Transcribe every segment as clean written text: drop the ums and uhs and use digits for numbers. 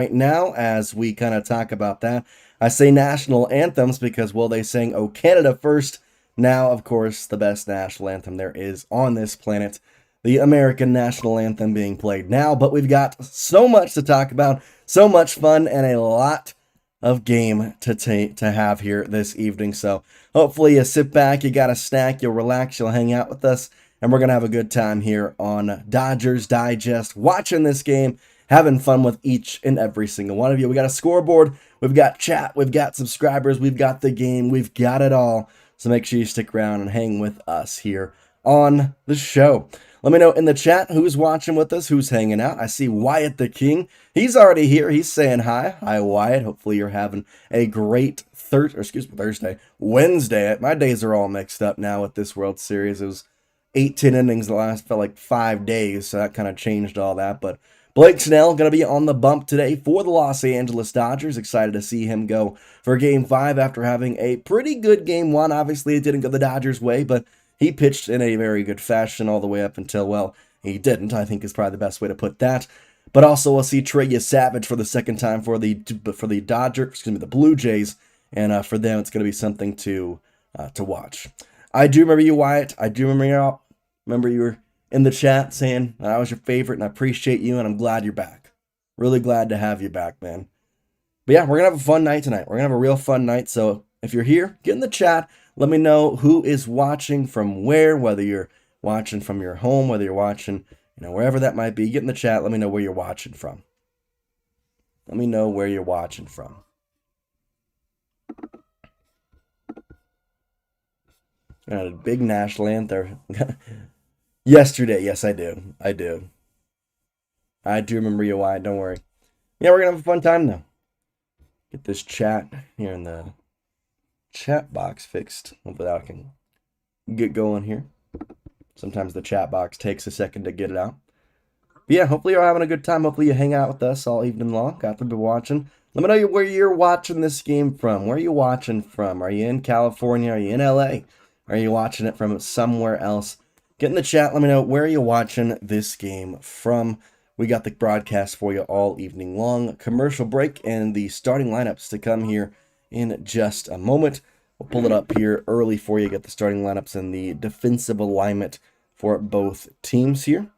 Right now, as we kind of talk about that, I say national anthems because, well, they sang "Oh Canada" first. Now, of course, the best national anthem there is on this planet, the American national anthem being played now. But we've got so much to talk about, so much fun, and a lot of game to have here this evening. So hopefully you sit back, you got a snack, you'll relax, you'll hang out with us, and we're gonna have a good time here on Dodgers Digest, watching this game, having fun with each and every single one of you. We got a scoreboard, we've got chat, we've got subscribers, we've got the game, we've got it all. So make sure you stick around and hang with us here on the show. Let me know in the chat who's watching with us, who's hanging out. I see Wyatt the King. He's already here. He's saying hi. Hi, Wyatt. Hopefully you're having a great Thursday, Wednesday. My days are all mixed up now with this World Series. It was 8-10 innings the last, felt like 5 days, so that kind of changed all that. But Blake Snell going to be on the bump today for the Los Angeles Dodgers. Excited to see him go for Game 5 after having a pretty good Game 1. Obviously, it didn't go the Dodgers' way, but he pitched in a very good fashion all the way up until, well, he didn't, I think is probably the best way to put that. But also we'll see Trey Savage for the second time for the the Blue Jays, and for them it's going to be something to watch. I do remember you, Wyatt. I do remember you were in the chat saying I was your favorite, and I appreciate you, and I'm glad you're back. Really glad to have you back, man. But yeah, we're going to have a fun night tonight. We're going to have a real fun night, so if you're here, get in the chat. Let me know who is watching from where, whether you're watching from your home, whether you're watching, wherever that might be. Get in the chat. Let me know where you're watching from. Let me know where you're watching from. Got a big national anthem. Yesterday, yes, I do. I do remember you, Wyatt. Don't worry. Yeah, we're going to have a fun time, though. Get this chat here in the chat box fixed. Hopefully I can get going here. Sometimes the chat box takes a second to get it out. But yeah, hopefully you're having a good time. Hopefully you hang out with us all evening long. Got to be watching. Let me know where you're watching this game from. Where are you watching from? Are you in California? Are you in LA? Are you watching it from somewhere else? Get in the chat. Let me know where you're watching this game from. We got the broadcast for you all evening long. Commercial break and the starting lineups to come here in just a moment. We'll pull it up here early for you, get the starting lineups and the defensive alignment for both teams here.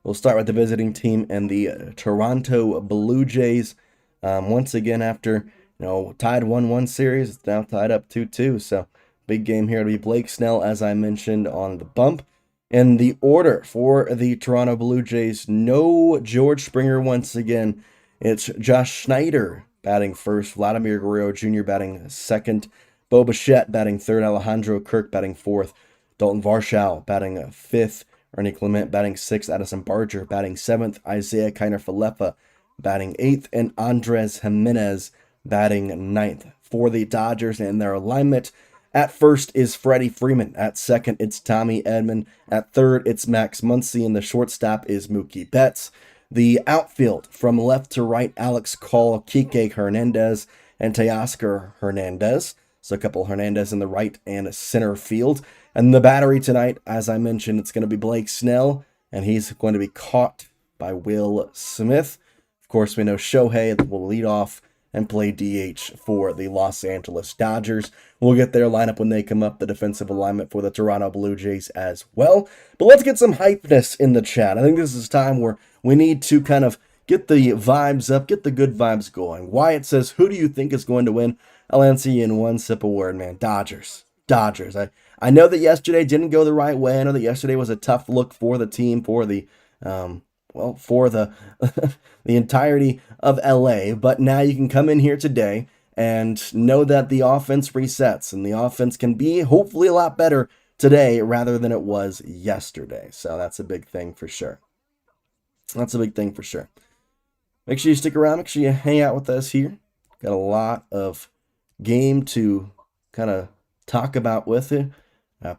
We'll start with the visiting team and the Toronto Blue Jays. Once again, after tied 1-1 series, it's now tied up 2-2. So big game here to be Blake Snell, as I mentioned, on the bump. And the order for the Toronto Blue Jays, no George Springer once again. It's Josh Schneider batting first, Vladimir Guerrero Jr. batting second, Bo Bichette batting third, Alejandro Kirk batting fourth, Dalton Varsho batting fifth, Ernie Clement batting sixth, Addison Barger batting seventh, Isaiah Kiner-Falefa batting eighth, and Andres Jimenez batting ninth. For the Dodgers and their alignment, at first is Freddie Freeman. At second, it's Tommy Edman. At third, it's Max Muncy, and the shortstop is Mookie Betts. The outfield, from left to right, Alex Call, Kike Hernandez, and Teoscar Hernandez. So a couple Hernandez in the right and center field. And the battery tonight, as I mentioned, it's going to be Blake Snell, and he's going to be caught by Will Smith. Of course, we know Shohei will lead off and play DH for the Los Angeles Dodgers. We'll get their lineup when they come up, the defensive alignment for the Toronto Blue Jays as well. But let's get some hypeness in the chat. I think this is time where we need to kind of get the vibes up, get the good vibes going. Wyatt says, who do you think is going to win? I'll answer you in one simple word, man. Dodgers. Dodgers. I know that yesterday didn't go the right way. I know that yesterday was a tough look for the team, for the for the the entirety of LA, but now you can come in here today and know that the offense resets, and the offense can be hopefully a lot better today rather than it was yesterday. So that's a big thing for sure. That's a big thing for sure. Make sure you stick around. Make sure you hang out with us here. Got a lot of game to kind of talk about with you.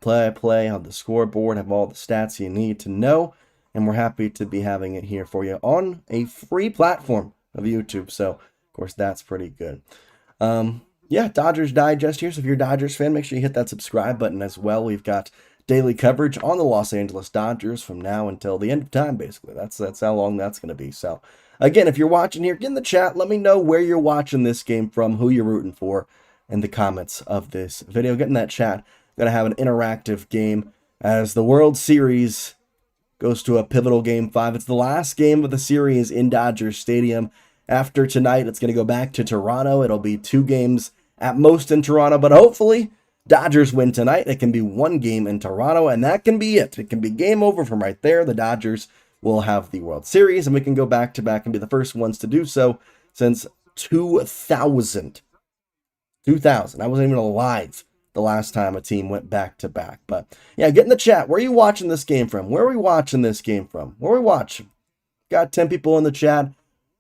Play on the scoreboard, have all the stats you need to know. And we're happy to be having it here for you on a free platform of YouTube. So, of course, that's pretty good. Yeah, Dodgers Digest here. So if you're a Dodgers fan, make sure you hit that subscribe button as well. We've got daily coverage on the Los Angeles Dodgers from now until the end of time, basically. That's how long that's going to be. So, again, if you're watching here, get in the chat. Let me know where you're watching this game from, who you're rooting for in the comments of this video. Get in that chat. Going to have an interactive game as the World Series goes to a pivotal Game 5. It's the last game of the series in Dodgers Stadium. After tonight, it's going to go back to Toronto. It'll be 2 games at most in Toronto, but hopefully Dodgers win tonight. It can be 1 game in Toronto, and that can be it. It can be game over from right there. The Dodgers will have the World Series, and we can go back-to-back and be the first ones to do so since 2000. 2000. I wasn't even alive the last time a team went back-to-back. But, yeah, get in the chat. Where are you watching this game from? Where are we watching this game from? Where are we watching? Got 10 people in the chat.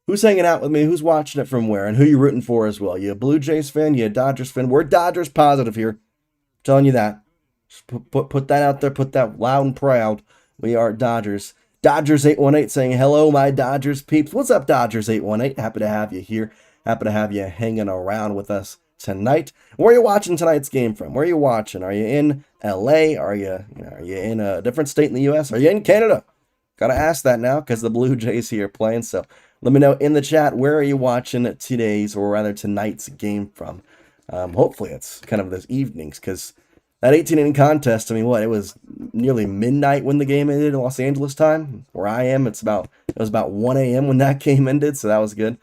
Who's hanging out with me? Who's watching it from where? And who you rooting for as well? You a Blue Jays fan? You a Dodgers fan? We're Dodgers positive here. Telling you that. Just put that out there. Put that loud and proud. We are Dodgers. Dodgers818 saying, hello, my Dodgers peeps. What's up, Dodgers818? Happy to have you here. Happy to have you hanging around with us tonight. Where are you watching tonight's game from? Where are you watching? Are you in LA? Are you in a different state in the US? Are you in Canada? Gotta ask that now because the Blue Jays here are playing. So let me know in the chat, where are you watching today's, or rather tonight's game from? Hopefully it's kind of this evening's, because that 18-inning contest, I mean, what, it was nearly midnight when the game ended in Los Angeles time. Where I am, it was about 1 a.m. when that game ended, so that was good.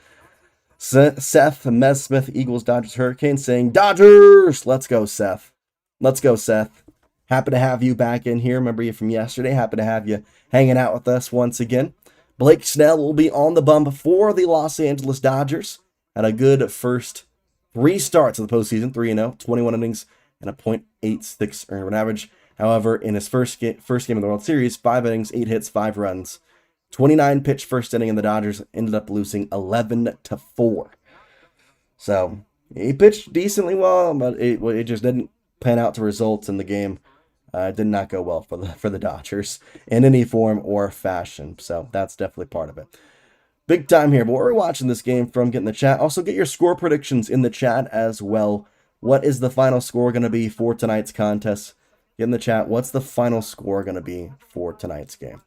Seth, Mez Smith, Eagles, Dodgers, Hurricanes, saying, Dodgers! Let's go, Seth. Let's go, Seth. Happy to have you back in here. Remember you from yesterday. Happy to have you hanging out with us once again. Blake Snell will be on the bump for the Los Angeles Dodgers. Had a good first 3 starts of the postseason, 3-0, 21 innings, and a .86 earned run average. However, in his first game of the World Series, 5 innings, 8 hits, 5 runs, 29 pitch first inning, and the Dodgers ended up losing 11-4. So he pitched decently well, but it just didn't pan out to results in the game. Did not go well for the Dodgers in any form or fashion. So that's definitely part of it. Big time here. But where are we watching this game from? Get in the chat. Also, get your score predictions in the chat as well. What is the final score going to be for tonight's contest? Get in the chat. What's the final score going to be for tonight's game?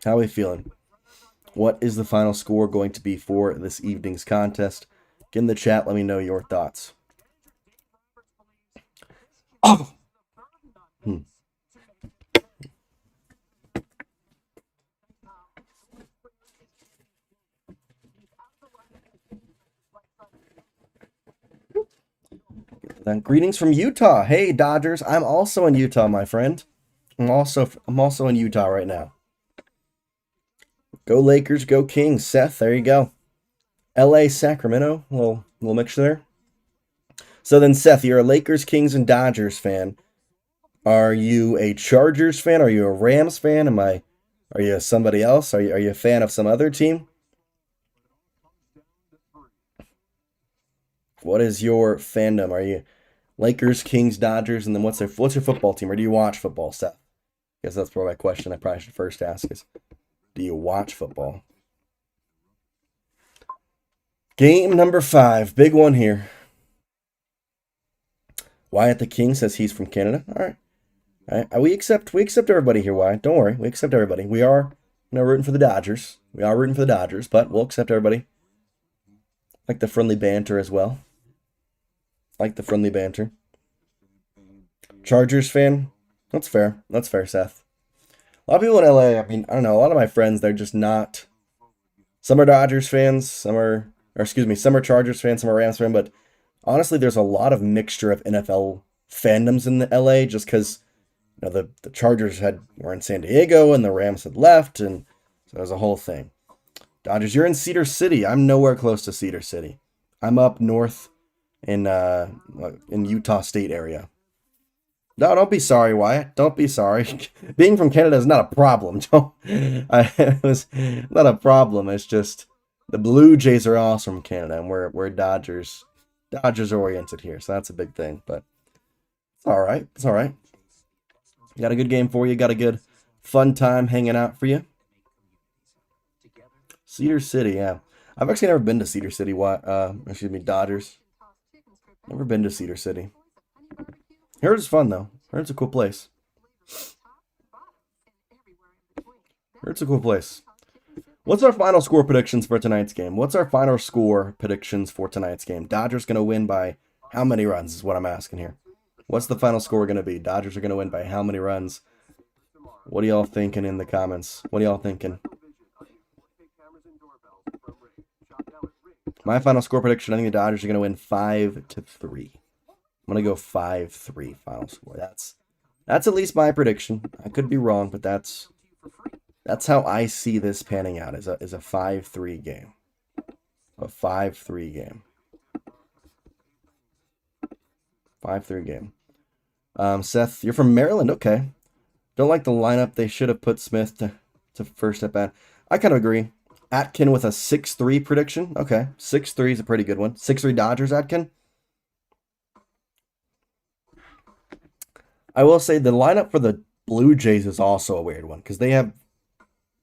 How are we feeling? What is the final score going to be for this evening's contest? Get in the chat. Let me know your thoughts. Oh! Then greetings from Utah. Hey Dodgers, I'm also in Utah, my friend. I'm also in Utah right now. Go Lakers, go Kings. Seth, there you go. LA, Sacramento, little mixture there. So then, Seth, you're a Lakers, Kings, and Dodgers fan. Are you a Chargers fan? Are you a Rams fan? Are you somebody else? Are you a fan of some other team? What is your fandom? Are you Lakers, Kings, Dodgers, and then what's your football team? Or do you watch football, Seth? I guess that's probably my question I probably should first ask is, do you watch football? Game number 5. Big one here. Wyatt the King says he's from Canada. All right. We accept everybody here, Wyatt. Don't worry. We accept everybody. We are rooting for the Dodgers. We are rooting for the Dodgers, but we'll accept everybody. Like the friendly banter as well. Like the friendly banter. Chargers fan? That's fair. That's fair, Seth. A lot of people in LA, I mean, I don't know, a lot of my friends, they're just not. Some are Dodgers fans, some are Chargers fans, some are Rams fans, but honestly, there's a lot of mixture of NFL fandoms in the LA just because the Chargers were in San Diego and the Rams had left, and so it was a whole thing. Dodgers, you're in Cedar City. I'm nowhere close to Cedar City. I'm up north in Utah State area. No, don't be sorry, Wyatt. Don't be sorry. Being from Canada is not a problem. It was not a problem. It's just the Blue Jays are also from Canada, and we're Dodgers oriented here, so that's a big thing. But it's all right. It's all right. Got a good game for you. Got a good fun time hanging out for you. Cedar City, yeah. I've actually never been to Cedar City. Dodgers. Never been to Cedar City. Here it's fun though. Heart's a cool place. Heart's a cool place. What's our final score predictions for tonight's game? What's our final score predictions for tonight's game? Dodgers going to win by how many runs is what I'm asking here. What's the final score going to be? Dodgers are going to win by how many runs? What are y'all thinking in the comments? What are y'all thinking? My final score prediction, I think the Dodgers are going to win 5-3. I'm going to go 5-3 final score. That's at least my prediction. I could be wrong, but that's how I see this panning out, is a 5-3 game. A 5-3 game. 5-3 game. Seth, you're from Maryland? Okay. Don't like the lineup. They should have put Smith to first at bat. I kind of agree. Atkin with a 6-3 prediction. Okay. 6-3 is a pretty good one. 6-3 Dodgers, Atkin. I will say the lineup for the Blue Jays is also a weird one because they have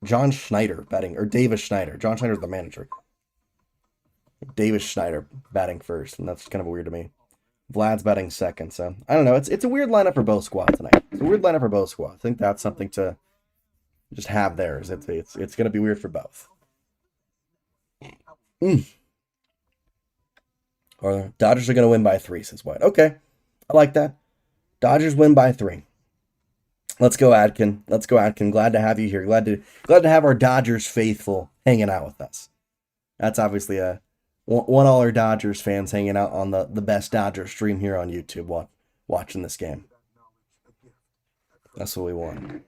John Schneider batting, or Davis Schneider. John Schneider's the manager. Davis Schneider batting first, and that's kind of weird to me. Vlad's batting second, so I don't know. It's a weird lineup for both squads tonight. It's a weird lineup for both squads. I think that's something to just have there. It's going to be weird for both. Or Dodgers are going to win by 3, says White. Okay, I like that. Dodgers win by 3. Let's go, Adkin. Let's go, Adkin. Glad to have you here. Glad to have our Dodgers faithful hanging out with us. That's obviously one all our Dodgers fans hanging out on the best Dodger stream here on YouTube watching this game. That's what we want.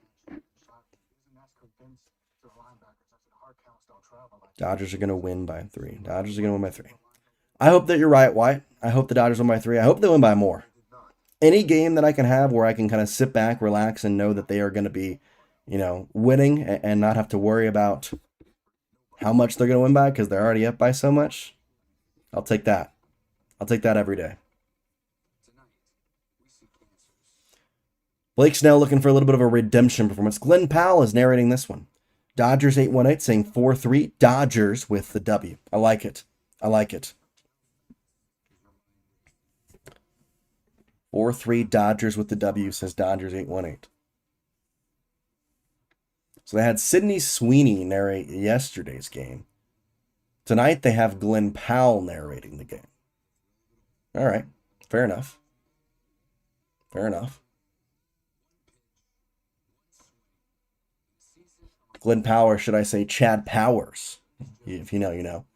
Dodgers are going to win by 3. Dodgers are going to win by 3. I hope that you're right, White. I hope the Dodgers win by 3. I hope they win by more. Any game that I can have where I can kind of sit back, relax, and know that they are going to be, winning and not have to worry about how much they're going to win by because they're already up by so much, I'll take that. I'll take that every day. Blake Snell looking for a little bit of a redemption performance. Glenn Powell is narrating this one. Dodgers 818 saying 4-3. Dodgers with the W. I like it. I like it. 4-3 Dodgers with the W, says Dodgers 818. So they had Sidney Sweeney narrate yesterday's game. Tonight they have Glenn Powell narrating the game. All right. Fair enough. Fair enough. Glenn Powell, should I say Chad Powers? If you know, you know.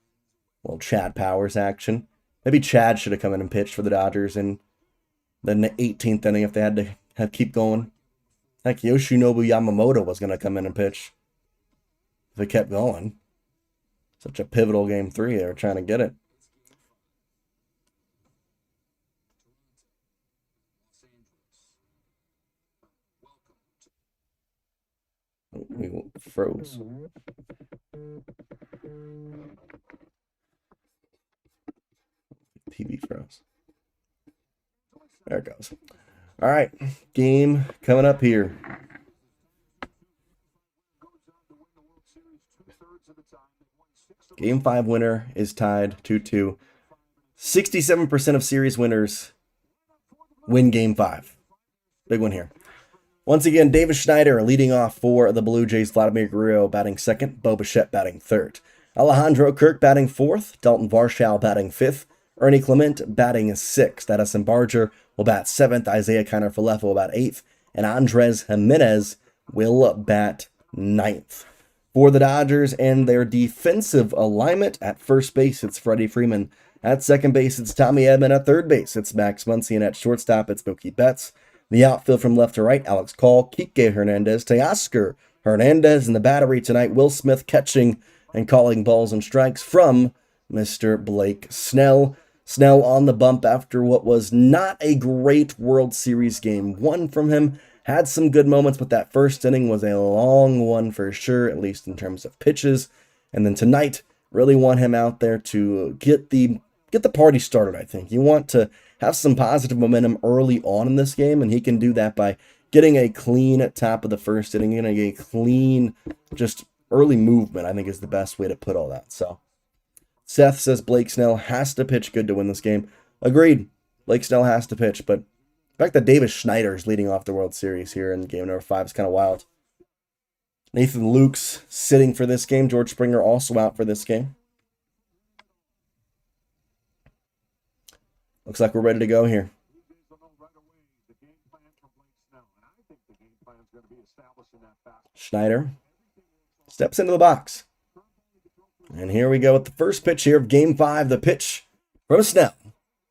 Well, Chad Powers action. Maybe Chad should have come in and pitched for the Dodgers in the 18th inning if they had to keep going. Heck, Yoshinobu Yamamoto was going to come in and pitch if it kept going. Such a pivotal game 3. They were trying to get it. We froze. TV froze. There it goes. All right, game coming up here. Game 5 winner is tied 2-2. 67% of series winners win Game 5. Big one here. Once again, Davis Schneider leading off for the Blue Jays. Vladimir Guerrero batting second. Bo Bichette batting third. Alejandro Kirk batting fourth. Dalton Varsho batting fifth. Ernie Clement batting sixth. Addison Barger will bat seventh. Isaiah Kiner-Falefa will bat eighth. And Andres Jimenez will bat ninth. For the Dodgers and their defensive alignment, at first base, it's Freddie Freeman. At second base, it's Tommy Edman. At third base, it's Max Muncy. And at shortstop, it's Mookie Betts. The outfield from left to right, Alex Call, Kike Hernandez, Teoscar Hernandez. In the battery tonight, Will Smith catching and calling balls and strikes from Mr. Blake Snell. Snell on the bump after what was not a great World Series game 1 from him. Had some good moments, but that first inning was a long one for sure, at least in terms of pitches. And then tonight, really want him out there to get the party started, I think. You want to have some positive momentum early on in this game, and he can do that by getting a clean top of the first inning, getting a clean, just early movement, I think is the best way to put all that. So, Seth says Blake Snell has to pitch good to win this game. Agreed. Blake Snell has to pitch, but The fact that Davis Schneider is leading off the World Series here in game number 5 is kind of wild. Nathan Luke's sitting for this game. George Springer also out for this game. Looks like we're ready to go here. Schneider steps into the box. And here we go with the first pitch here of game 5. The pitch from Snell.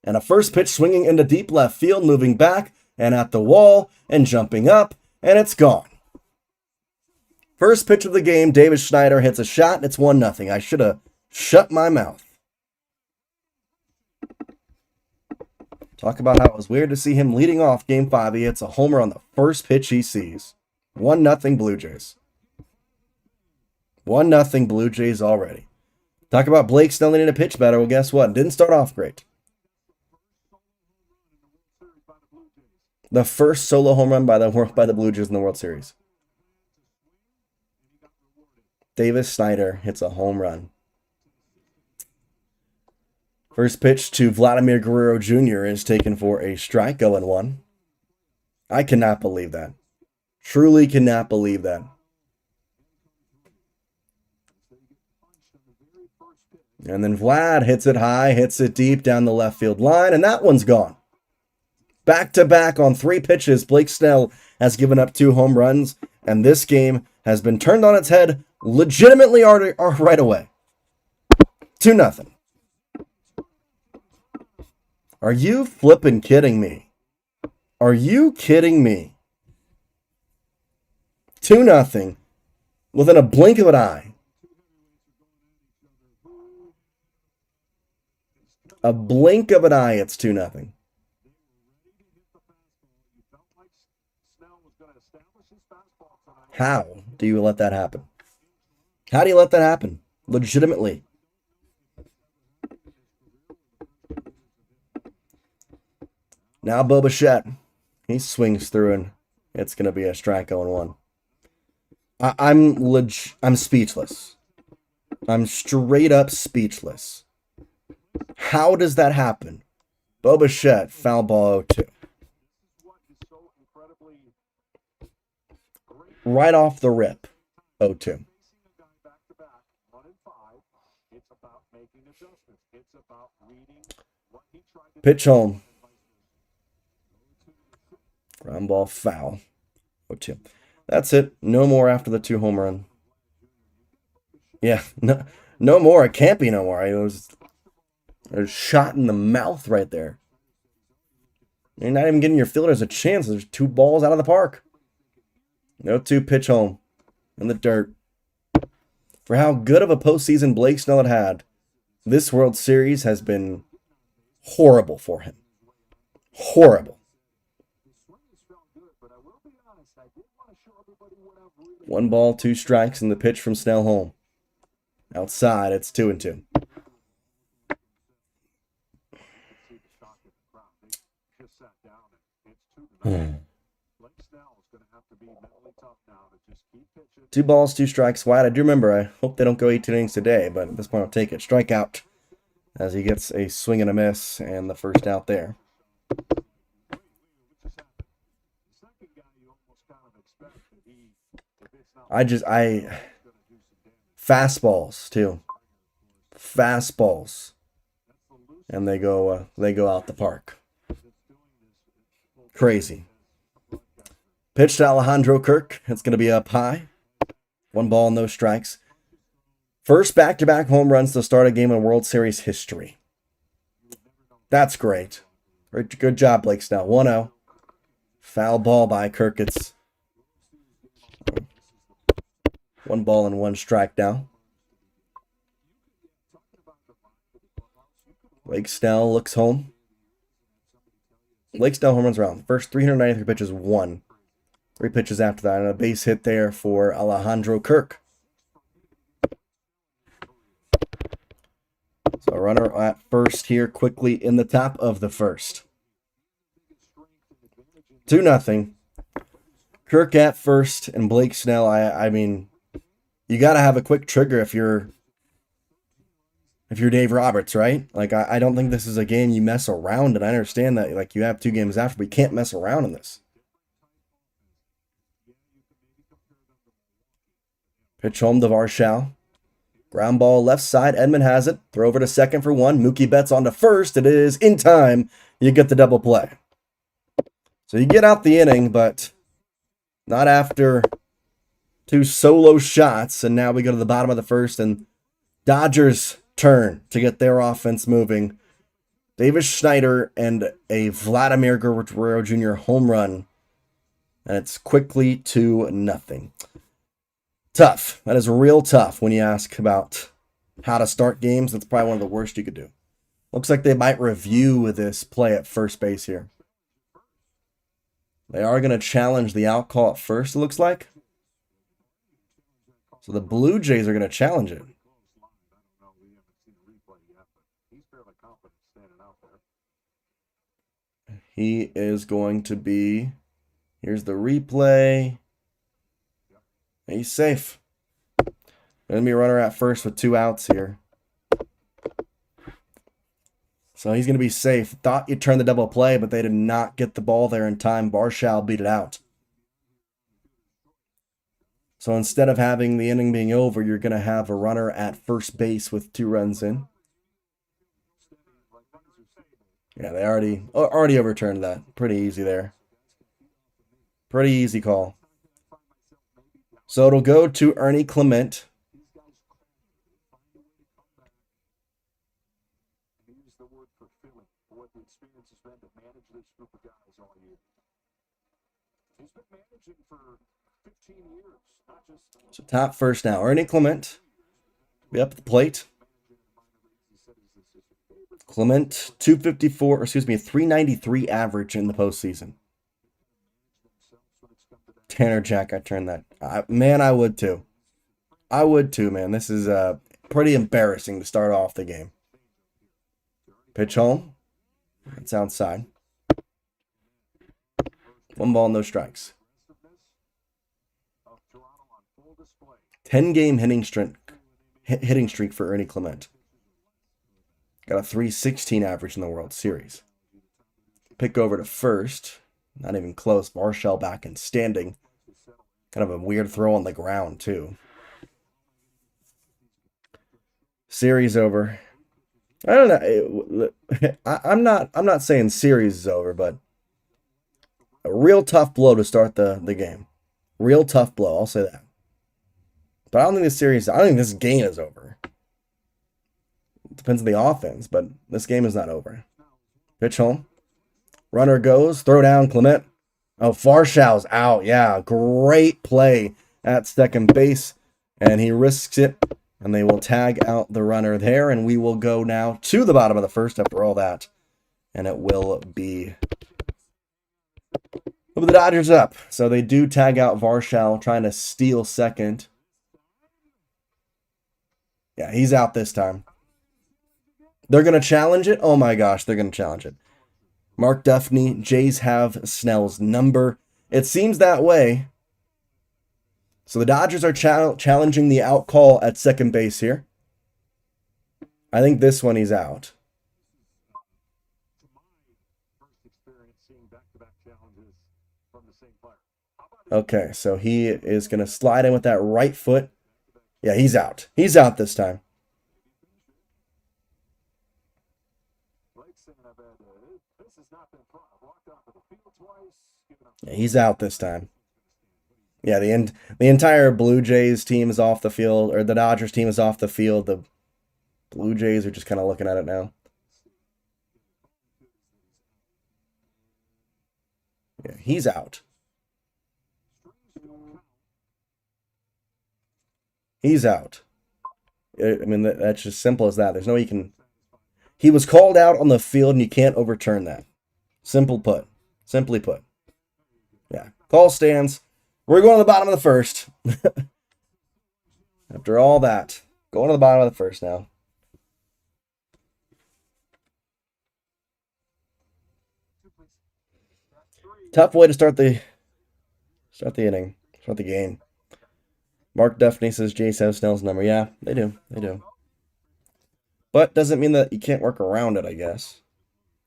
And a first pitch swinging into deep left field, moving back and at the wall and jumping up, and it's gone. First pitch of the game, Davis Schneider hits a shot, and it's 1-0. I should have shut my mouth. Talk about how it was weird to see him leading off game 5. He hits a homer on the first pitch he sees. 1-0 Blue Jays. 1-0 Blue Jays already. Talk about Blake Snell needing to pitch better. Well, guess what? Didn't start off great. The first solo home run by the Blue Jays in the World Series. Davis Schneider hits a home run. First pitch to Vladimir Guerrero Jr. is taken for a strike, 0-1. I cannot believe that. Truly cannot believe that. And then Vlad hits it high, hits it deep down the left field line, and that one's gone. Back-to-back on 3 pitches, Blake Snell has given up 2 home runs, and this game has been turned on its head legitimately right away. 2-0. Are you flippin' kidding me? Are you kidding me? 2-0 within a blink of an eye. A blink of an eye, it's 2-0. How do you let that happen? How do you let that happen? Legitimately. Now Bo Bichette. He swings through and it's going to be a strike 0-1. I'm speechless. I'm straight up speechless. How does that happen? Bo Bichette, foul ball 0-2. Right off the rip, 0-2. Pitch home. Ground ball foul. 0-2. That's it. No more after the 2 home run. Yeah, no more. It can't be no more. It was a shot in the mouth right there. You're not even giving your fielders a chance. There's 2 balls out of the park. 0-2 pitch home in the dirt. For how good of a postseason Blake Snell had, this World Series has been horrible for him. Horrible. 1 ball, 2 strikes, and the pitch from Snell home. Outside, it's 2-2. Two balls, 2 strikes wide. I do remember, I hope they don't go 18 innings today, but at this point I'll take it. Strikeout as he gets a swing and a miss and the first out there. Fastballs too. Fastballs. And they go out the park. Crazy. Pitch to Alejandro Kirk. It's going to be up high. 1 ball, no strikes. First back-to-back home runs to start a game in World Series history. That's great. Good job, Blake Snell. 1-0. Foul ball by Kirk. It's 1 ball and 1 strike now. Blake Snell looks home. Blake Snell home runs around. First 393 pitches, 1. 3 pitches after that, and a base hit there for Alejandro Kirk. So runner at first here quickly in the top of the first. 2-0. Kirk at first and Blake Snell. I mean, you got to have a quick trigger if you're if you're Dave Roberts, right? Like, I don't think this is a game you mess around, and I understand that, like, you have 2 games after, but you can't mess around in this. Pitch home to Varshal. Ground ball left side. Edman has it. Throw over to second for 1. Mookie Betts on to first. It is in time. You get the double play. So you get out the inning, but not after 2 solo shots. And now we go to the bottom of the first, and Dodgers turn to get their offense moving. Davis Schneider and a Vladimir Guerrero Jr. home run. And it's quickly 2-0. Tough. That is real tough when you ask about how to start games. That's probably one of the worst you could do. Looks like they might review this play at first base here. They are going to challenge the out call at first, it looks like. So the Blue Jays are going to challenge it. He is going to be... Here's the replay. He's safe. Going to be a runner at first with 2 outs here. So he's going to be safe. Thought you turned the double play, but they did not get the ball there in time. Varshal beat it out. So instead of having the inning being over, you're going to have a runner at first base with 2 runs in. Yeah, they already overturned that. Pretty easy there. Pretty easy call. So it'll go to Ernie Clement. So top first now. Ernie Clement. Be up at the plate. Clement, 254, or excuse me, 393 average in the postseason. Tanner Jack, I turned that. Man, I would too. I would too, man. This is pretty embarrassing to start off the game. Pitch home. It's outside. 1 ball, no strikes. 10-game hitting streak for Ernie Clement. Got a 316 average in the World Series. Pick over to first. Not even close. Varshal back and standing. Kind of a weird throw on the ground, too. Series over. I don't know. I'm not saying series is over, but a real tough blow to start the game. Real tough blow, I'll say that. But I don't think this game is over. It depends on the offense, but this game is not over. Pitch home. Runner goes. Throw down Clement. Oh, Varshal's out. Yeah, great play at second base. And he risks it. And they will tag out the runner there. And we will go now to the bottom of the first after all that. And it will be the Dodgers up. So they do tag out Varshal, trying to steal second. Yeah, he's out this time. They're going to challenge it? Oh my gosh, they're going to challenge it. Mark Duffney, Jays have Snell's number. It seems that way. So the Dodgers are challenging the out call at second base here. I think this one he's out. Okay, so he is going to slide in with that right foot. Yeah, he's out. He's out this time. Yeah, he's out this time. Yeah, the entire Blue Jays team is off the field, or the Dodgers team is off the field. The Blue Jays are just kind of looking at it now. Yeah, he's out. He's out. I mean, that's just simple as that. There's no way you can... He was called out on the field, and you can't overturn that. Simply put. Yeah. Call stands. We're going to the bottom of the first. After all that, going to the bottom of the first now. Tough way to start the inning, start the game. Mark Duffney says Jace has Snell's number. Yeah, they do. But doesn't mean that you can't work around it, I guess.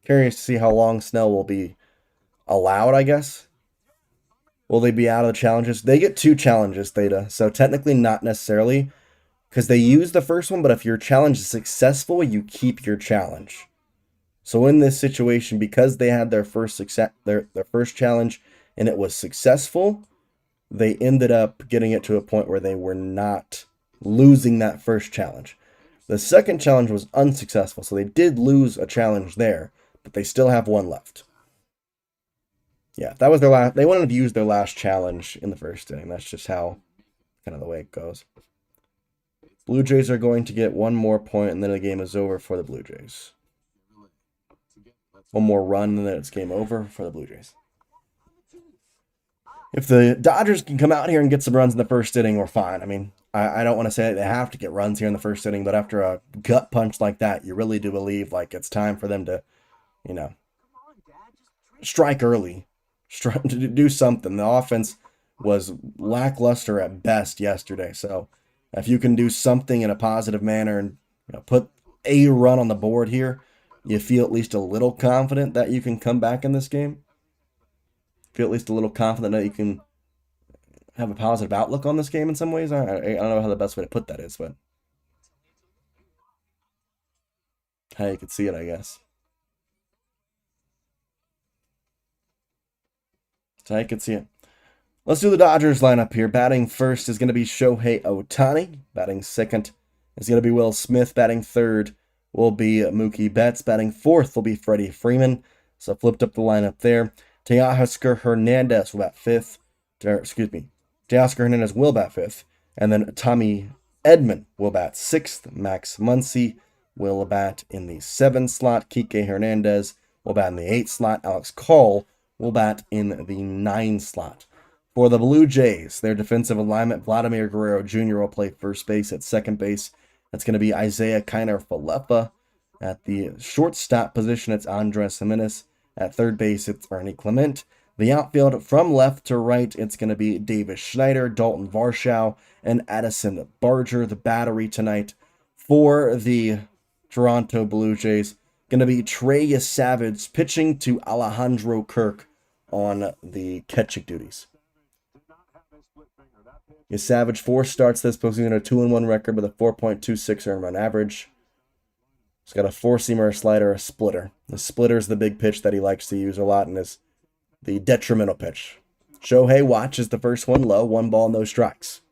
Curious to see how long Snell will be allowed, I guess. Will they be out of the challenges? They get 2 challenges, Theta. So technically not necessarily, because they use the first one, but if your challenge is successful, you keep your challenge. So in this situation, because they had their first first challenge and it was successful, they ended up getting it to a point where they were not losing that first challenge. The second challenge was unsuccessful, so they did lose a challenge there, but they still have one left. Yeah, that was their last. They wanted to use their last challenge in the first inning. That's just how, kind of the way it goes. Blue Jays are going to get one more point, and then the game is over for the Blue Jays. One more run, and then it's game over for the Blue Jays. If the Dodgers can come out here and get some runs in the first inning, we're fine. I mean, I don't want to say they have to get runs here in the first inning, but after a gut punch like that, you really do believe like it's time for them to, you know, strike early, to do something. The offense was lackluster at best yesterday, so if you can do something in a positive manner and put a run on the board here, you feel at least a little confident that you can come back in this game. Feel at least a little confident that you can have a positive outlook on this game in some ways. I don't know how the best way to put that is, but how you could see it, I guess. That's how you could see it. Let's do the Dodgers lineup here. Batting first is going to be Shohei Ohtani. Batting second is going to be Will Smith. Batting third will be Mookie Betts. Batting fourth will be Freddie Freeman. So flipped up the lineup there. Teoscar Hernandez will bat fifth. Teoscar Hernandez will bat fifth. And then Tommy Edman will bat sixth. Max Muncy will bat in the 7 slot. Kike Hernandez will bat in the 8 slot. Alex Call will bat in the 9 slot. For the Blue Jays, their defensive alignment, Vladimir Guerrero Jr. will play first base. At second base, that's going to be Isaiah Kiner-Falefa. At the shortstop position, it's Andres Gimenez. At third base, it's Ernie Clement. The outfield, from left to right, it's going to be Davis Schneider, Dalton Varsho, and Addison Barger. The battery tonight for the Toronto Blue Jays, going to be Trey Savage pitching to Alejandro Kirk on the catching duties. Savage 4 starts this postseason, a 2-1 record with a 4.26 earned run average. He's got a 4-seamer, a slider, a splitter. The splitter is the big pitch that he likes to use a lot and is the detrimental pitch. Shohei watches the first one low, 1 ball, no strikes.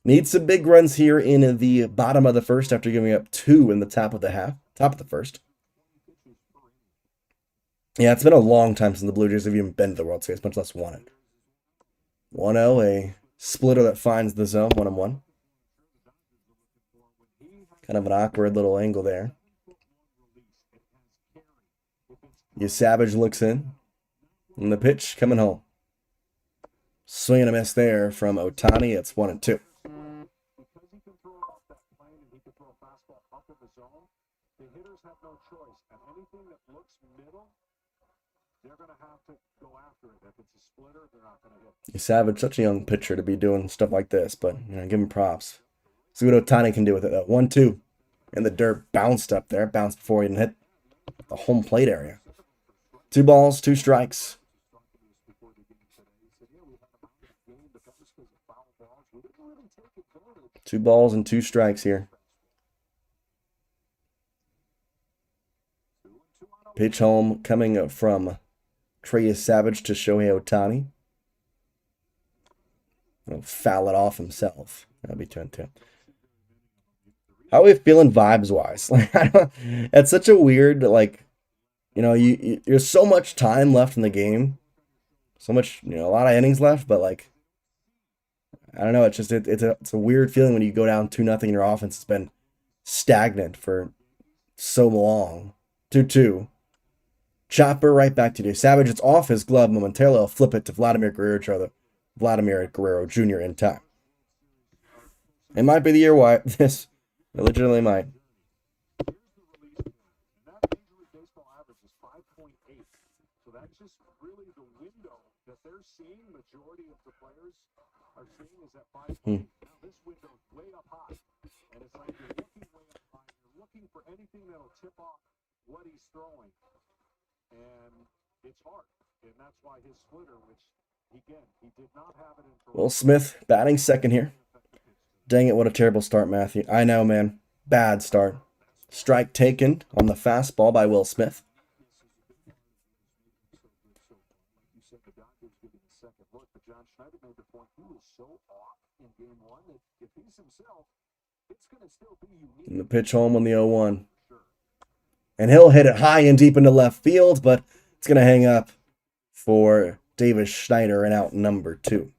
Needs some big runs here in the bottom of the first after giving up 2 in the top of the first. Yeah, it's been a long time since the Blue Jays have even been to the World Series, much less won it. 1-0, a splitter that finds the zone, 1-1. Kind of an awkward little angle there. Savage looks in. And the pitch coming home. Swing and a miss there from Ohtani. It's 1-2. Savage, such a young pitcher to be doing stuff like this, but give him props. See what Ohtani can do with it. 1-2. And the dirt bounced up there. Bounced before he even hit the home plate area. 2 balls, 2 strikes. 2 balls and 2 strikes here. Pitch home coming from Trey Savage to Shohei Ohtani. He'll foul it off himself. That'll be 2-2. How are we feeling vibes-wise? It's such a weird, there's so much time left in the game. So much, a lot of innings left, but I don't know. It's just it's a weird feeling when you go down 2-0 and your offense has been stagnant for so long. 2-2. Chopper right back to Savage. It's off his glove momentarily. I'll flip it to Vladimir Guerrero Jr. in time. It might be the year why this legitimately might. Will Smith batting second here. Dang it, what a terrible start, Matthew. I know, man. Bad start. Strike taken on the fastball by Will Smith. And the pitch home on the 0-1. And he'll hit it high and deep into left field, but it's going to hang up for Davis Schneider and out number 2.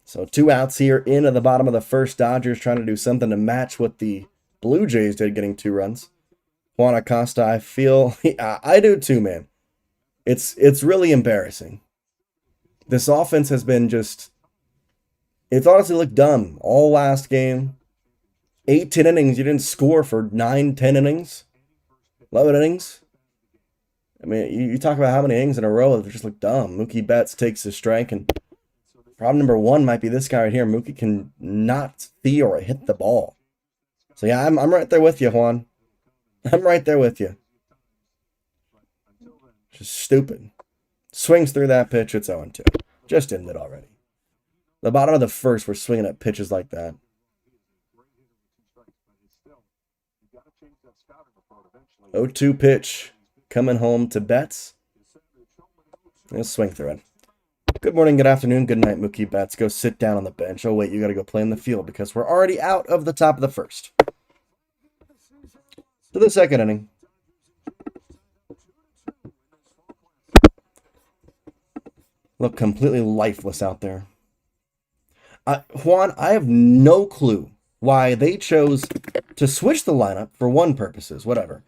So 2 outs here into the bottom of the first. Dodgers trying to do something to match what the Blue Jays did, getting 2 runs. Juan Acosta, I feel, I do too, man. It's really embarrassing. This offense has been just, it's honestly looked dumb all last game. 8, 10 innings, you didn't score for 9, 10 innings, 11 innings. I mean, you talk about how many innings in a row that just look dumb. Mookie Betts takes a strike, and problem number 1 might be this guy right here. Mookie can not see or hit the ball. So yeah, I'm right there with you, Juan. I'm right there with you. Just stupid. Swings through that pitch, it's 0-2. Just ended already. The bottom of the first, we're swinging at pitches like that. 0-2 pitch coming home to Betts. He'll swing through it. Good morning, good afternoon, good night, Mookie Betts. Go sit down on the bench. Oh, wait, you got to go play in the field because we're already out of the top of the first. To the second inning. Look completely lifeless out there. Juan, I have no clue why they chose to switch the lineup for one purposes, whatever.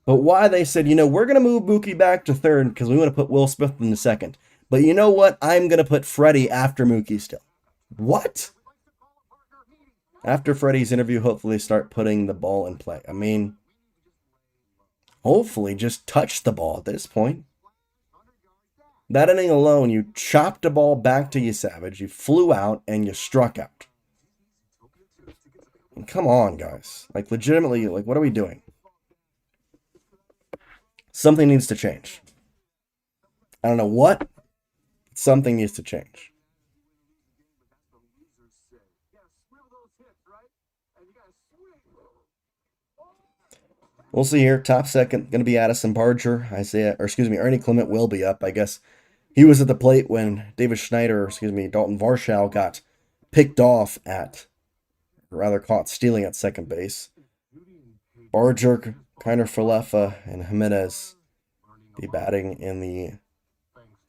But why they said, you know, we're going to move Mookie back to third because we want to put Will Smith in the second. But you know what? I'm going to put Freddie after Mookie still. What? After Freddie's interview, hopefully start putting the ball in play. I mean, hopefully just touch the ball at this point. That inning alone, you chopped the ball back to you, Savage. You flew out and you struck out. And come on, guys. Like, legitimately, like, what are we doing? Something needs to change. I don't know what. Something needs to change. We'll see here. Top second, going to be Addison Barger. Ernie Clement will be up, I guess. He was at the plate when Dalton Varsho got picked off caught stealing at second base. Barger, Kiner Falefa, and Jimenez be batting in the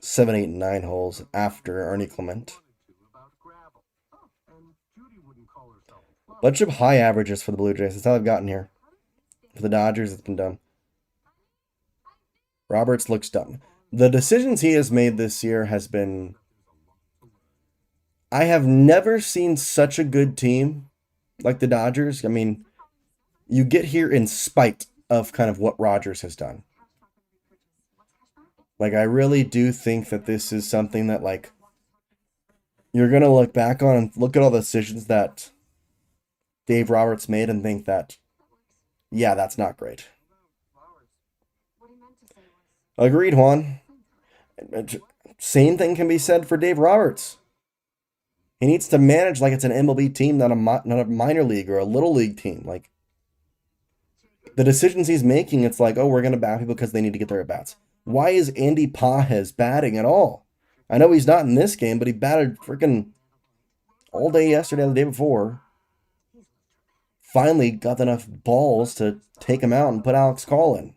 7, 8, and 9 holes after Ernie Clement. Bunch of high averages for the Blue Jays. That's how they've gotten here. For the Dodgers, it's been dumb. Roberts looks dumb. The decisions he has made this year has been... I have never seen such a good team like the Dodgers. I mean, you get here in spite of kind of what Rodgers has done. Like, I really do think that this is something that, like, you're going to look back on and look at all the decisions that Dave Roberts made and think that, yeah, that's not great. Agreed, Juan. Same thing can be said for Dave Roberts. He needs to manage like it's an MLB team, not a minor league or a little league team. Like, the decisions he's making, it's like, oh, we're going to bat people because they need to get their at-bats. Why is Andy Pages batting at all? I know he's not in this game, but he batted freaking all day yesterday and the day before. Finally got enough balls to take him out and put Alex Call in.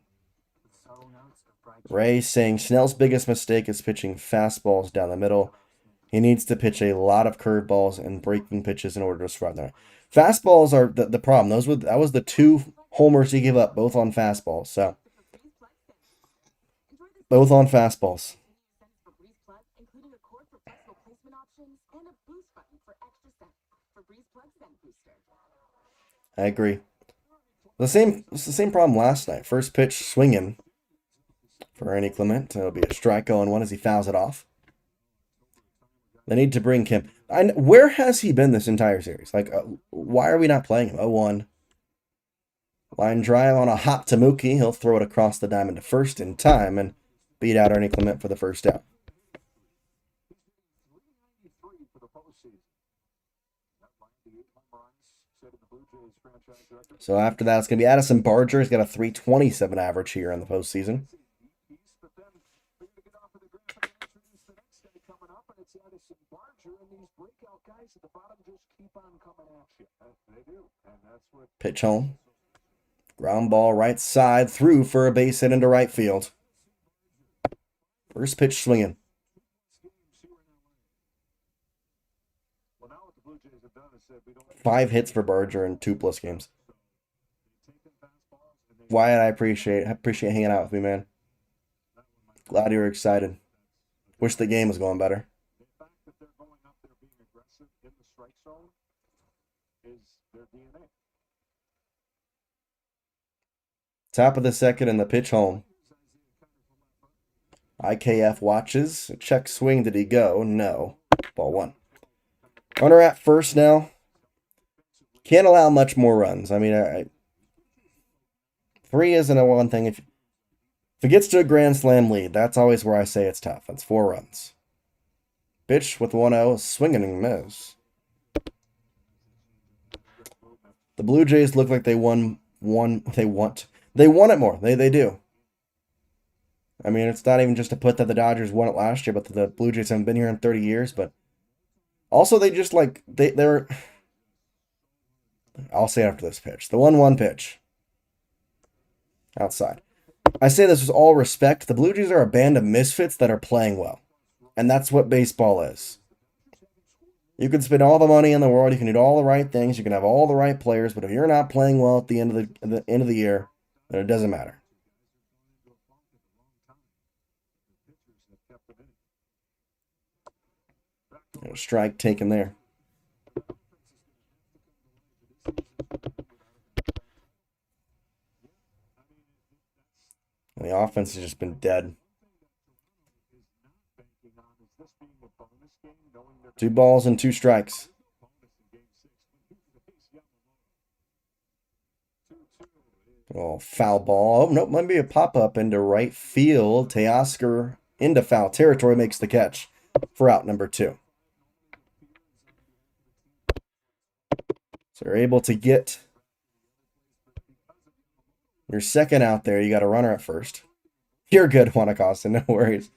Ray saying Snell's biggest mistake is pitching fastballs down the middle. He needs to pitch a lot of curveballs and breaking pitches in order to survive there. Fastballs are the problem. That was the 2 homers he gave up, both on fastballs. So, both on fastballs. I agree. It's the same problem last night. First pitch swinging for Ernie Clement. It'll be a strike 0-1 as he fouls it off. They need to bring Kim. Where has he been this entire series? Like, why are we not playing him? 0-1. Line drive on a hop to Mookie. He'll throw it across the diamond to first in time and beat out Ernie Clement for the first out. So after that, it's going to be Addison Barger. He's got a 327 average here in the postseason. Pitch home. Ground ball right side through for a base hit into right field. First pitch swinging. Five hits for Barger in 2+ games. Wyatt, I appreciate hanging out with me, man. Glad you were excited. Wish the game was going better. Top of the second and the pitch home. IKF watches. Check swing. Did he go? No. Ball one. Runner at first now. Can't allow much more runs. I mean, 3 isn't a one thing. If it gets to a grand slam lead, that's always where I say it's tough. That's 4 runs. Pitch with 1-0. Swinging and miss. The Blue Jays look like they won it more. They do. I mean, it's not even just to put that the Dodgers won it last year, but the Blue Jays haven't been here in 30 years. But also, they just like they're. I'll say after this pitch, the 1-1 pitch. Outside. I say this with all respect. The Blue Jays are a band of misfits that are playing well, and that's what baseball is. You can spend all the money in the world, you can do all the right things, you can have all the right players, but if you're not playing well at the end of the year, then it doesn't matter. A strike taken there. And the offense has just been dead. 2 balls and 2 strikes. Oh, foul ball. Oh, nope, might be a pop-up into right field. Teoscar into foul territory makes the catch for out number 2. So you're able to get your second out there. You got a runner at first. You're good, Juan Acosta. No worries.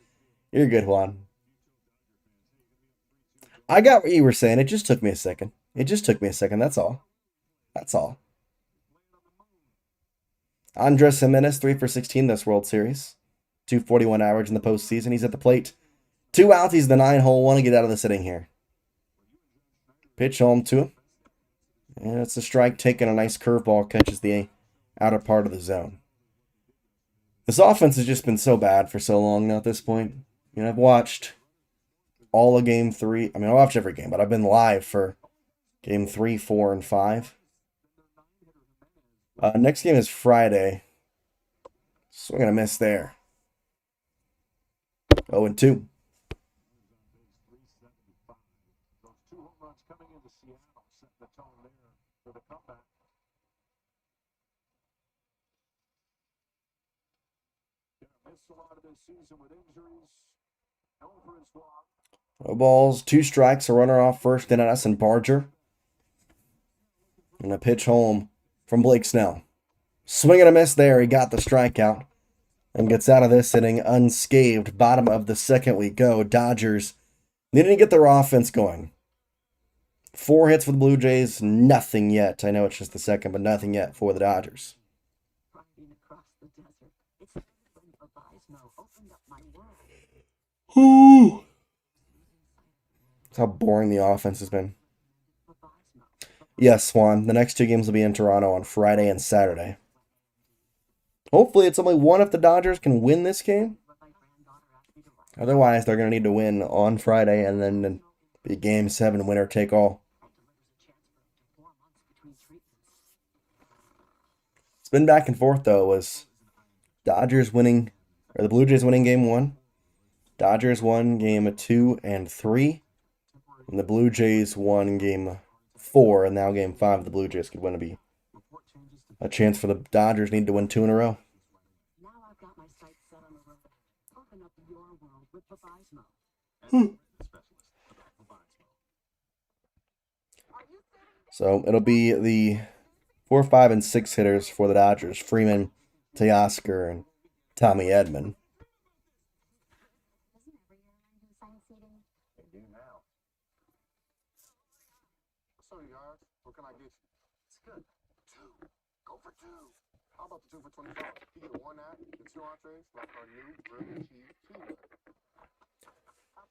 You're good, Juan. I got what you were saying. It just took me a second. That's all. Andres Jimenez, 3 for 16 this World Series. 241 average in the postseason. He's at the plate. 2 outs. He's the 9-hole. Want to get out of the sitting here. Pitch home to him. And it's a strike taken. A nice curveball catches the outer part of the zone. This offense has just been so bad for so long now at this point. You know, I've watched all of Game 3. I mean, I watch every game, but I've been live for Game 3, 4, and 5. Next game is Friday. Swing and a miss there. 0-2. No balls, 2 strikes, a runner off first, and Addison Barger. And a pitch home from Blake Snell. Swing and a miss there. He got the strikeout and gets out of this inning unscathed. Bottom of the second we go. Dodgers needing to get their offense going. 4 hits for the Blue Jays. Nothing yet. I know it's just the second, but nothing yet for the Dodgers. That's how boring the offense has been. Yes, Swan. The next 2 games will be in Toronto on Friday and Saturday. Hopefully it's only one if the Dodgers can win this game. Otherwise, they're going to need to win on Friday and then be Game 7, winner take all. It's been back and forth, though. It was Dodgers winning, or the Blue Jays winning Game 1. Dodgers won Game 2 and 3. And the Blue Jays won Game 4, and now Game 5, the Blue Jays could win to be a chance for the Dodgers need to win 2 in a row. So it'll be the 4, 5, and 6 hitters for the Dodgers: Freeman, Teoscar, and Tommy Edman.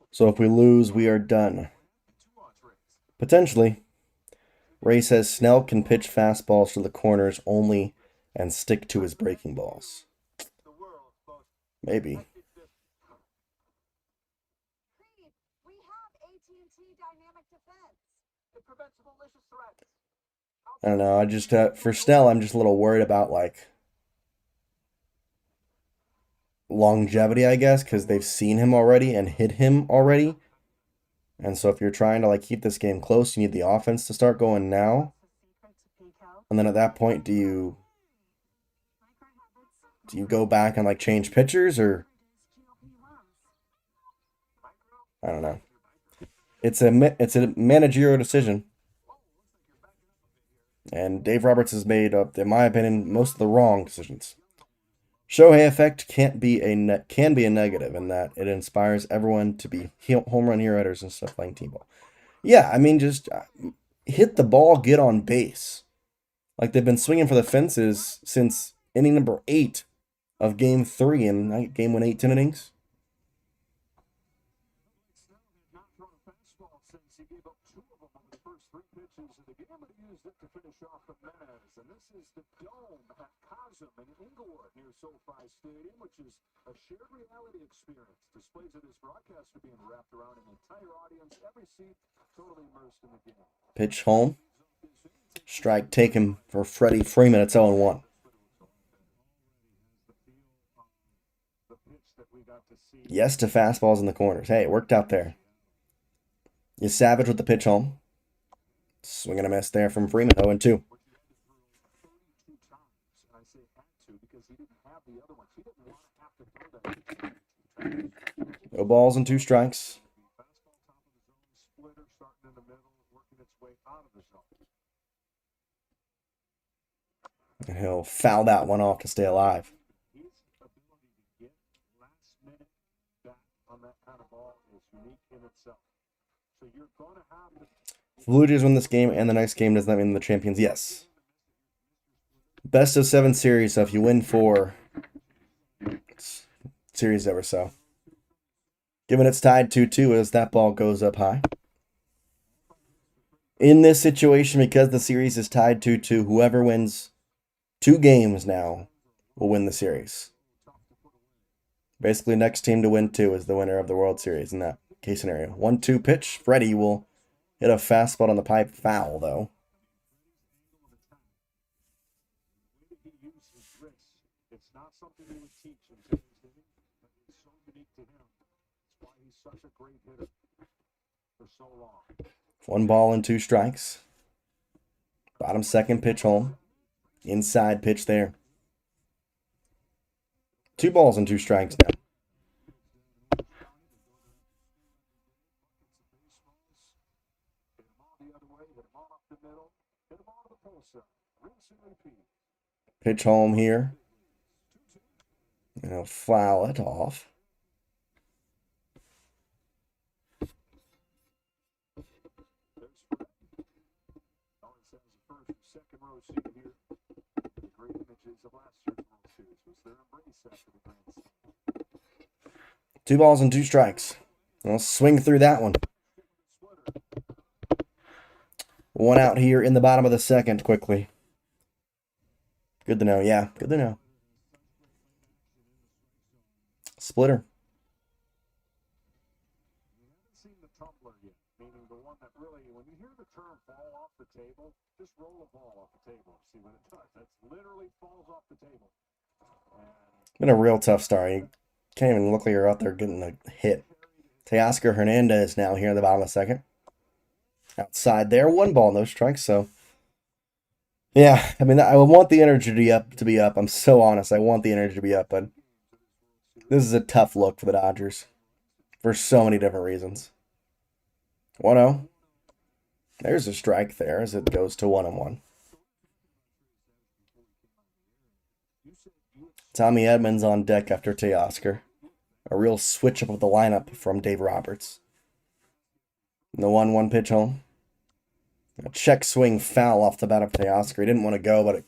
So if we lose, we are done. Potentially. Ray says Snell can pitch fastballs to the corners only and stick to his breaking balls. Maybe. I don't know. I just for Snell, I'm just a little worried about like longevity, I guess, because they've seen him already and hit him already. And so if you're trying to like keep this game close, you need the offense to start going now. And then at that point, do you go back and like change pitchers, or I don't know. It's a managerial decision. And Dave Roberts has made, in my opinion, most of the wrong decisions. Shohei effect can be a negative in that it inspires everyone to be home run hero hitters instead of playing team ball. Yeah, I mean, just hit the ball, get on base. Like they've been swinging for the fences since inning number 8 of Game 3, and that game went 8-10 innings. Pitch home. Strike taken for Freddie Freeman. It's 0-1. Yes to fastballs in the corners. Hey, it worked out there. You Savage with the pitch home. Swing and a miss there from Freeman. 0-2. No balls and 2 strikes. And he'll foul that one off to stay alive. If the Blue Jays win this game and the next game, does that mean the champions? Yes. Best of 7 series, so if you win 4, series over. So given it's tied 2-2 as that ball goes up high. In this situation, because the series is tied 2-2, whoever wins 2 games now will win the series. Basically, next team to win 2 is the winner of the World Series in that case scenario. 1-2 pitch. Freddie will hit a fastball on the pipe. Foul, though. One ball and 2 strikes. Bottom second pitch home. Inside pitch there. 2 balls and 2 strikes now. Pitch home here. And he'll foul it off. Two balls and 2 strikes. I'll swing through that one. 1 out here in the bottom of the second quickly. Good to know. Yeah, good to know. Splitter. Been a real tough start. You can't even look like you're out there getting a hit. Teoscar Hernandez now here in the bottom of the second. Outside there, 1 ball, no strikes. So Yeah, I mean, I want the energy to be up. I'm so honest. I want the energy to be up, but this is a tough look for the Dodgers for so many different reasons. 1-0. There's a strike there as it goes to 1-1. Tommy Edmonds on deck after Teoscar. A real switch up of the lineup from Dave Roberts. And the 1-1 pitch home. A check swing foul off the bat of Teoscar. He didn't want to go, but it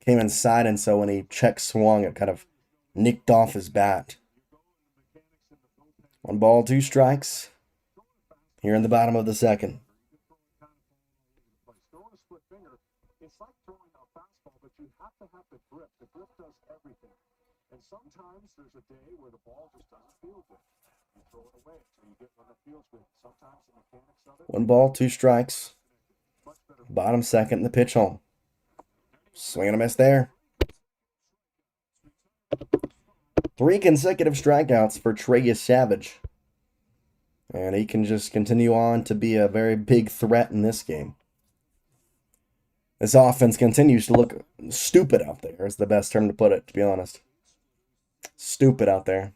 came inside, and so when he check swung, it kind of nicked off his bat. 1 ball, 2 strikes. Here in the bottom of the second. It's like throwing a fastball, but you have to have the grip. The grip does everything. And sometimes there's a day where the ball just doesn't feel good. You throw it away until you get one that feels good. Sometimes the mechanics of it. 1 ball, 2 strikes. Bottom second, the pitch home. Swing and a miss there. 3 consecutive strikeouts for Trey Savage. And he can just continue on to be a very big threat in this game. This offense continues to look stupid out there, is the best term to put it, to be honest. Stupid out there.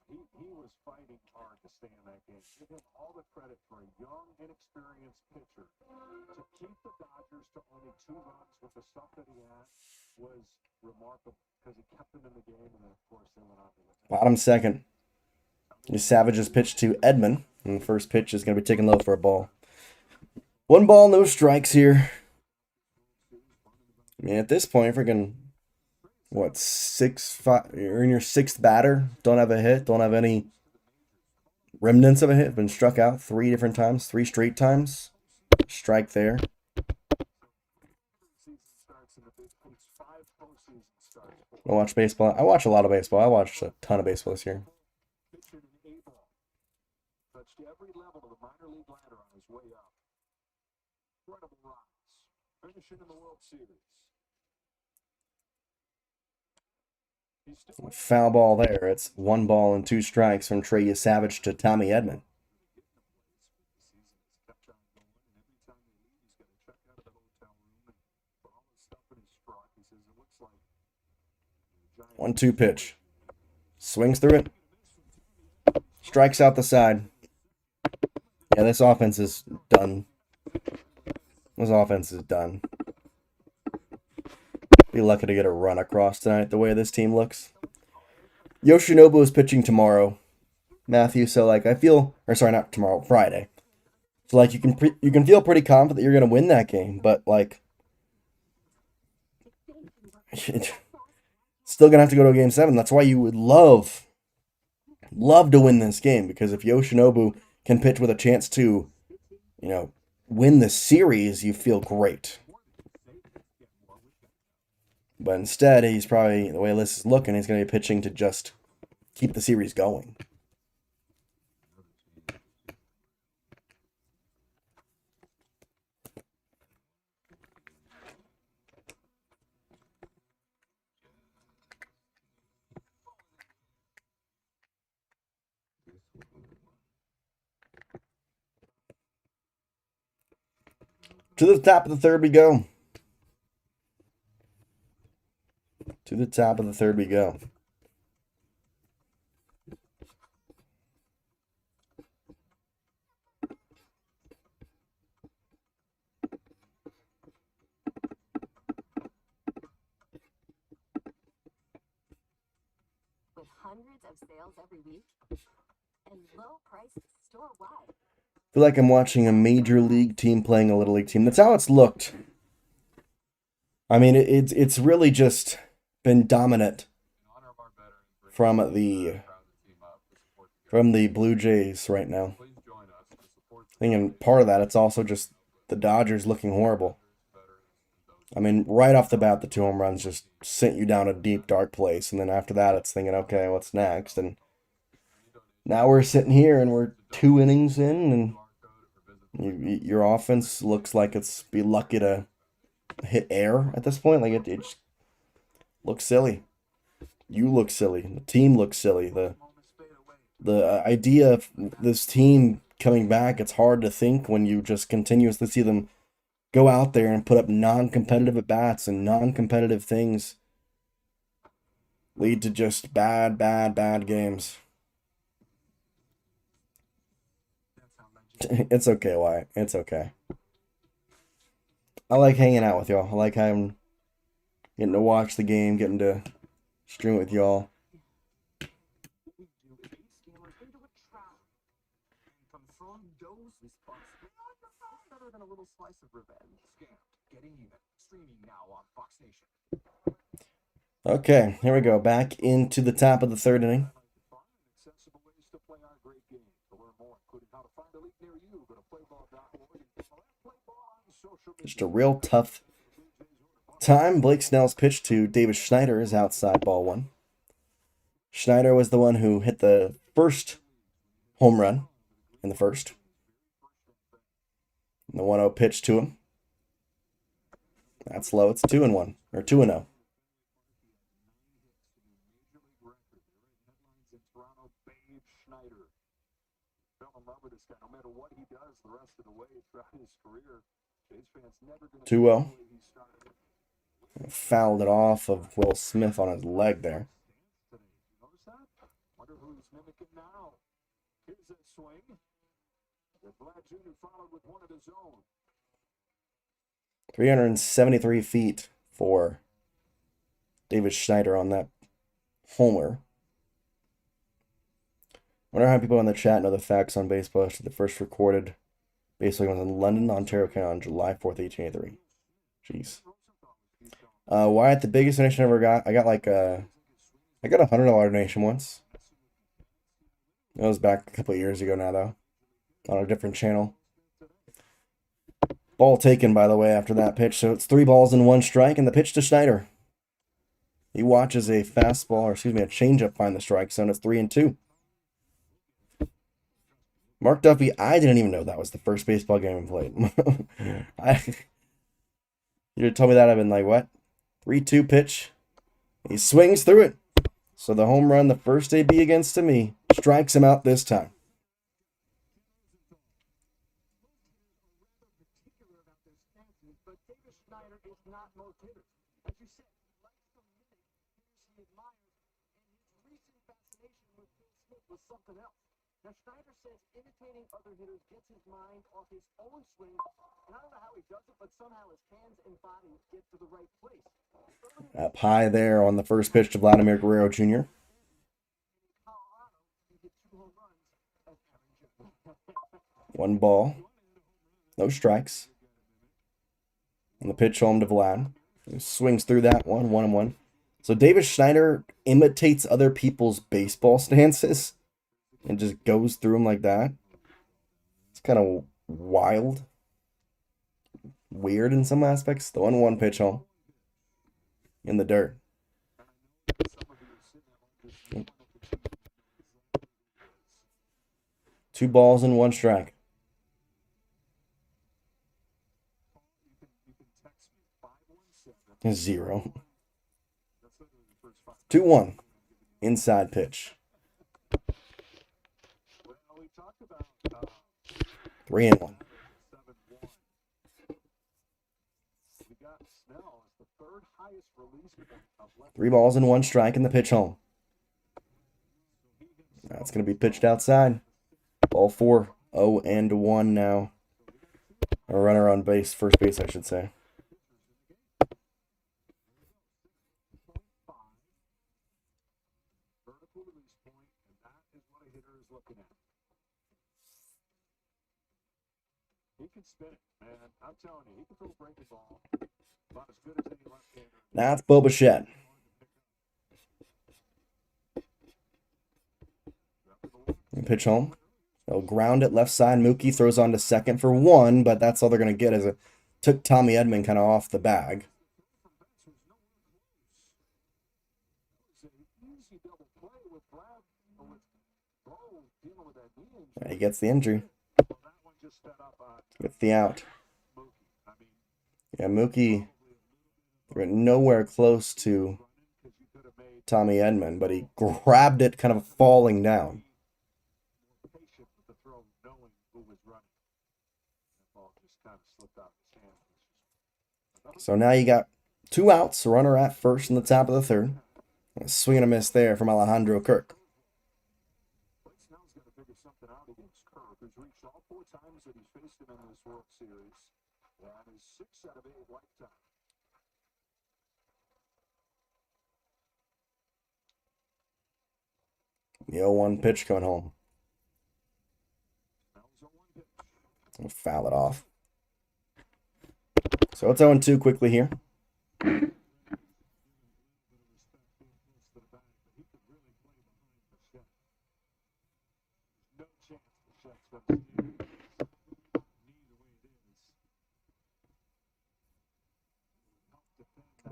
He was fighting hard to stay in that game. Give him all the credit for a young, inexperienced pitcher. To keep the Dodgers to only 2 runs with the stuff that he had was remarkable because he kept them in the game, and then, of course, they went on to win. Bottom second. Savage's pitch to Edmund, and the first pitch is going to be taken low for a ball. 1 ball, no strikes here. I mean, at this point, freaking, what, 6-5? You're in your 6th batter. Don't have a hit. Don't have any remnants of a hit. Been struck out 3 different times, 3 straight times. Strike there. I watch baseball. I watch a lot of baseball. I watched a ton of baseball this year. Touched every level of the minor league ladder on his way up. Incredible rise. Finishing in the World Series. Foul ball there. It's 1 ball and 2 strikes from Trey Savage to Tommy Edman. One-two pitch. Swings through it. Strikes out the side. Yeah, this offense is done. This offense is done. Be lucky to get a run across tonight the way this team looks. Yoshinobu is pitching tomorrow, Matthew. So like I feel, or sorry, not tomorrow, Friday. So like you can feel pretty confident that you're gonna win that game, but like still gonna have to go to Game 7. That's why you would love to win this game, because if Yoshinobu can pitch with a chance to, win the series, you feel great. But instead, he's probably, the way this is looking, he's going to be pitching to just keep the series going. To the top of the third we go. To the top of the third we go. With hundreds of sales every week and low prices store-wide. I feel like I'm watching a major league team playing a little league team. That's how it's looked. I mean, it's really just been dominant from the Blue Jays right now. I think in part of that, it's also just the Dodgers looking horrible. I mean, right off the bat, the 2 home runs just sent you down a deep, dark place. And then after that, it's thinking, okay, what's next? And now we're sitting here and we're 2 innings in, and your offense looks like it's be lucky to hit air at this point. Like it just looks silly. You look silly. The team looks silly. The idea of this team coming back. It's hard to think when you just continuously see them go out there and put up non-competitive at-bats and non-competitive things lead to just bad games. It's okay, Wyatt. It's okay. I like hanging out with y'all. I like having getting to watch the game, getting to stream with y'all. Okay, here we go. Back into the top of the third inning. Just a real tough time. Blake Snell's pitch to Davis Schneider is outside, ball one. Schneider was the one who hit the first home run in the first. And the 1-0 pitch to him. That's low. It's 2-1 or 2-0. Two 2-0. Fouled it off of Will Smith on his leg there. 373 feet for David Schneider on that homer. Wonder how people in the chat know the facts on baseball. The first recorded baseball game was in London, Ontario, Canada on July 4th, 1883. Jeez. Wyatt, the biggest donation I ever got, I got a $100 donation once. It was back a couple of years ago now, though, on a different channel. Ball taken, by the way, after that pitch. So it's 3 balls and 1 strike, and the pitch to Schneider. He watches a fastball, or excuse me, a changeup find the strike zone. It's 3-2. Mark Duffy, I didn't even know that was the first baseball game I played. You'd told me that, I've been like, what? 3-2 pitch. He swings through it. So the home run, the first AB against to me, strikes him out this time. Now, Schneider says imitating other hitters gets his mind off his own swing. And I don't know how he does it, but somehow his hands and body get to the right place. Up high there on the first pitch to Vladimir Guerrero Jr. One ball. No strikes. And the pitch home to Vlad. He swings through that one, 1-1. So Davis Schneider imitates other people's baseball stances and just goes through them like that. It's kind of wild. Weird in some aspects. The 1-1 pitch home. In the dirt. Two balls and 1 strike. Zero. 2-1. Inside pitch. 3-1. 3 balls and 1 strike in the pitch home. That's going to be pitched outside. Ball 4, 0-1 now. A runner on base, first base, I should say. That's Bo Bichette. Pitch home. They'll ground it left side. Mookie throws on to second for 1, but that's all they're going to get as it took Tommy Edman kind of off the bag. He gets the injury. Gets the out. Yeah, Mookie nowhere close to Tommy Edman, but he grabbed it kind of falling down. So now you got 2 outs, runner at first in the top of the third. A swing and a miss there from Alejandro Kirk. The 0-1 pitch coming home. We'll foul it off. So it's 0-2 quickly here.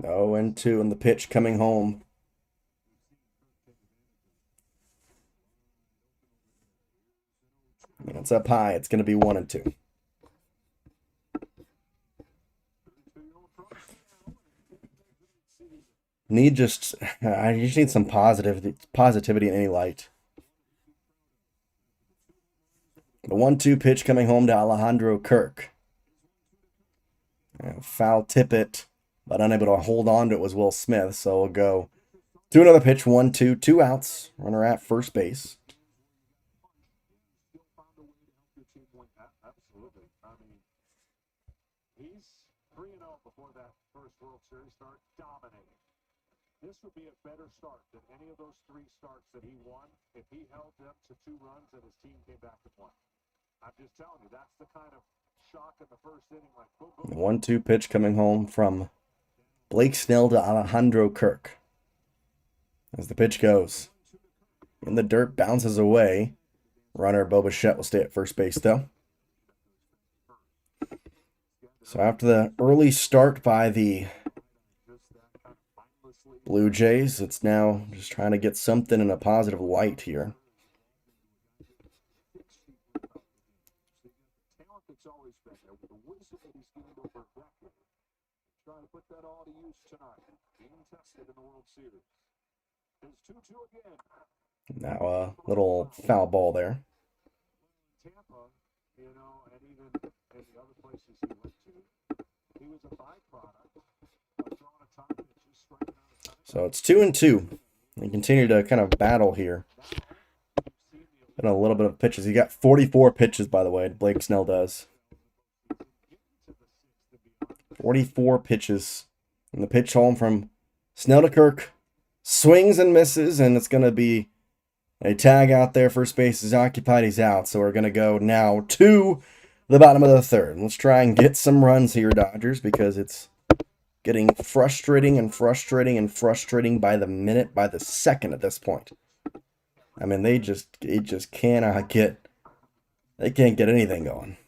Oh, and 2 and the pitch coming home. And it's up high. It's going to be 1-2. I just need some positivity in any light. The 1-2 pitch coming home to Alejandro Kirk. Foul tip it, but unable to hold on to it was Will Smith. So we'll go to another pitch, 1-2, 2 outs. Runner at first base. This would be a better start than any of those 3 starts that he won if he held them to 2 runs and his team came back and won. I'm just telling you, that's the kind of shock in the first inning. Like, boom, boom. The 1-2 pitch coming home from Blake Snell to Alejandro Kirk. As the pitch goes in the dirt, bounces away. Runner Bo Bichette will stay at first base though. So after the early start by the Blue Jays, it's now just trying to get something in a positive light here. Now a little foul ball there. So it's 2-2. They continue to kind of battle here. And a little bit of pitches. He got 44 pitches, by the way. Blake Snell does. 44 pitches. And the pitch home from Snell to Kirk. Swings and misses, and it's going to be a tag out there. First base is occupied. He's out. So we're going to go now to the bottom of the third. Let's try and get some runs here, Dodgers, because it's getting frustrating and frustrating and frustrating by the minute, by the second at this point. I mean, they just cannot get, they can't get anything going.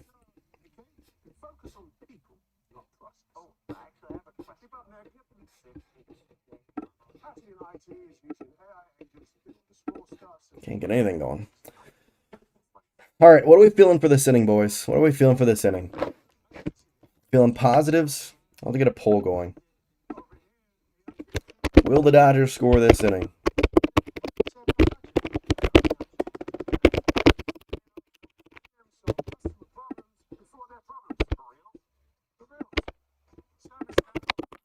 Can't get anything going. All right, what are we feeling for this inning, boys? What are we feeling for this inning? Feeling positives? I'll get a poll going. Will the Dodgers score this inning?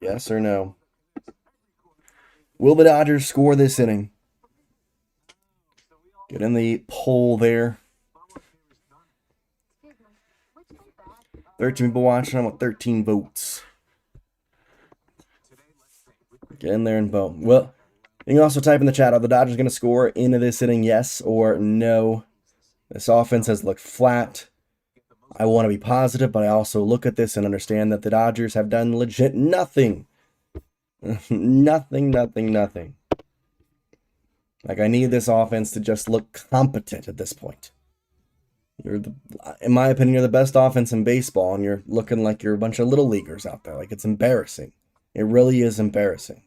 Yes or no? Will the Dodgers score this inning? Get in the poll there. 13 people watching. I'm with 13 votes. Get in there and vote. Well, you can also type in the chat, are the Dodgers going to score into this inning, yes or no? This offense has looked flat. I want to be positive, but I also look at this and understand that the Dodgers have done legit nothing. Nothing. Like, I need this offense to just look competent at this point. In my opinion, you're the best offense in baseball, and you're looking like you're a bunch of little leaguers out there. Like, it's embarrassing. It really is embarrassing.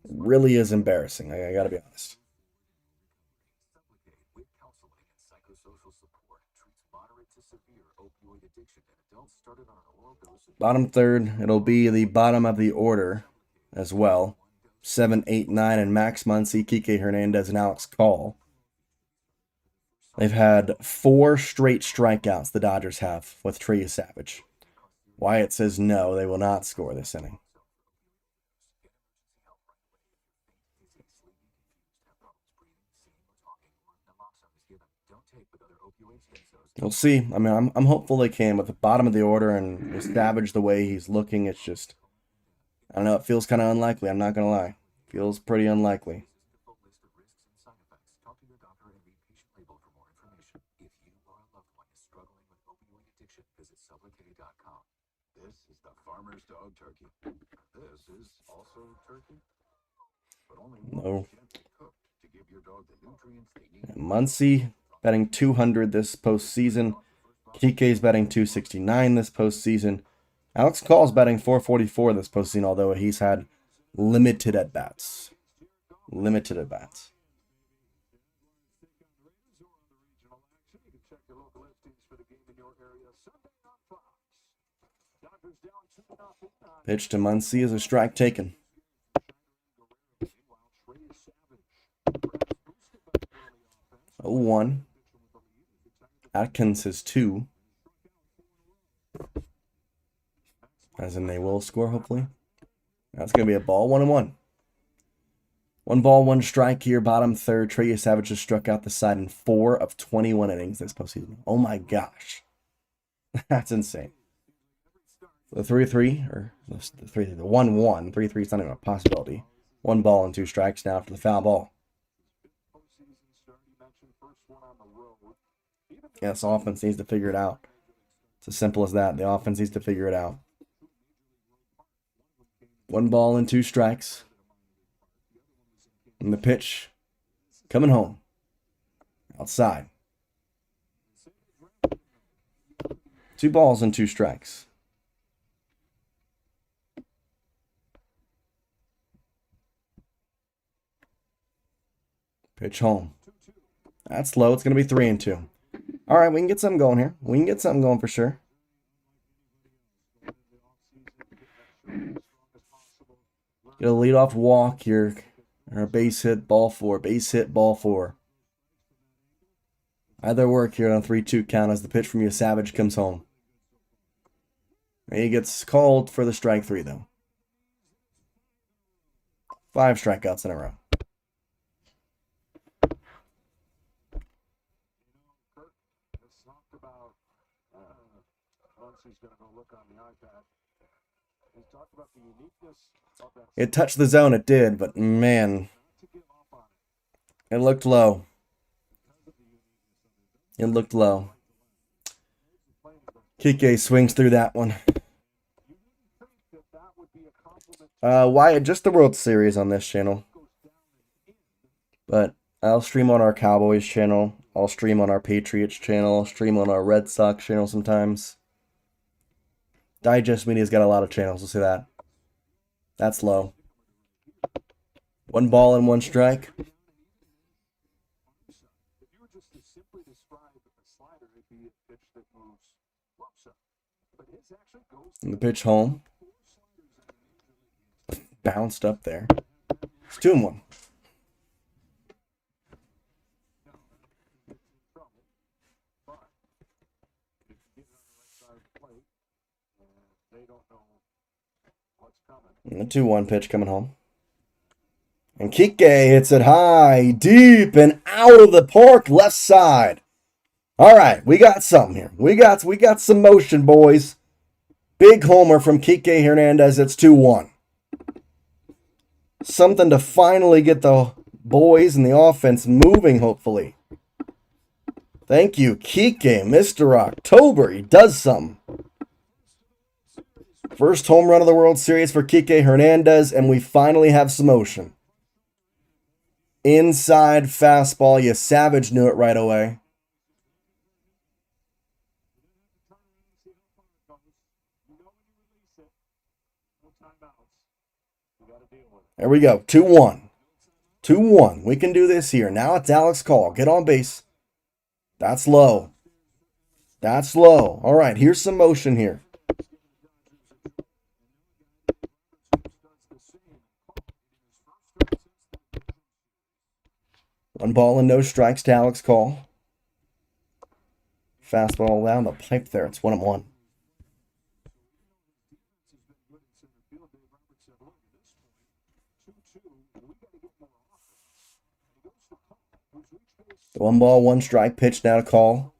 It really is embarrassing. I gotta be honest. Bottom third, it'll be the bottom of the order as well. 7, 8, 9, and Max Muncy, Kike Hernandez, and Alex Call. They've had 4 straight strikeouts, the Dodgers have, with Trey Savage. Wyatt says no, they will not score this inning. We'll see. I mean, I'm hopeful they can, but the bottom of the order and with Savage the way he's looking, it's just, I don't know, it feels kind of unlikely. I'm not going to lie. Feels pretty unlikely. This is the farmer's dog turkey. This is also turkey, but only No. gently cooked to give your dog the nutrients they need. Muncy betting 200 this postseason. Kike's betting 269 this postseason. Alex Call's betting 444 this postseason, although he's had limited at-bats. Limited at-bats. Pitch to Muncy is a strike taken. 0-1. Atkins has 2. As in they will score, hopefully. That's going to be a ball, 1-1. 1 ball, 1 strike here, bottom third. Trey Savage has struck out the side in 4 of 21 innings this postseason. Oh my gosh. That's insane. The 3-3, or the 3-3, the 1-1. 3-3 is not even a possibility. 1 ball and 2 strikes now after the foul ball. Yes, offense needs to figure it out. It's as simple as that. The offense needs to figure it out. 1 ball and 2 strikes. And the pitch coming home. Outside. 2 balls and 2 strikes. Pitch home. That's low. It's going to be 3-2. All right, we can get something going here. We can get something going for sure. Get a leadoff walk here. Or a base hit, ball 4. Base hit, ball 4. Either work here on a 3-2 count as the pitch from Savage comes home. And he gets called for the strike 3, though. 5 strikeouts in a row. It touched the zone, it did, but man, it looked low. It looked low. Kike swings through that one. Wyatt, just the World Series on this channel. But I'll stream on our Cowboys channel. I'll stream on our Patriots channel. I'll stream on our Red Sox channel sometimes. Digest Media's got a lot of channels, we'll say that. That's low. 1 ball and 1 strike. And the pitch home. Bounced up there. It's 2-1. And the 2-1 pitch coming home. And Kike hits it high, deep, and out of the park, left side. All right, we got something here. We got some motion, boys. Big homer from Kike Hernandez. It's 2-1. Something to finally get the boys and the offense moving, hopefully. Thank you, Kike, Mr. October. He does something. First home run of the World Series for Kike Hernandez, and we finally have some motion. Inside fastball. Savage knew it right away. There we go. 2-1. 2-1. We can do this here. Now it's Alex Call. Get on base. That's low. That's low. All right, here's some motion here. One ball and no strikes to Alex Call. Fastball down the pipe there. It's 1-1. The 1-ball, 1-strike pitch now to call.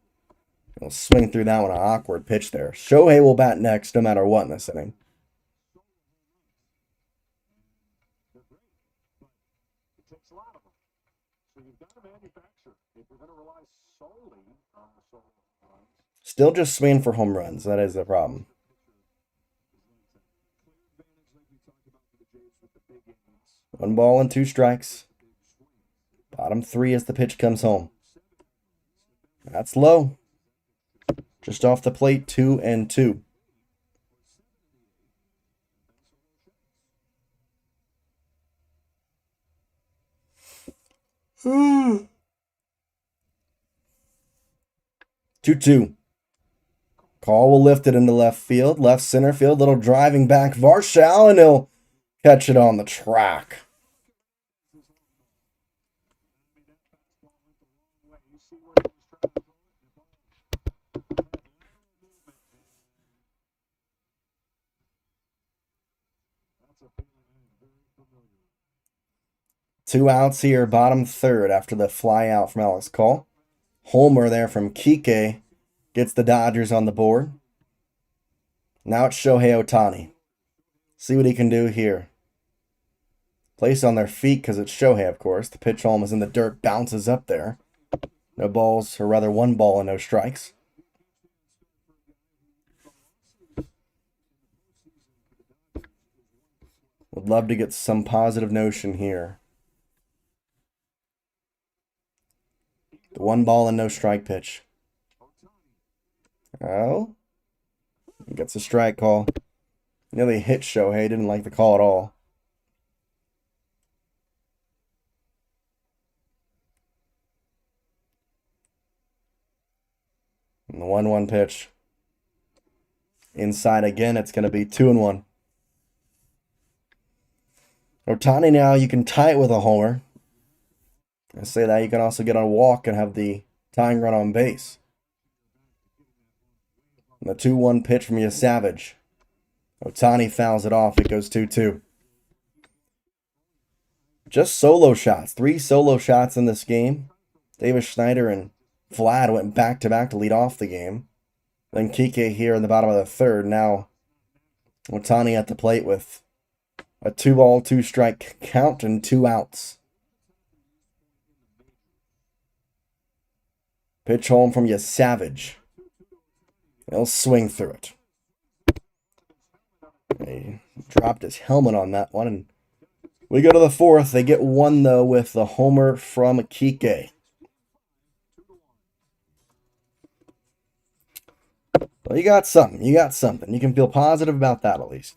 He'll swing through that one. An awkward pitch there. Shohei will bat next no matter what in this inning. Still just swinging for home runs. That is the problem. 1-ball, 2 strikes. Bottom 3 as the pitch comes home. That's low. Just off the plate, 2-2. Hmm. 2-2. Call will lift it into left field, left center field. Little driving back Varshal, and he'll catch it on the track. Two outs here, bottom third after the fly out from Alex Call. Homer there from Kike gets the Dodgers on the board. Now it's Shohei Ohtani. See what he can do here. Place on their feet because it's Shohei, of course. The pitch home is in the dirt, bounces up there. No balls, or rather 1-ball and 0 strikes. Would love to get some positive notion here. The 1-ball and 0 strike pitch. Oh. He gets a strike call. Nearly hit Shohei. Didn't like the call at all. And the 1-1 pitch. Inside again. It's going to be 2-1. Ohtani now, you can tie it with a homer. I say that you can also get on a walk and have the tying run on base. And the 2-1 pitch from Savage. Ohtani fouls it off. It goes 2-2. Just solo shots. 3 solo shots in this game. Davis Schneider and Vlad went back-to-back to lead off the game. Then Kike here in the bottom of the third. Now Ohtani at the plate with a 2-ball, 2-strike count and 2 outs. Pitch home from Savage. He'll swing through it. He dropped his helmet on that one. And we go to the fourth. They get one, though, with the homer from Kike. Well, you got something. You got something. You can feel positive about that, at least.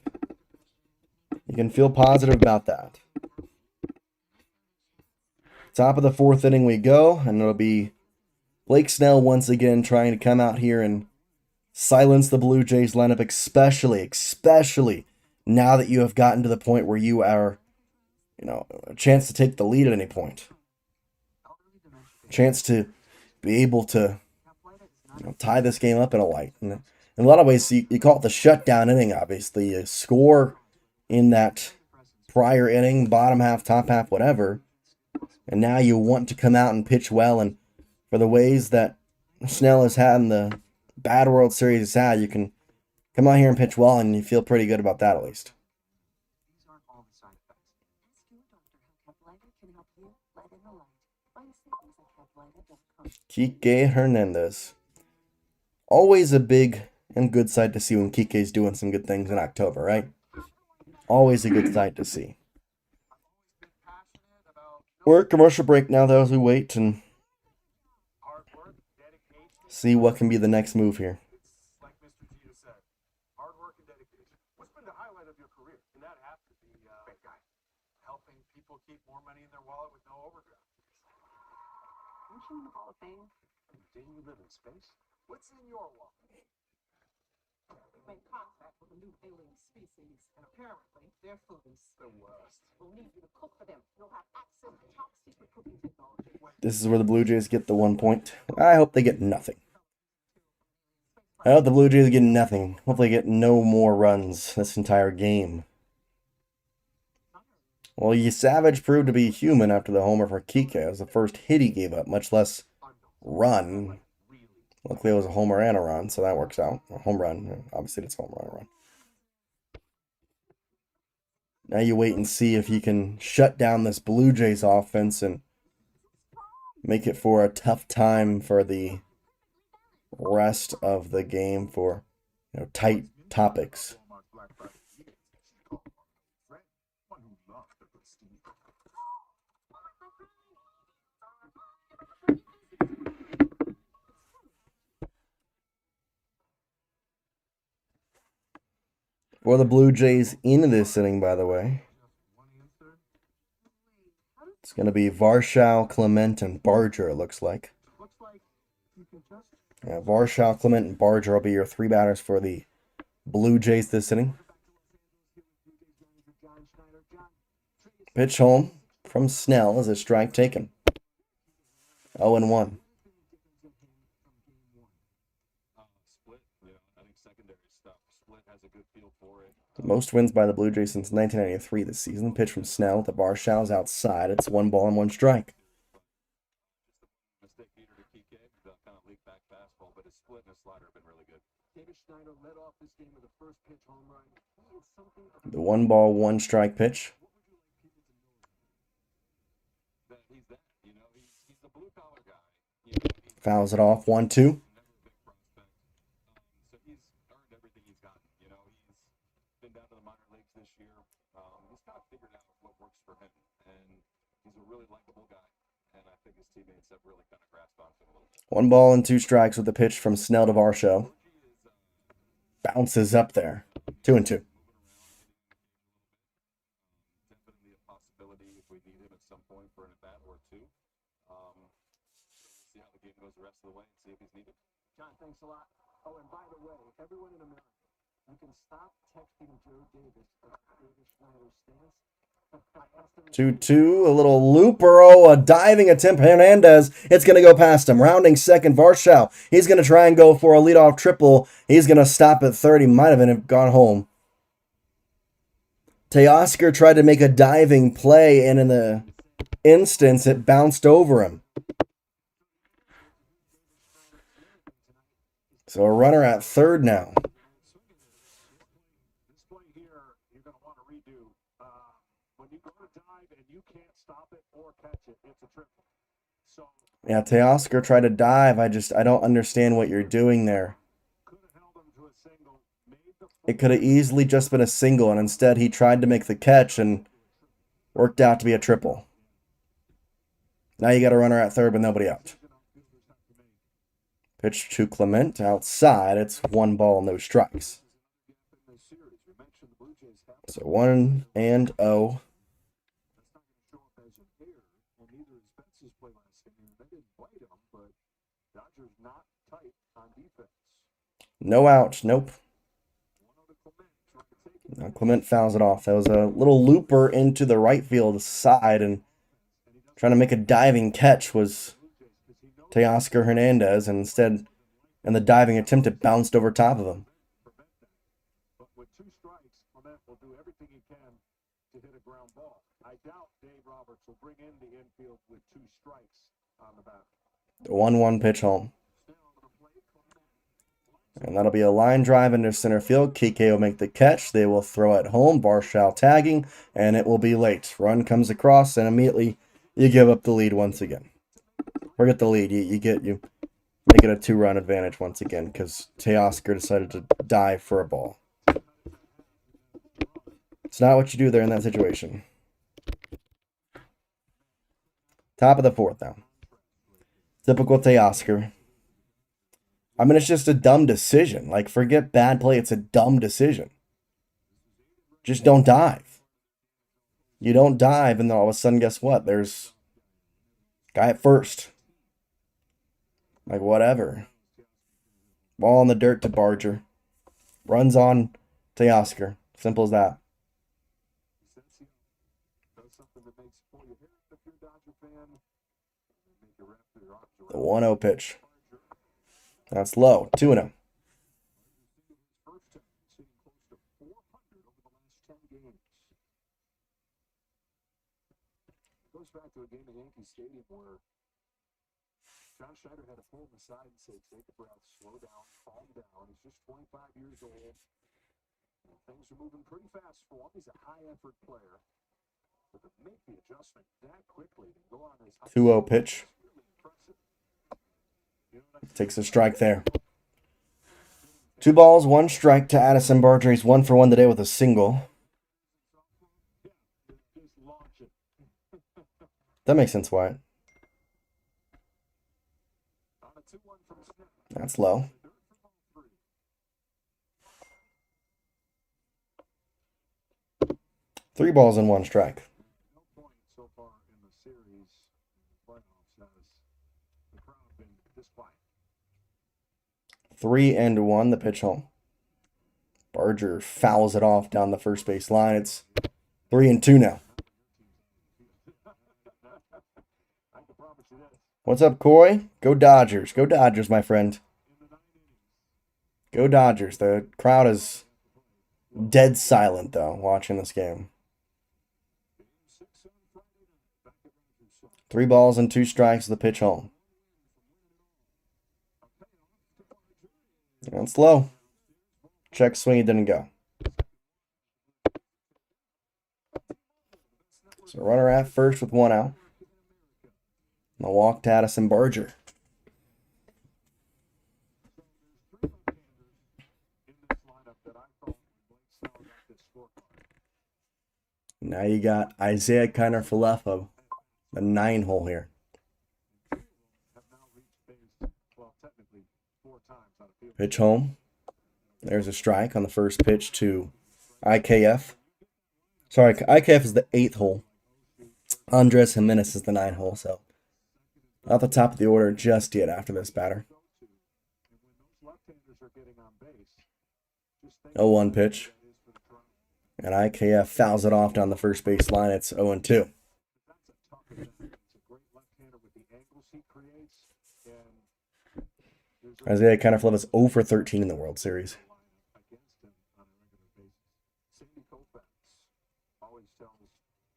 You can feel positive about that. Top of the fourth inning we go, and it'll be Blake Snell once again trying to come out here and silence the Blue Jays lineup, especially now that you have gotten to the point where you are, a chance to take the lead at any point. A chance to be able to tie this game up in a light. And in a lot of ways, you call it the shutdown inning, obviously. You score in that prior inning, bottom half, top half, whatever. And now you want to come out and pitch well. And for the ways that Snell has had in the bad World Series he's had, you can come out here and pitch well, and you feel pretty good about that, at least. Kike Hernandez. Always a big and good sight to see when Kike's doing some good things in October, right? Always a good sight to see. We're at commercial break now, though, as we wait and see what can be the next move here. Like Mr. G said, hard work and dedication. What's been the highlight of your career? And that has to be big guy. Helping people keep more money in their wallet with no overdraft. Aren't you in the Hall of Fame? Didn't you live in space? What's in your wallet? We made contact with a new alien species, and apparently they're foodies. The worst. We'll need you to cook for them. You'll have access to top secret cooking technology. This is where the Blue Jays get the 1 point. I hope they get nothing. I hope the Blue Jays get nothing. Hopefully get no more runs this entire game. Well, Savage proved to be human after the homer for Kike. It was the first hit he gave up, much less run. Luckily, it was a homer and a run, so that works out. A home run. Obviously, it's a home run and a run. Now you wait and see if he can shut down this Blue Jays offense and make it for a tough time for the rest of the game for tight topics. For the Blue Jays in this inning, by the way, it's going to be Varsho, Clement, and Barger, it looks like. Yeah, Varsho, Clement, and Barger will be your three batters for the Blue Jays this inning. Pitch home from Snell is a strike taken. 0-1. The most wins by the Blue Jays since 1993 this season. Pitch from Snell. The Varshaw's outside. It's 1 ball and 1 strike. The 1 ball, 1 strike pitch. Fouls it off. 1-2. One ball and 2 strikes with the pitch from Snell to Varsho. Bounces up there. 2-2. John, thanks a lot. Oh, and by the way, everyone in America, you can stop texting Joe Davis about Davis Schneider's stance. 2-2, a little looper. Oh, a diving attempt. Hernandez. It's going to go past him. Rounding second, Varsho. He's going to try and go for a leadoff triple. He's going to stop at third. He might have gone home. Teoscar tried to make a diving play, and in the instance, it bounced over him. So a runner at third now. This play here, you're going to want to redo. When you go to dive and you can't stop it or catch it, it's a triple. So yeah, Teoscar tried to dive. I don't understand what you're doing there. It could have easily just been a single, and instead he tried to make the catch and worked out to be a triple. Now you got a runner at third, but nobody out. Pitch to Clement outside. It's 1 ball, no strikes. So 1-0. No out. Nope. Now Clement fouls it off. That was a little looper into the right field side, and trying to make a diving catch was Teoscar Hernandez, and instead, in the diving attempt, it bounced over top of him. But with 2 strikes, Clement will do everything he can to hit a ground ball. I doubt Dave Roberts will bring in the infield with 2 strikes on the bat. The 1-1 pitch home. And that'll be a line drive into center field. Kike will make the catch. They will throw it home. Varsho tagging, and it will be late. Run comes across, and immediately you give up the lead once again. Forget the lead. You make it a 2-run advantage once again because Teoscar decided to dive for a ball. It's not what you do there in that situation. Top of the 4th now. Typical Teoscar. I mean, it's just a dumb decision. Like, forget bad play. It's a dumb decision. Just don't dive. You don't dive, and then all of a sudden, guess what? There's guy at first. Like, whatever. Ball in the dirt to Barger. Runs on Teoscar. Simple as that. The 1-0 pitch. That's low. 2-0. flashback to a game at Yankee Stadium where John Schneider had to pull him aside and say, take a breath, slow down, calm down. He's just 25 years old. And things are moving pretty fast for him. He's a high-effort player. But to make the adjustment that quickly to go on his 2-0 pitch. really impressive. Takes a strike there. 2 balls, 1 strike to Addison Barger. He's 1 for 1 today with a single. Just launch it. That makes sense, Wyatt. On a 2-1 from Snell. That's low. Dirt for ball 3. 3 balls and 1 strike. No point so far in the series. Playoffs has the crowd been this quiet. 3-1, the pitch home. Barger fouls it off down the first base line. It's 3-2 now. I can promise you this. What's up, Coy? Go Dodgers. Go Dodgers, my friend. In the 9 innings, Go Dodgers. The crowd is dead silent, though, watching this game. Game 6 on Friday night. Back at Rangers Center. 3 balls and 2 strikes, the pitch home. That's low. Check swing, it didn't go. So runner at first with 1 out. And a walk to Addison Barger. So there's 3 left-handers in this lineup that I thought when Blake Snell got this scorecard. Now you got Isaiah Kiner-Falefa, the 9-hole here. Have now reached base, well, technically 4 times on a field. Pitch home. There's a strike on the first pitch to IKF. Sorry, IKF is the 8th hole. Andres Jimenez is the 9th hole, so not the top of the order just yet after this batter. And when those left-handers are getting on base, just think 0-1 pitch. that is for the Toronto. And IKF fouls it off down the first base line. It's 0-2. That's a tough event. It's a great left-hander with the angles he creates, and there's a Isaiah Kiner-Falefa is 0 for 13 in the World Series. lineup against him on a regular basis. Sandy Koufax always tells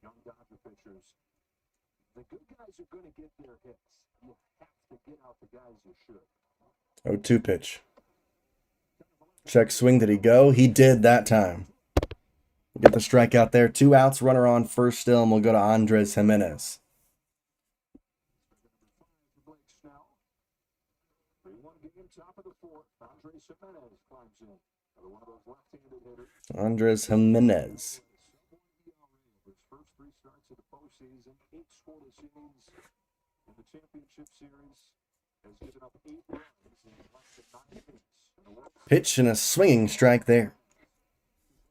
young Dodger pitchers, the good guys are going to get their hits. You have to get out the guys you should. 0-2 pitch. Check swing, did he go? He did that time. Get the strikeout there. 2 outs, runner on first still, and we'll go to Andres Jimenez. For Blake Snell. 3-1 game, top of the 4th. Andres Jimenez climbs in. Another one of those left-handed hitters. Andres Jimenez. His first 3 starts of the postseason, 8 scoreless innings in the championship series, has given up 8 runs in less than 9 innings. In the World Pitch and a swinging strike there.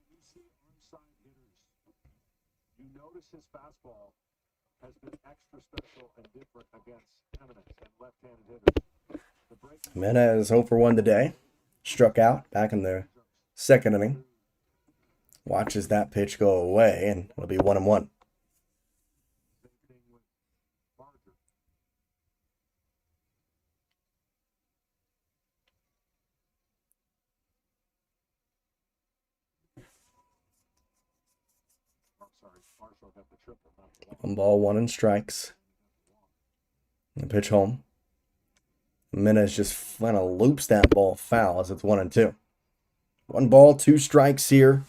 When you see onside hitters, you notice his fastball has been extra special and different against eminent and left-handed hitters. The breaking Jimenez 0 for 1 today. Struck out back in the 2nd inning. Watches that pitch go away, and it'll be 1-1. same thing with Barger. 1 ball, 1 and strikes. The pitch home. Jimenez just kind of loops that ball foul as it's 1-2. 1 ball, 2 strikes here.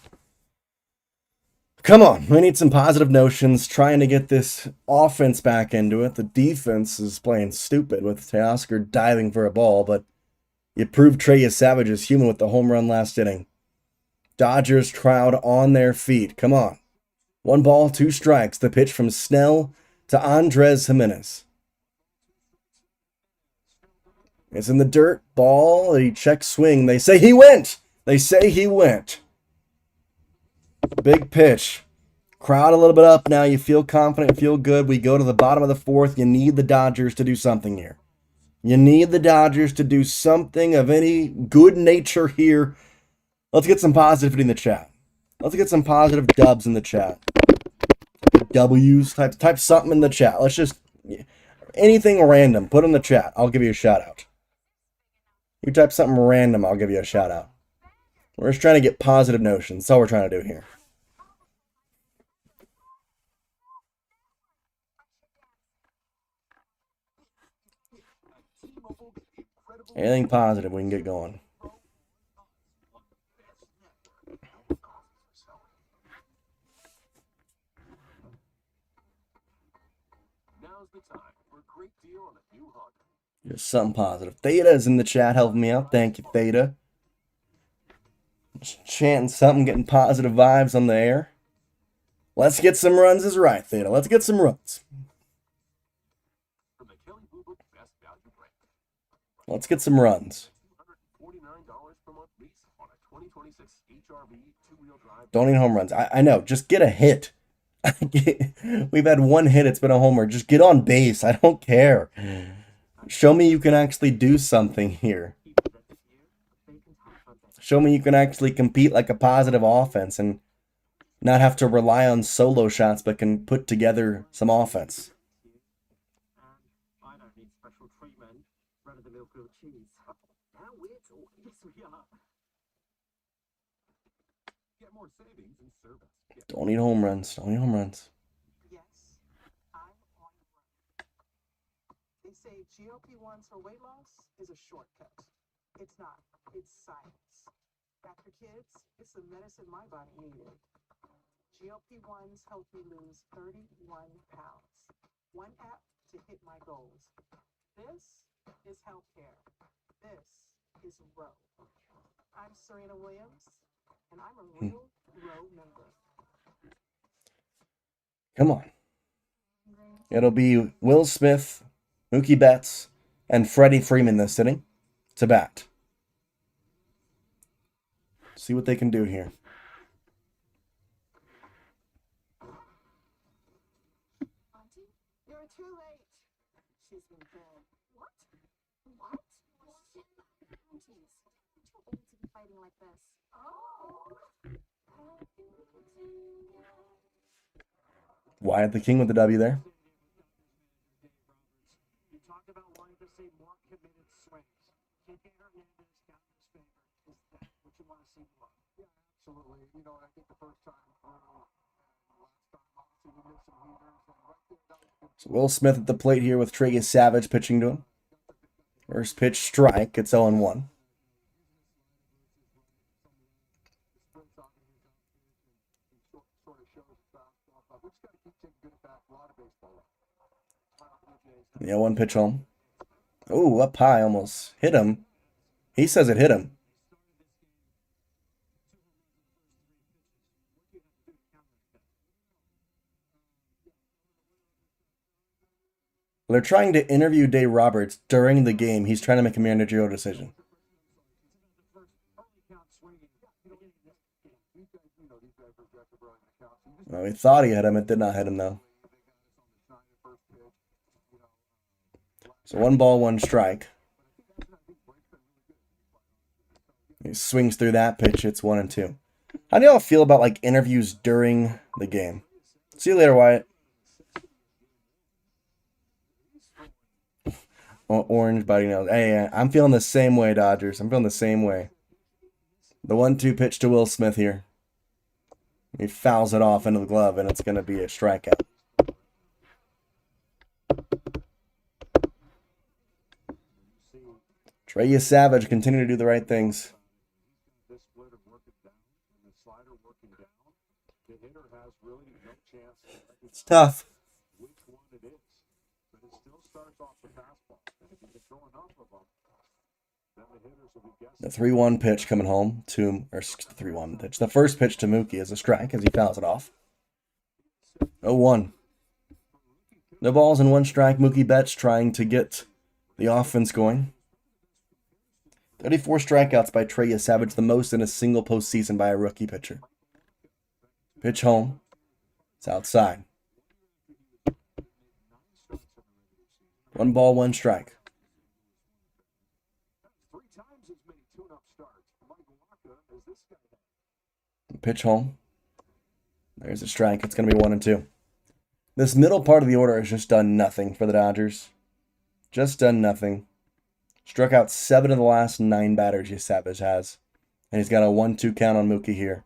Come on, we need some positive notions. Trying to get this offense back into it. The defense is playing stupid with Teoscar diving for a ball, but you proved Trey Savage is human with the home run last inning. Dodgers crowd on their feet. Come on. 1 ball, 2 strikes. The pitch from Snell to Andres Jimenez. It's in the dirt. Ball. He checks swing. They say he went. They say he went. Big pitch. Crowd a little bit up now. You feel confident. You feel good. We go to the bottom of the 4th. You need the Dodgers to do something here. You need the Dodgers to do something of any good nature here. Let's get some positivity in the chat. Let's get some positive dubs in the chat. W's. Type something in the chat. Let's just... anything random. Put in the chat. I'll give you a shout out. You type something random, I'll give you a shout out. We're just trying to get positive notions. That's all we're trying to do here. Anything positive we can get going. Now's the time for a great deal on a new Honda. Just something positive. Theta's in the chat helping me out. Thank you, Theta. Just chanting something, getting positive vibes on the air. Let's get some runs is right, Theta. Let's get some runs. From the Kelly Blue Book Best Value Brand. Let's get some runs. $249 per month lease on a 2026 HRV two-wheel drive. Don't need home runs. I know. Just get a hit. We've had one hit. It's been a homer. Just get on base. I don't care. Show me you can actually do something here. Show me you can actually compete like a positive offense and not have to rely on solo shots, but can put together some offense. I don't need special treatment. Run-of-the-mill grilled cheese. How weird. Yes, we are. Get more savings and service. Don't need home runs. Don't need home runs. Yes, I'm on the run. They say GLP-1s for weight loss is a shortcut. It's not. It's science. After kids, it's the medicine my body needed. GLP-1s helped me lose 31 pounds. One app to hit my goals. This is healthcare. This is Row. I'm Serena Williams, and I'm a real Row member. Come on. It'll be Will Smith, Mookie Betts, and Freddie Freeman this inning to bat. See what they can do here. Auntie, you're too late. She's been dead. What? What? Aunties, you're too old to be fighting like this. Oh. Wyatt the King with the W there. You talked about wanting to see more committed swings. Kike Hernandez got in his favor. Is that what you want to see more? Yeah, absolutely. You know, I think the first time last time, obviously, we missed some heaters. And right there, that was good. So Will Smith at the plate here with Trey Savage pitching to him. First pitch strike. It's 0-1. The 0-1 pitch home. Ooh, up high, almost hit him. He says it hit him. They're trying to interview Dave Roberts during the game. He's trying to make a managerial decision. Oh, he thought he hit him. It did not hit him, though. So 1 ball, 1 strike. He swings through that pitch. It's 1-2. How do y'all feel about like interviews during the game? See you later, Wyatt. Orange biting nose. Hey, I'm feeling the same way, Dodgers. I'm feeling the same way. The 1-2 pitch to Will Smith here. He fouls it off into the glove, and it's going to be a strikeout. Trey Savage continue to do the right things. This split of working down and the slider working down, the hitter has really no chance to It's tough. which one it is. But it still starts off the fastball. And if you can throw enough of them, then the hitters will be guessing. The 3-1 pitch coming home to, or 3-1 pitch. The first pitch to Mookie is a strike as he fouls it off. 0-1. No balls and 1 strike. Mookie Betts trying to get the offense going. 34 strikeouts by Trey Savage, the most in a single postseason by a rookie pitcher. Pitch home. It's outside. 1 ball, 1 strike. 3 times as many tune-up starts. Mike Walker as this guy had. Pitch home. There's a strike. It's going to be 1-2. This middle part of the order has just done nothing for the Dodgers. Just done nothing. Struck out 7 of the last 9 batters Savage has. And he's got a 1-2 count on Mookie here.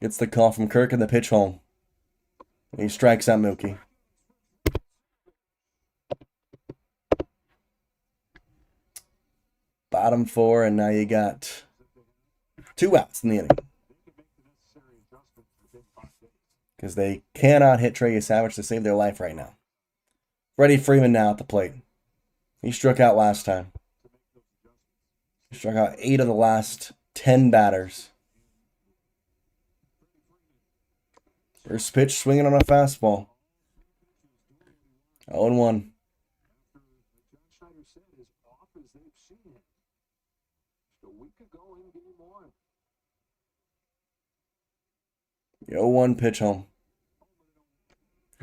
Gets the call from Kirk and the pitch home. And he strikes out Mookie. Bottom 4, and now you got 2 outs in the inning. Because they cannot hit Trey Savage to save their life right now. Freddie Freeman now at the plate. He struck out last time. He struck out 8 of the last 10 batters. First pitch swinging on a fastball. 0-1. The 0-1 pitch home.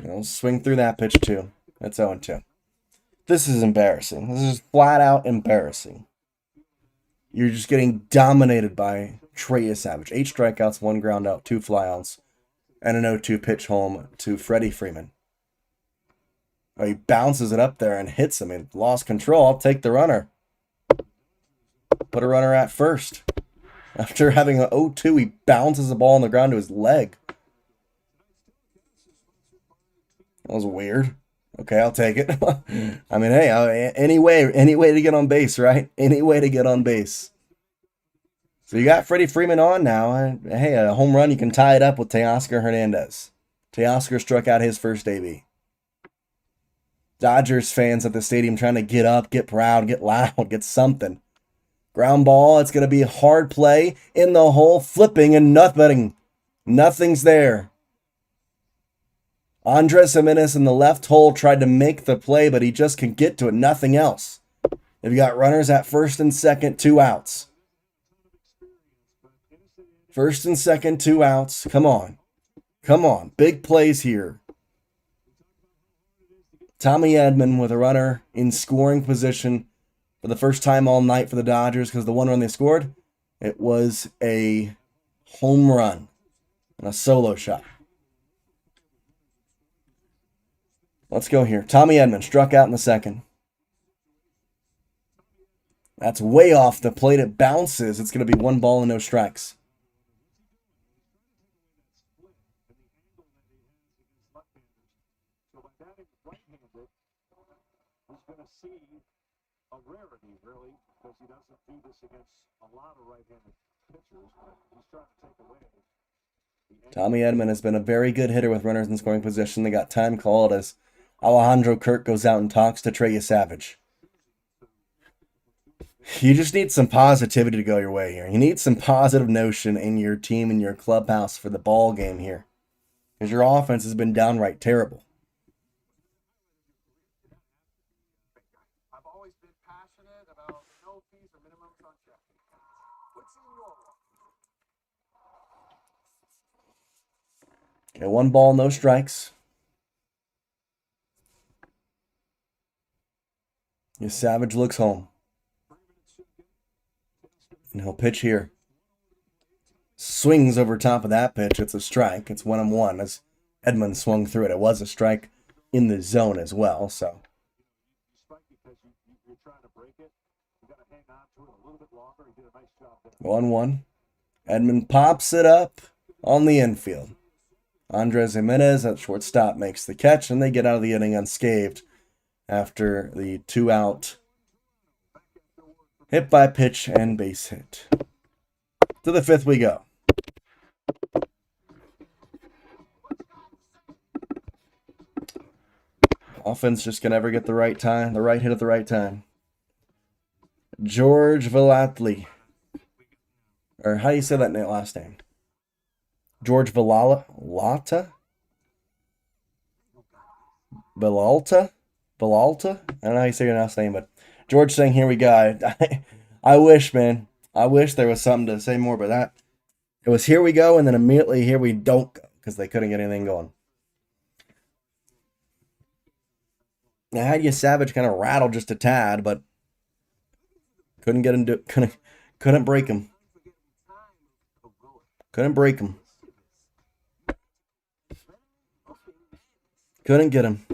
He'll swing through that pitch too. That's 0-2. This is embarrassing. This is flat out embarrassing. You're just getting dominated by Trey Savage. 8 strikeouts, 1 ground out, 2 flyouts, and an 0-2 pitch home to Freddie Freeman. Oh, he bounces it up there and hits him. He lost control. I'll take the runner. Put a runner at first. After having an 0-2, he bounces the ball on the ground to his leg. That was weird. Okay, I'll take it. I mean, hey, any way to get on base, right? Any way to get on base. So you got Freddie Freeman on now. Hey, a home run, you can tie it up with Teoscar Hernandez. Teoscar struck out his first AB. Dodgers fans at the stadium trying to get up, get proud, get loud, get something. Ground ball, it's going to be a hard play in the hole, flipping and nothing. Nothing's there. Andres Jimenez in the left hole tried to make the play, but he just can get to it. Nothing else. They've got runners at first and second, 2 outs. First and second, 2 outs. Come on. Come on. Big plays here. Tommy Edman with a runner in scoring position for the first time all night for the Dodgers, because the one run they scored, it was a home run and a solo shot. Let's go here. Tommy Edman struck out in the second. That's way off the plate. It bounces. It's going to be 1 ball and no strikes. A rarity, really, because he doesn't do this against a lot of right-handed pitchers, but he's trying to take away. Tommy Edman has been a very good hitter with runners in scoring position. They got time called as Alejandro Kirk goes out and talks to Trey Savage. You just need some positivity to go your way here. You need some positive notion in your team and your clubhouse for the ball game here, because your offense has been downright terrible. Okay, 1 ball, no strikes. Savage looks home. And he'll pitch here. Swings over top of that pitch. It's a strike. It's 1-1 as Edman swung through it. It was a strike in the zone as well, so. 1-1. Edman pops it up on the infield. Andres Jimenez at shortstop makes the catch, and they get out of the inning unscathed after the 2-out hit by pitch and base hit. To the 5th we go. Offense just can never get the right time, the right hit at the right time. George Velatli. Or how do you say that last name? George Villalta? Villalta? I don't know how you say your last name, but George saying, here we go. I wish, man. I wish there was something to say more, but that it was here we go, and then immediately here we don't go, because they couldn't get anything going. Now, had you Savage kind of rattled just a tad, but couldn't get him couldn't break him. Couldn't break him. Couldn't get him.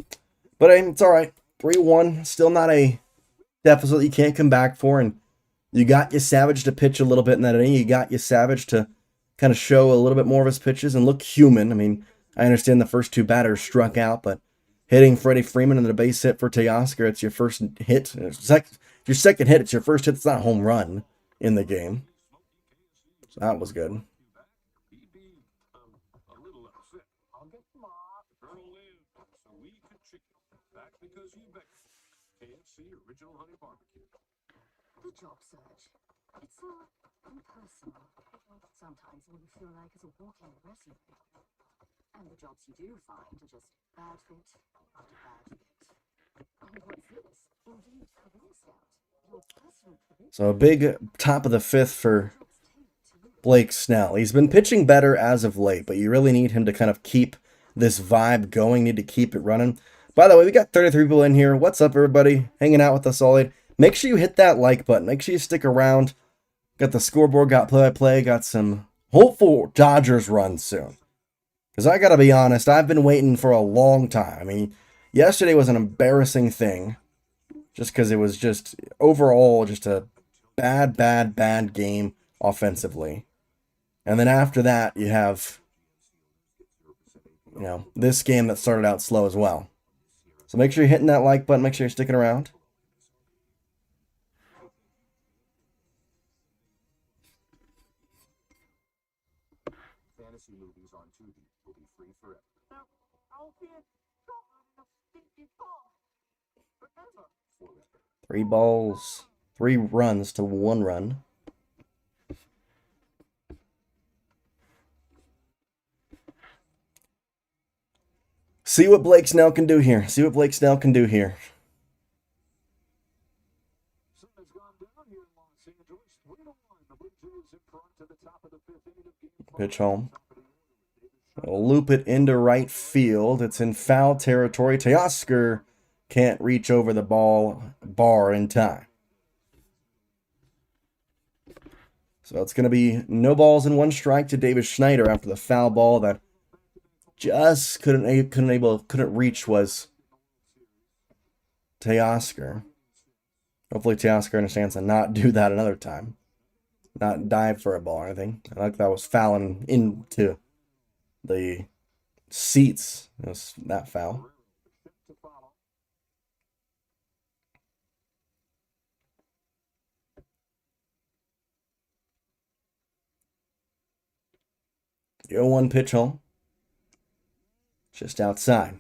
But it's all right. 3-1. Still not a deficit you can't come back for. And you got your Savage to pitch a little bit in that inning. You got your Savage to kind of show a little bit more of his pitches and look human. I mean, I understand the first 2 batters struck out, but hitting Freddie Freeman in the base hit for Teoscar, it's your first hit. your second hit, it's your first hit. It's not a home run in the game. So that was good. The job search. It's so impersonal. Sometimes all you feel like is a walking resume. And the jobs you do find are just bad fit after bad fit. Oh, what's this? Indeed, Career Scout. Your personal career. So a big top of the fifth for Blake Snell. He's been pitching better as of late, but you really need him to kind of keep this vibe going. Need to keep it running. By the way, we got 33 people in here. What's up, everybody? Hanging out with us all late. Make sure you hit that like button. Make sure you stick around. Got the scoreboard, got play-by-play, got some hopeful Dodgers runs soon. Because I got to be honest, I've been waiting for a long time. I mean, yesterday was an embarrassing thing. Just because it was just overall just a bad game offensively. And then after that, you have, this game that started out slow as well. So make sure you're hitting that like button. Make sure you're sticking around. Fantasy movies on Tubi will be free forever. I'll be a stinky ball. Forever. 3 balls, 3 runs to 1 run. See what Blake Snell can do here. See what Blake Snell can do here. Sun has gone down here in Los Angeles. 3-1. The Blue Jays in front to the top of the 5th inning of game 5. Pitch home. We'll loop it into right field. It's in foul territory. Teoscar can't reach over the bar in time. So it's going to be no balls and 1 strike to Davis Schneider after the foul ball that just couldn't reach was Teoscar. Hopefully Teoscar understands to not do that another time. Not dive for a ball or anything. I like that was fouling into the seats. It was that foul. The 0-1 pitch home. Just outside.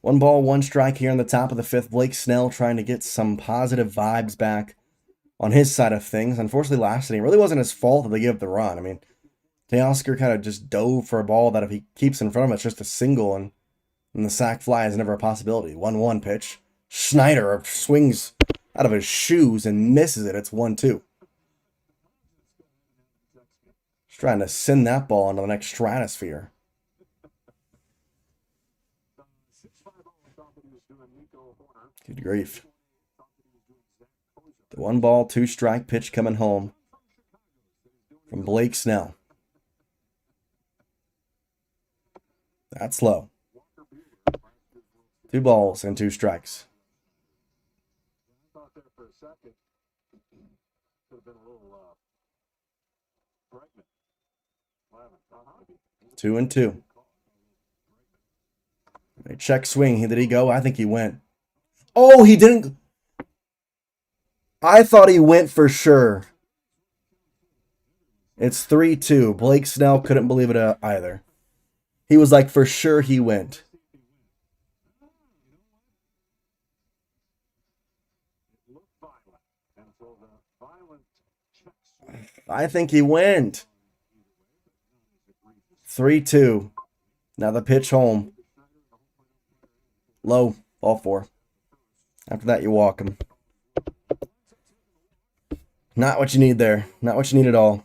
1 ball, 1 strike here in the top of the 5th. Blake Snell trying to get some positive vibes back on his side of things. Unfortunately, last inning, it really wasn't his fault that they gave up the run. I mean, Teoscar kind of just dove for a ball that if he keeps in front of him, it's just a single, and the sac fly is never a possibility. 1-1 pitch. Schneider swings out of his shoes and misses it. It's 1-2. Just trying to send that ball into the next stratosphere. Good grief. The 1 ball, 2 strike pitch coming home from Blake Snell. That's low. 2 balls and 2 strikes. I thought there for a second. Could have been a little Bregman. 2-2. A check swing. Did he go? I think he went. Oh, he didn't. I thought he went for sure. It's 3-2. Blake Snell couldn't believe it either. He was like, for sure he went. I think he went. 3-2. Now the pitch home. Low. Ball 4. After that, you walk him. Not what you need there. Not what you need at all.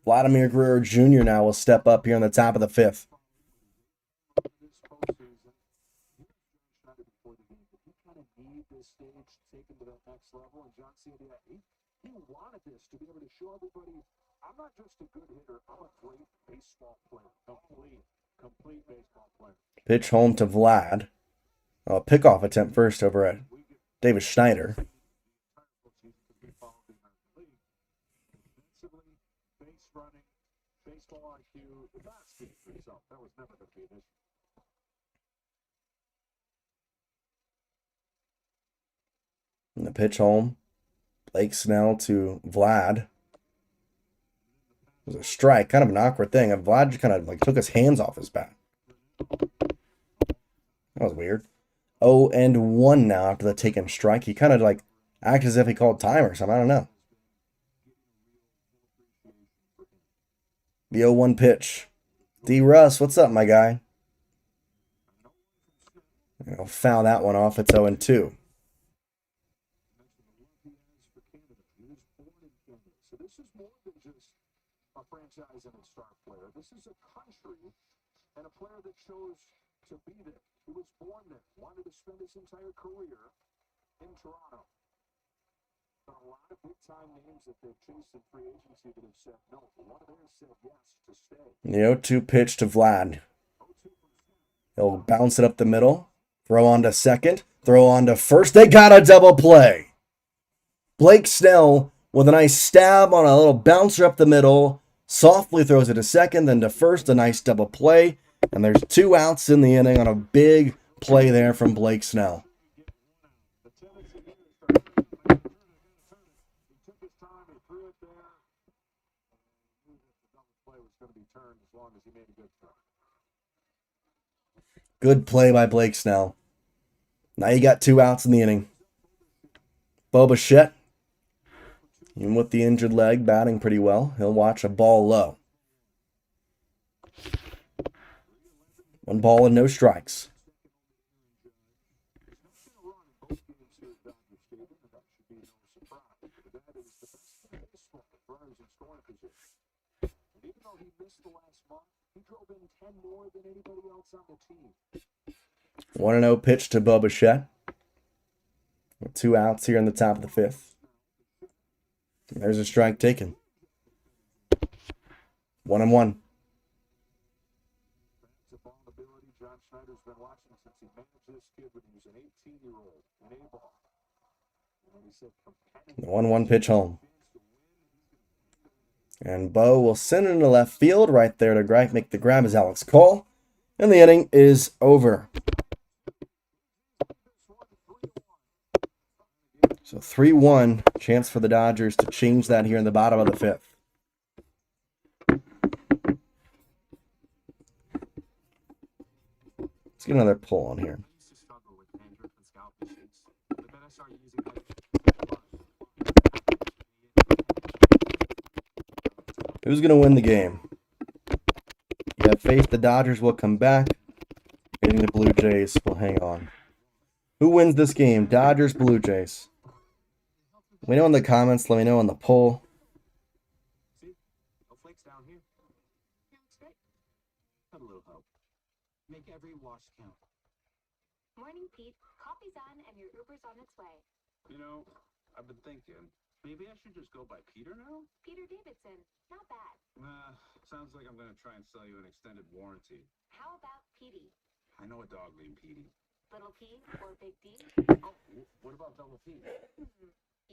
Vladimir Guerrero Jr. now will step up here on the top of the 5th. He wanted this to be able to show everybody, I'm not just a good hitter, I'm a great baseball player. Complete baseball player. Pitch home to Vlad. Pickoff attempt first over at Davis Schneider. Base running, baseball IQ, the bat speaks for itself. That was never going to be an issue. And the pitch home. Blake Snell to Vlad. It was a strike, kind of an awkward thing. And Vlad just kind of like took his hands off his bat. That was weird. 0-1 now after the taken strike. He kind of like acted as if he called time or something. I don't know. The 0-1 pitch. D. Russ, what's up, my guy? I'll foul that one off. It's 0-2. So this is more than just a franchise and a star player. This is a country and a player that chose to be there. He was born there, wanted to spend his entire career in Toronto. But a lot of big-time names that they've chased in free agency that have said no. One of theirs said yes to stay. The 0-2 pitch to Vlad. He'll bounce it up the middle. Throw on to second. Throw on to first. They got a double play. Blake Snell with a nice stab on a little bouncer up the middle. Softly throws it to second, then to first. A nice double play. And there's 2 outs in the inning on a big play there from Blake Snell. Good play by Blake Snell. Now you got 2 outs in the inning. Bo Bichette, even with the injured leg, batting pretty well. He'll watch a ball low. 1 ball and no strikes. He drove in 10 more than anybody else on the team. 1-0 pitch to Bo Bichette. 2 outs here in the top of the 5th. There's a strike taken. 1-1. John Schneider's been watching since he managed this kid when he was an 18-year-old in A-ball. And he said, 1-1 pitch home. And Bo will send it into left field right there to make the grab as Alex Cole. And the inning is over. So 3-1, chance for the Dodgers to change that here in the bottom of the 5th. Let's get another pull on here. Who's going to win the game? You have faith the Dodgers will come back. Getting the Blue Jays will hang on. Who wins this game? Dodgers, Blue Jays. Let me know in the comments. Let me know on the poll. See? No flakes down here. Yeah, it's great. Have a little help. Make every wash count. Morning, Pete. Coffee's on and your Uber's on its way. You know, I've been thinking, maybe I should just go by Peter now? Peter Davidson. Not bad. Sounds like I'm going to try and sell you an extended warranty. How about Petey? I know a dog named Petey. Little P or Big D? Oh, what about Double P?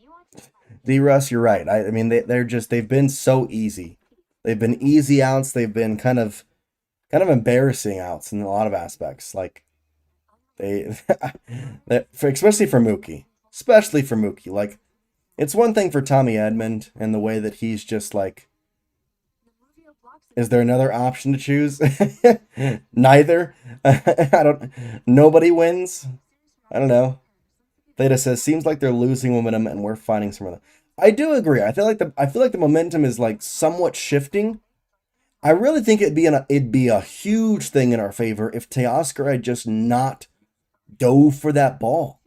You want to D. Russ, you're right. I mean, they've been so easy. They've been easy outs. They've been kind of embarrassing outs in a lot of aspects. Like especially for Mookie. Like, it's one thing for Tommy Edmond and the way that he's just like, is there another option to choose? Neither. Nobody wins. I don't know. Theta says, seems like they're losing momentum and we're finding some of them. I do agree. I feel like the momentum is like somewhat shifting. I really think it'd be a huge thing in our favor if Teoscar had just not dove for that ball.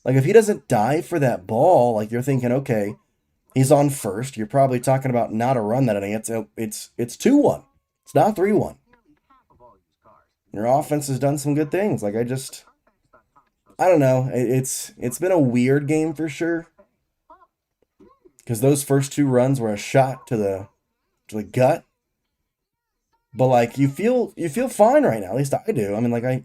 Like, if he doesn't dive for that ball, like, you're thinking, okay, he's on first. You're probably talking about not a run that inning. It's 2-1. It's not 3-1. Your offense has done some good things. Like, I don't know. It's been a weird game for sure. Because those first 2 runs were a shot to the gut. But like, you feel fine right now. At least I do. I mean, like,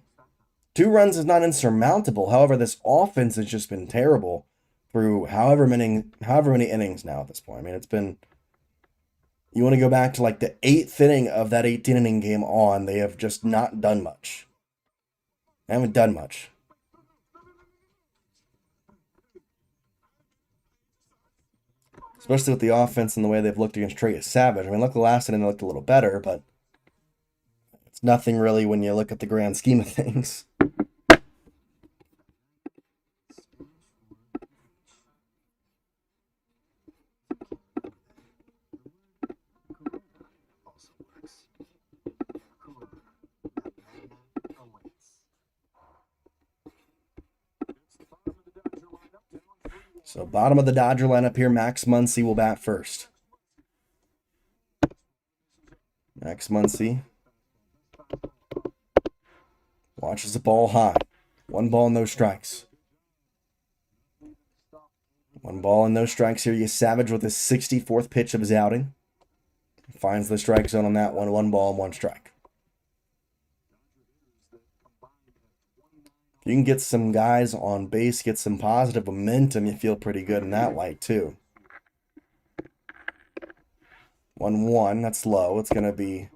2 runs is not insurmountable. However, this offense has just been terrible through however many innings now at this point. I mean, it's been, you want to go back to like the 8th inning of that 18-inning game on, they have just not done much. They haven't done much. especially with the offense and the way they've looked against Trey Savage. I mean, look, the last inning they looked a little better, but it's nothing really when you look at the grand scheme of things. So bottom of the Dodger lineup here, Max Muncy will bat first. Max Muncy watches the ball high. 1 ball, no strikes. 1 ball and no strikes here. Savage with his 64th pitch of his outing. Finds the strike zone on that one. 1 ball and 1 strike. If you can get some guys on base, get some positive momentum, you feel pretty good in that light too. 1-1, that's low. It's going to be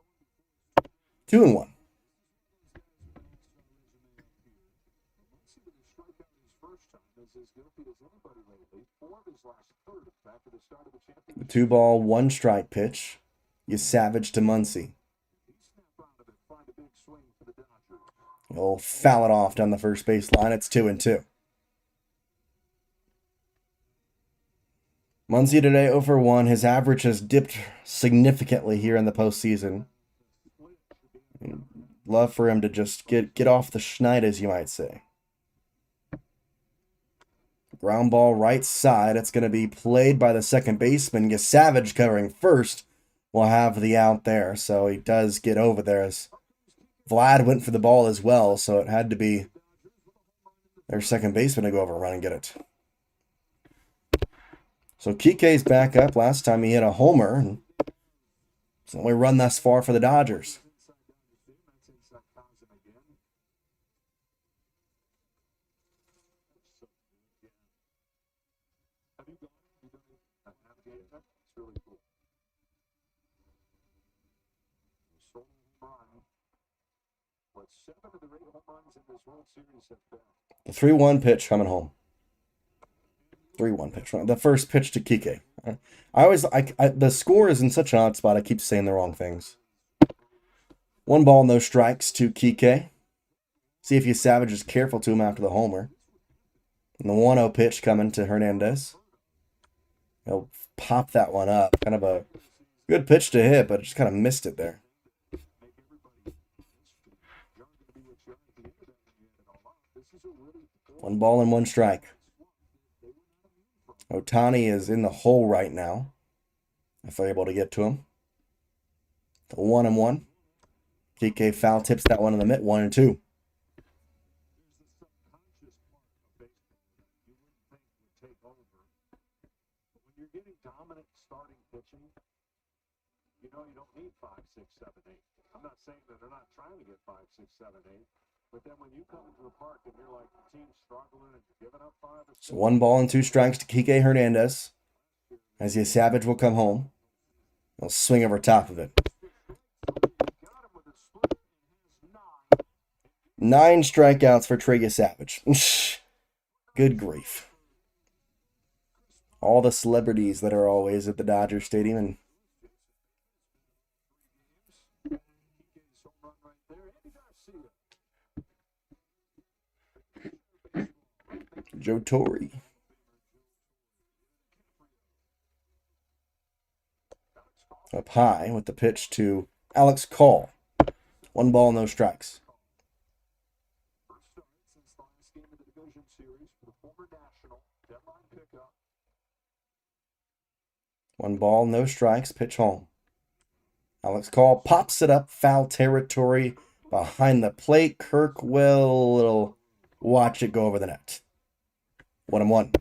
2-1. The 2 ball, 1 strike pitch. Savage to Muncy. He'll foul it off down the first base line. It's 2-2. Muncy today 0 for 1. His average has dipped significantly here in the postseason. Love for him to just get off the schneid, as you might say. Ground ball right side. It's going to be played by the second baseman. Savage covering first will have the out there. So he does get over there as Vlad went for the ball as well. So it had to be their second baseman to go over and run and get it. So Kike's back up. Last time he hit a homer. And it's the only run thus far for the Dodgers. The 3-1 pitch coming home. 3-1 pitch. The first pitch to Kike. The score is in such an odd spot. I keep saying the wrong things. 1 ball, no strikes to Kike. See if Savage is careful to him after the homer. And the 1-0 pitch coming to Hernandez. He'll pop that one up. Kind of a good pitch to hit, but just kind of missed it there. 1 ball and 1 strike. Ohtani is in the hole right now. If they're able to get to him. The 1-1. Kike foul tips that one in the mid. 1-2. You're getting dominant starting pitching. You know you don't need 5, 6, 7, 8. I'm not saying that they're not trying to get 5, 6, 7, 8. But then when you come into the park and you're like the team's struggling and you're giving up 5 or 6. So 1 ball and 2 strikes to Kike Hernandez. As Savage will come home. He'll swing over top of it. 9 strikeouts for Trey Savage. Good grief. All the celebrities that are always at the Dodger Stadium. And Joe Torre. Up high with the pitch to Alex Call. 1 ball, no strikes. 1 ball, no strikes, pitch home. Alex Call pops it up, foul territory behind the plate. Kirk will watch it go over the net. 1-1.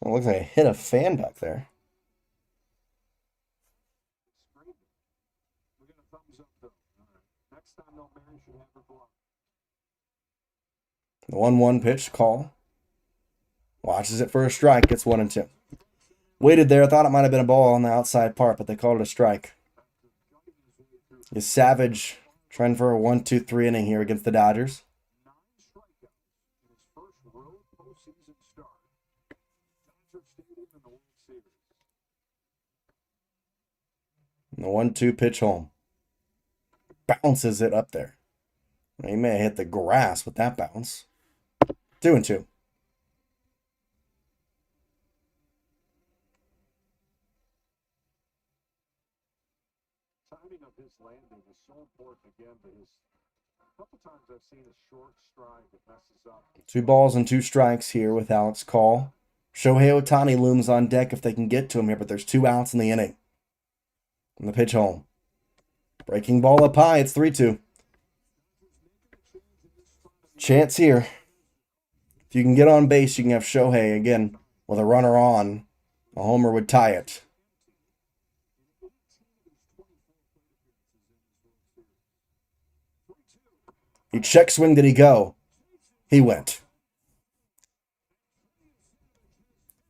It looks like I hit a fan back there. The 1-1 pitch, Call. Watches it for a strike, gets 1-2. Waited there. I thought it might have been a ball on the outside part, but they called it a strike. Is Savage trying for a 1-2-3 inning here against the Dodgers. 9 strikeouts in his first road postseason start. Dodger Stadium in the World Series. And the 1-2 pitch home. Bounces it up there. He may have hit the grass with that bounce. 2-2. Timing of his landing is so important again to his. A couple times I've seen a short stride that messes up. 2 balls and 2 strikes here with Alex Call. Shohei Ohtani looms on deck if they can get to him here, but there's 2 outs in the inning. And the pitch home. Breaking ball up high. It's 3-2. Chance here. If you can get on base, you can have Shohei again with a runner on. A homer would tie it. He check swing. Did he go? He went.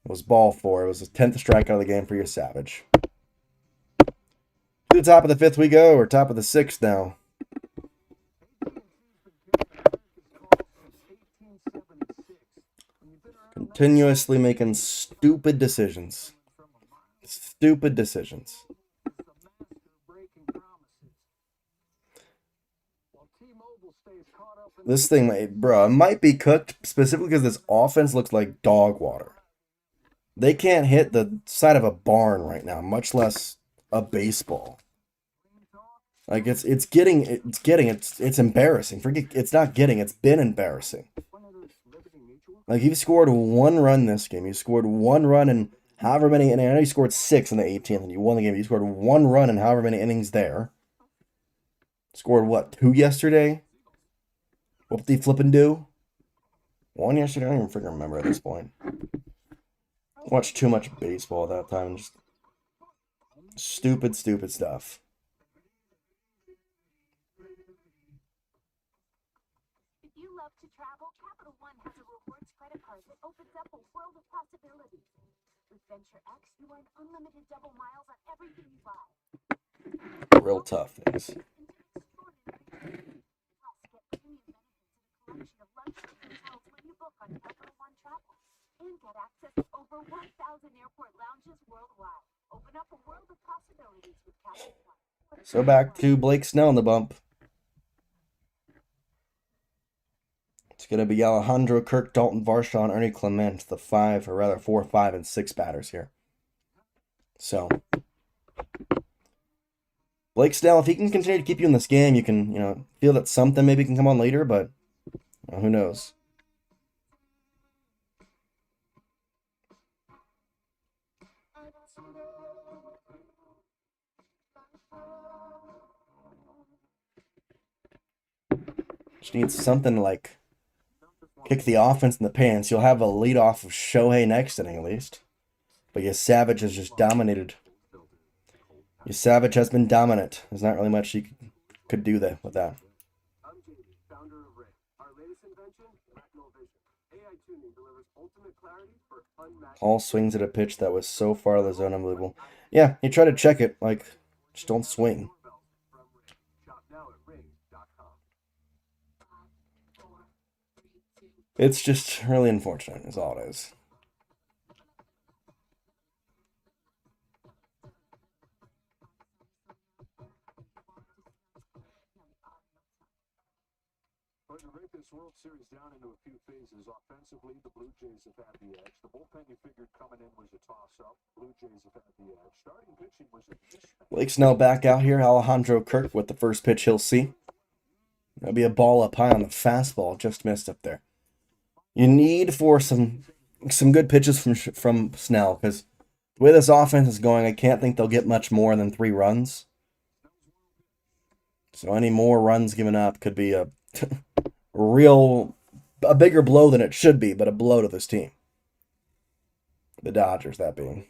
It was ball 4. It was his 10th strikeout of the game for your Savage. To the top of the 5th we go, or top of the 6th now. Continuously making stupid decisions. Stupid decisions. This thing, bro, it might be cooked specifically because this offense looks like dog water. They can't hit the side of a barn right now, much less a baseball. Like it's embarrassing. Forget it's not getting, it's been embarrassing. Like you've scored 1 run this game. You scored 1 run in however many, and I know you scored 6 in the 18th, and you won the game. You scored 1 run in however many innings there. Scored what, 2 yesterday? What did he flip and do? 1 yesterday? I don't even freaking remember at this point. Watched too much baseball at that time and just stupid stuff. If you love to travel, Capital One has a rewards credit card that opens up a world of possibilities. With Venture X, you earn unlimited double miles on everything you buy. Real tough things. Plus, get premium benefits at a collection of luxury hotels when you book on Capital One Travel. And get access to over 1,000 airport lounges worldwide. Open up a world of possibilities with Capital One. So back to Blake Snell in the bump. It's going to be Alejandro Kirk, Dalton Varsho, Ernie Clement, the 5, or rather 4, 5, and 6 batters here. So, Blake Snell, if he can continue to keep you in this game, you can, feel that something maybe can come on later, but who knows? Just needs something to, like, kick the offense in the pants. You'll have a lead off of Shohei next inning at least. But your Savage has just dominated. Your Savage has been dominant. There's not really much you could do there with that. I'm JD, founder of Ray. Our latest invention, Retinal Vision. AI tuning delivers ultimate clarity for unmatched. All swings at a pitch that was so far out of the zone, unbelievable. Yeah, he tried to check it, like, just don't swing. From Ray. Shop now at ring.com. It's just really unfortunate, is all it is. But to break this World Series down into a few phases, offensively, the Blue Jays have had the edge. The bullpen you figured coming in was a toss-up. Blue Jays have had the edge. Starting pitching was a mismatch. Blake Snell back out here. Alejandro Kirk with the first pitch he'll see. That'll be a ball up high on the fastball. Just missed up there. You need for some good pitches from Snell, because the way this offense is going, I can't think they'll get much more than 3 runs. So any more runs given up could be a bigger blow than it should be, but a blow to this team. The Dodgers, that being.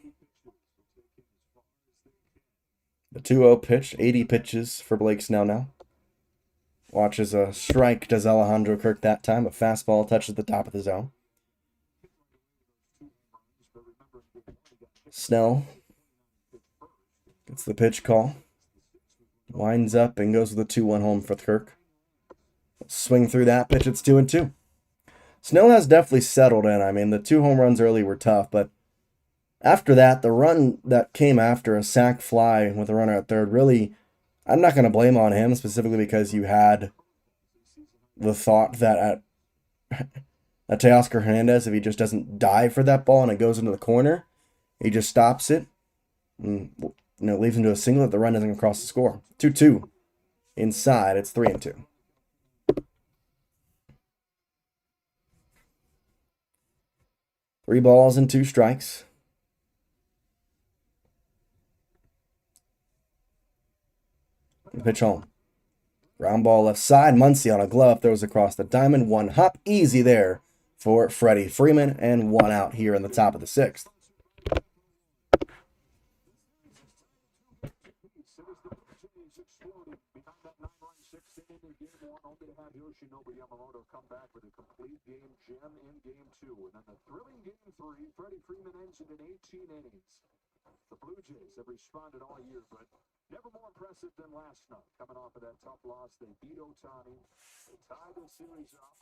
The 2-0 pitch, 80 pitches for Blake Snell now. Watches a strike, does Alejandro Kirk that time. A fastball touches the top of the zone. Snell gets the pitch call. Winds up and goes with a 2-1 home for Kirk. Swing through that pitch. It's 2-2. Snell has definitely settled in. I mean, the 2 home runs early were tough, but after that, the run that came after a sac fly with a runner at third, really, I'm not going to blame on him specifically because you had the thought that at Teoscar Hernandez, if he just doesn't dive for that ball and it goes into the corner, he just stops it and leaves him to a single that the run doesn't cross the score. 2-2. Inside, it's 3-2. Three balls and 2 strikes. The pitch home. Ground ball left side. Muncy on a glove throws across the diamond. 1 hop easy there for Freddie Freeman, and 1 out here in the top of the 6th. Come back with a complete game gem in game 2, and then the thrilling game 3. Freddie Freeman ends it in 18 innings. The Blue Jays have responded all year, but never more impressive than last night. Coming off of that tough loss, they beat Ohtani. They tied the series up.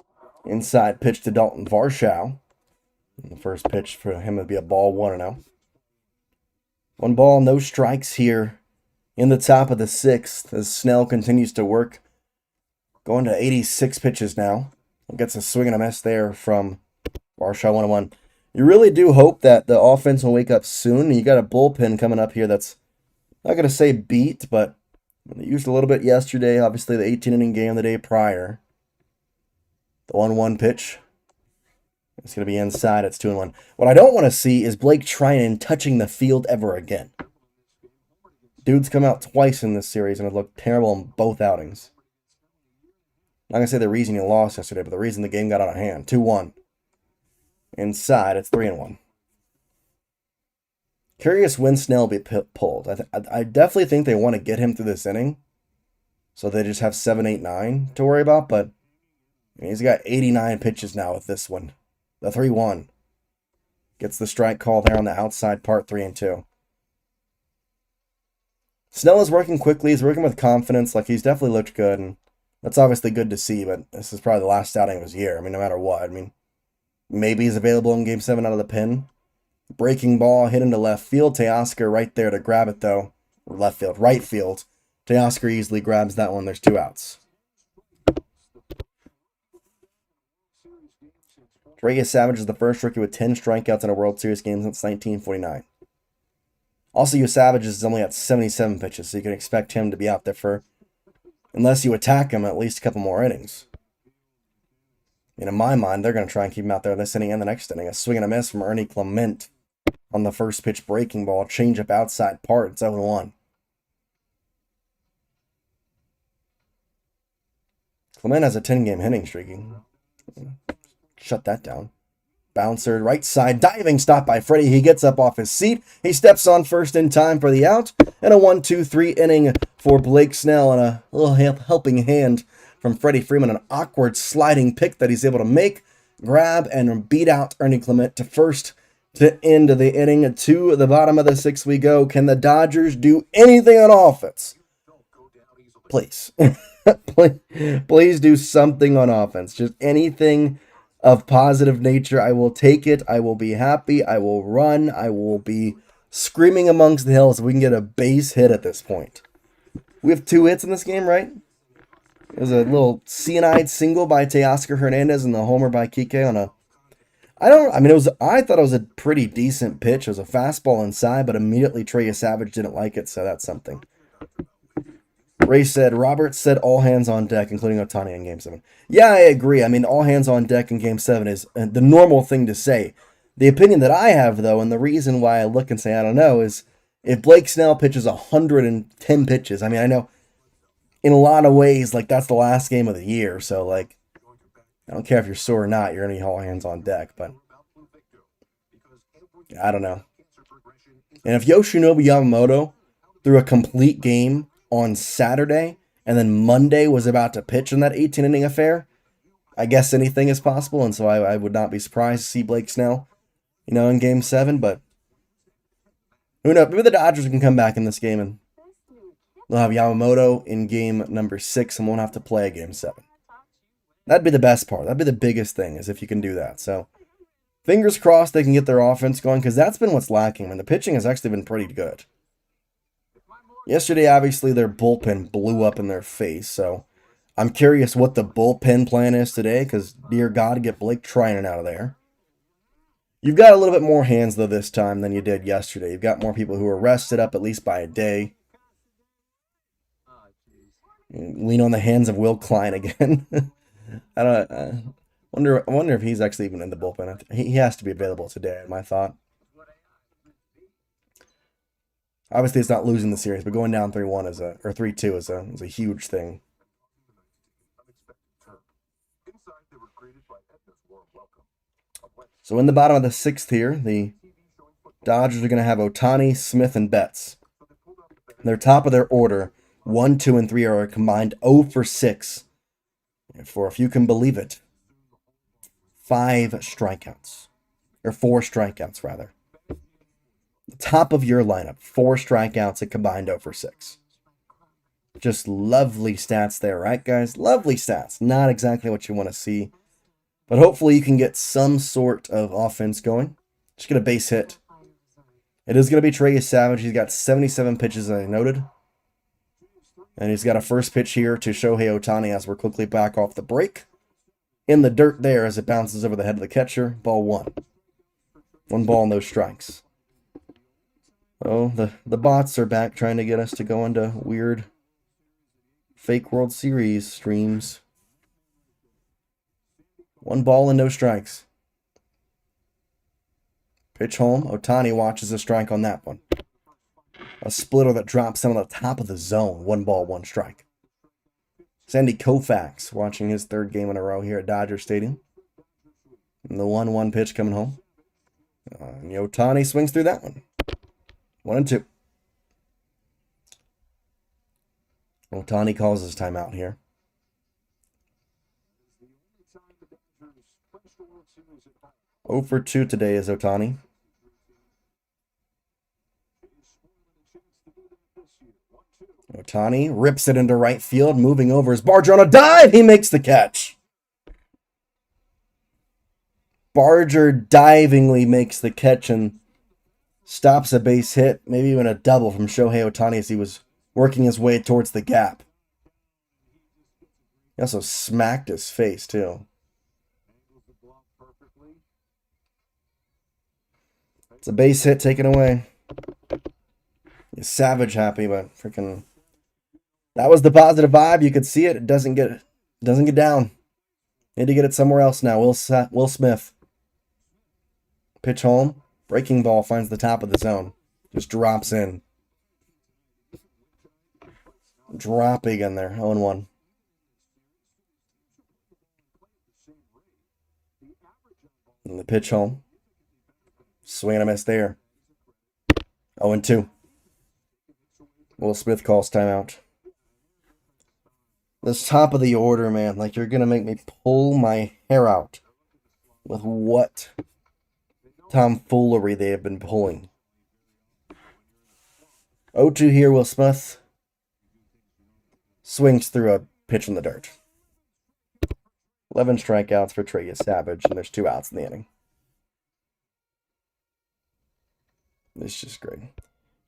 Inside pitch to Dalton Varsho. And the first pitch for him would be a ball, 1-0. 1 ball, no strikes here in the top of the 6th as Snell continues to work. Going to 86 pitches now. Gets a swing and a miss there from Varsho, 1-1. You really do hope that the offense will wake up soon. You got a bullpen coming up here that's not going to say beat, but they used a little bit yesterday. Obviously, the 18-inning game the day prior. The 1-1 pitch. It's going to be inside. It's 2-1. What I don't want to see is Blake Treinen touching the field ever again. Dude's come out twice in this series and it looked terrible in both outings. Not going to say the reason he lost yesterday, but the reason the game got out of hand. 2-1. Inside, it's 3-1. Curious when Snell will be pulled. I definitely think they want to get him through this inning. So they just have 7, 8, 9 to worry about. But he's got 89 pitches now with this one. The 3-1. Gets the strike call there on the outside part, 3-2. Snell is working quickly. He's working with confidence. Like, he's definitely looked good. And that's obviously good to see, but this is probably the last outing of his year. I mean, no matter what. I mean, maybe he's available in Game 7 out of the pen. Breaking ball hit into left field. Teoscar right there to grab it, though. Or left field, right field. Teoscar easily grabs that one. There's 2 outs. Jace Andrews is the first rookie with 10 strikeouts in a World Series game since 1949. Also, Savage is only at 77 pitches, so you can expect him to be out there for, unless you attack him, at least a couple more innings. And in my mind, they're going to try and keep him out there this inning and the next inning. A swing and a miss from Ernie Clement on the first pitch breaking ball. Change up outside part. It's 0-1. Clement has a 10-game hitting streak. Shut that down. Bouncer, right side, diving stop by Freddie. He gets up off his seat. He steps on first in time for the out. And a 1-2-3 inning for Blake Snell. And a little helping hand from Freddie Freeman. An awkward sliding pick that he's able to make. Grab and beat out Ernie Clement to first to end the inning. To the bottom of the 6th we go. Can the Dodgers do anything on offense? Please. Please do something on offense. Just anything of positive nature. I will take it. I will be happy. I will run. I will be screaming amongst the hills if we can get a base hit at this point. We have 2 hits in this game, right? It was a little CNI'd single by Teoscar Hernandez and the homer by Kike on a... I thought it was a pretty decent pitch. It was a fastball inside, but immediately Trey Savage didn't like it, so that's something. Ray said, Roberts said all hands on deck, including Ohtani in Game 7. Yeah, I agree. I mean, all hands on deck in Game 7 is the normal thing to say. The opinion that I have, though, and the reason why I look and say I don't know, is if Blake Snell pitches 110 pitches, I mean, I know in a lot of ways, like, that's the last game of the year, so, like, I don't care if you're sore or not, you're going to be all hands on deck, but I don't know. And if Yoshinobu Yamamoto threw a complete game on Saturday, and then Monday was about to pitch in that 18-inning affair, I guess anything is possible, and so I would not be surprised to see Blake Snell, in Game 7, but Who knows? Maybe the Dodgers can come back in this game and they'll have Yamamoto in game number 6 and won't have to play game 7. That'd be the best part. That'd be the biggest thing, is if you can do that. So, fingers crossed they can get their offense going, because that's been what's lacking. I mean, the pitching has actually been pretty good. Yesterday, obviously, their bullpen blew up in their face, so I'm curious what the bullpen plan is today, because, dear God, get Blake Trinan out of there. You've got a little bit more hands, though, this time than you did yesterday. You've got more people who are rested up at least by a day. Lean on the hands of Will Klein again. I wonder if he's actually even in the bullpen. He has to be available today, in my thought. Obviously, it's not losing the series, but going down 3-1 or 3-2 is a huge thing. So in the bottom of the 6th here, the Dodgers are going to have Ohtani, Smith, and Betts. They're top of their order. 1, 2, and 3 are a combined 0 for 6. For, if you can believe it, 5 strikeouts. Or 4 strikeouts, rather. The top of your lineup, 4 strikeouts, a combined 0 for 6. Just lovely stats there, right, guys? Lovely stats. Not exactly what you want to see. But hopefully you can get some sort of offense going. Just get a base hit. It is going to be Jace Savage. He's got 77 pitches, as I noted. And he's got a first pitch here to Shohei Ohtani as we're quickly back off the break. In the dirt there as it bounces over the head of the catcher. Ball 1. 1 ball, no strikes. Oh, the bots are back trying to get us to go into weird fake World Series streams. 1 ball and no strikes. Pitch home. Ohtani watches a strike on that one. A splitter that drops down on the top of the zone. 1 ball, 1 strike. Sandy Koufax watching his 3rd game in a row here at Dodger Stadium. And the 1-1 pitch coming home. And Ohtani swings through that one. 1 and 2. Ohtani calls his timeout here. 0 for 2 today is Ohtani. Ohtani rips it into right field, moving over his Barger on a dive. He makes the catch. Barger divingly makes the catch and stops a base hit, maybe even a double from Shohei Ohtani as he was working his way towards the gap. He also smacked his face, too. It's a base hit taken away. He's Savage happy, but freaking... That was the positive vibe. You could see it. It doesn't get down. Need to get it somewhere else now. Will Smith. Pitch home. Breaking ball finds the top of the zone. Just drops in. Dropping in there. 0-1. And the pitch home. Swing and a miss there. 0-2. Will Smith calls timeout. This top of the order, man. Like, you're going to make me pull my hair out with what tomfoolery they have been pulling. 0-2 here, Will Smith. Swings through a pitch in the dirt. 11 strikeouts for Jace Savage, and there's 2 outs in the inning. It's just great.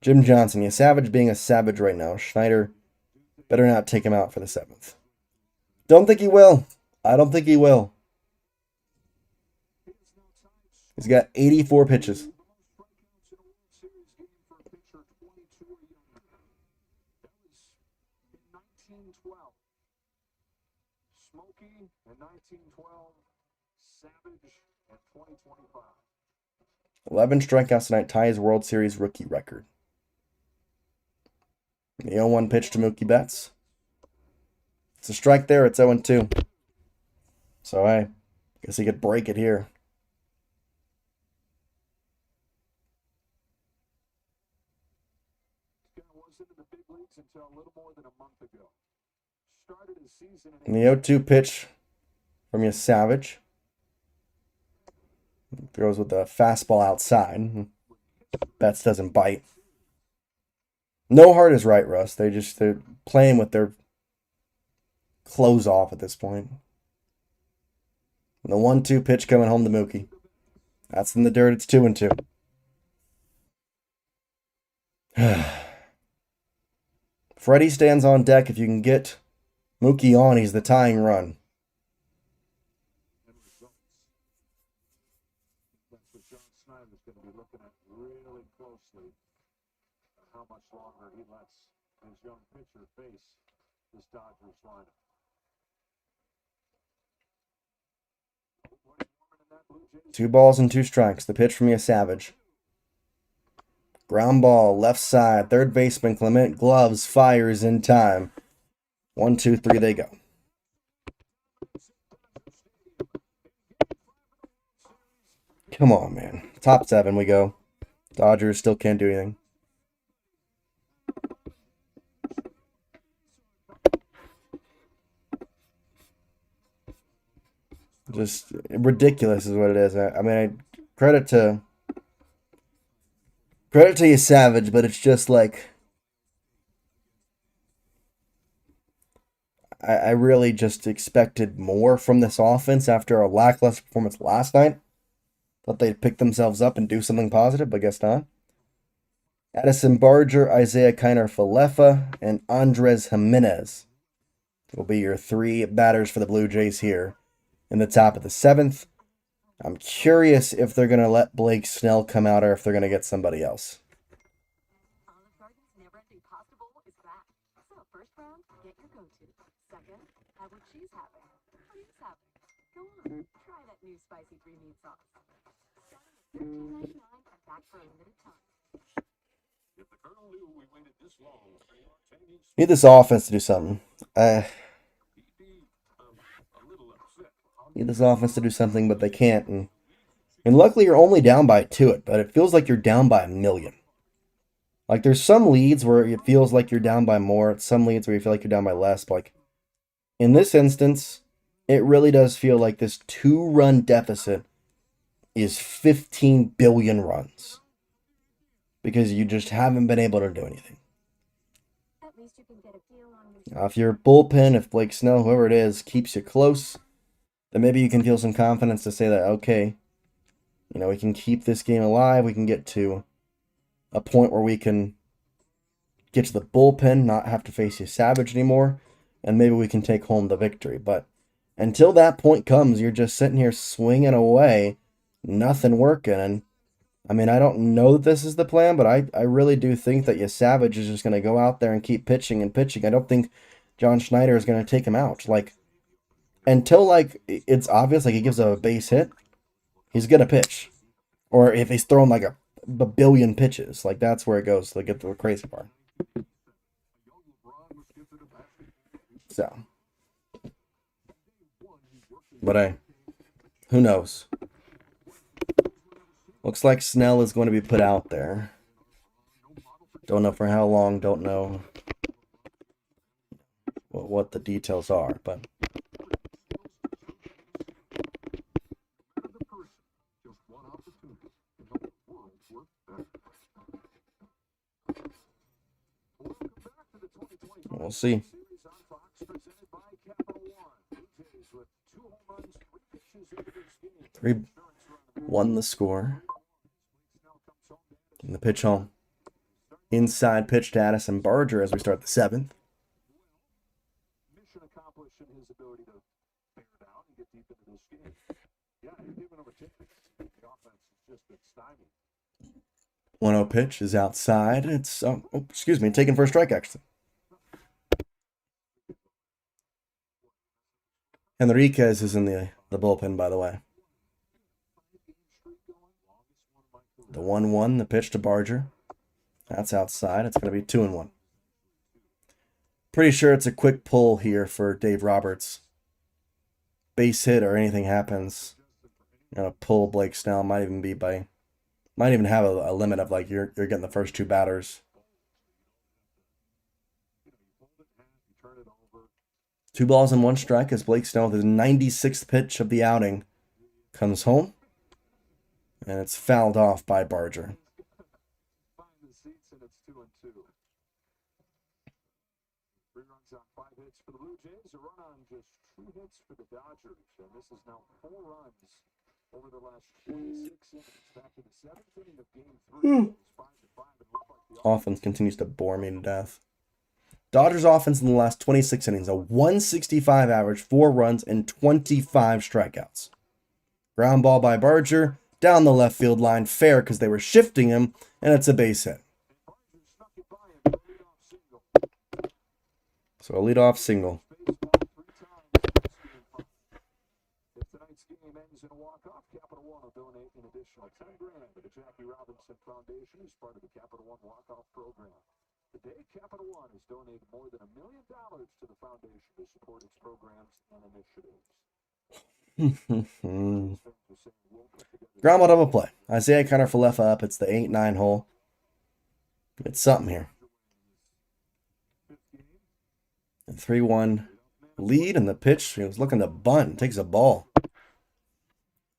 Jim Johnson, Savage being a savage right now. Schneider better not take him out for the 7th. Don't think he will. I don't think he will. He's got 84 pitches. Smokey in 1912, Savage in 2025. 11 strikeouts tonight ties World Series rookie record. The 0-1 pitch to Mookie Betts. It's a strike there. It's 0-2. So I guess he could break it here. Wasn't in the big leagues until a little more than a month ago. Started his season And the 0-2 pitch from your Savage. Throws with the fastball outside. Betts doesn't bite. No heart is right, Russ. They're playing with their clothes off at this point. And the 1-2 pitch coming home to Mookie. That's in the dirt. It's 2-2. Freddie stands on deck. If you can get Mookie on, he's the tying run. And results. That's what John Snyder's going to be looking at really closely. How much longer he lets his young pitcher face this Dodgers lineup. 2 balls and 2 strikes. The pitch from Jace Savage. Ground ball, left side. Third baseman Clement gloves, fires in time. 1, 2, 3, they go. Come on, man. Top 7 we go. Dodgers still can't do anything. Just ridiculous is what it is. I mean, credit to you, Savage, but it's just like I really just expected more from this offense after a lackluster performance last night. Thought they'd pick themselves up and do something positive, but guess not. Addison Barger, Isaiah Kiner-Falefa, and Andres Jimenez will be your 3 batters for the Blue Jays here in the top of the 7th. I'm curious if they're going to let Blake Snell come out or if they're going to get somebody else. Olive Garden's never-ending pasta bowl is back. So first round, get your go-to. Second, have what she's having. What he's having. Go on, try that new spicy 3-meat sauce. Starting at $13.99 and back for a limited time. If the Colonel knew we waited this long, Need this offense to do something. he'd be a little upset. Need this offense to do something, but they can't. And luckily, you're only down by 2, but it feels like you're down by 1,000,000. Like, there's some leads where it feels like you're down by more. Some leads where you feel like you're down by less. But like, in this instance, it really does feel like this 2-run deficit is 15 billion runs. Because you just haven't been able to do anything. At least you can get a deal on your Now, if your bullpen, if Blake Snell, whoever it is, keeps you close, then maybe you can feel some confidence to say that, okay, we can keep this game alive. We can get to a point where we can get to the bullpen, not have to face you Savage anymore, and maybe we can take home the victory. But until that point comes, you're just sitting here swinging away, nothing working. And I mean, I don't know that this is the plan, but I really do think that Savage is just going to go out there and keep pitching and pitching. I don't think John Schneider is going to take him out. Like, until, like, it's obvious, like, he gives a base hit, he's going to pitch. Or if he's throwing, like, a billion pitches, like, that's where it goes to get to the crazy part. So. But, who knows? Looks like Snell is going to be put out there. Don't know for how long. Don't know what the details are, but we'll see. 3-1 the score. And the pitch home. Inside pitch to Addison Barger as we start the 7th. Mission accomplished in his ability to bear down and get deep into this game. Yeah, he's even overtaken. The offense has just been stymied. 1-0 pitch is outside. It's taken for a strike actually. Enriquez is in the bullpen, by the way. The 1-1, the pitch to Barger. That's outside. It's going to be 2-1. Pretty sure it's a quick pull here for Dave Roberts. Base hit or anything happens. You're going to pull Blake Snell. Might even have a limit of like you're getting the first 2 batters. 2 balls and 1 strike as Blake Snell with his 96th pitch of the outing comes home. And it's fouled off by Barger. 3 runs on 5 hits for the Blue Jays, a run on just 2 hits for the Dodgers. And this is now 4 runs over the last 26 innings. Back to the 7th inning of Game 3. It's 5-5 and looked like the Offense continues to bore me to death. Dodgers offense in the last 26 innings, a 165 average, 4 runs, and 25 strikeouts. Ground ball by Barger, down the left field line, fair because they were shifting him, and it's a base hit. So a leadoff single. If tonight's game ends in a walk-off, Capital One will donate an additional $10,000 to the Jackie Robinson Foundation as part of the Capital One walk-off program. Today, Capital One has donated more than $1 million to the foundation to support its programs and initiatives. Ground ball double play. Isaiah Kiner-Falefa up. It's the 8-9 hole. It's something here. A 3-1 lead, and the pitch, he was looking to bunt. Takes a ball.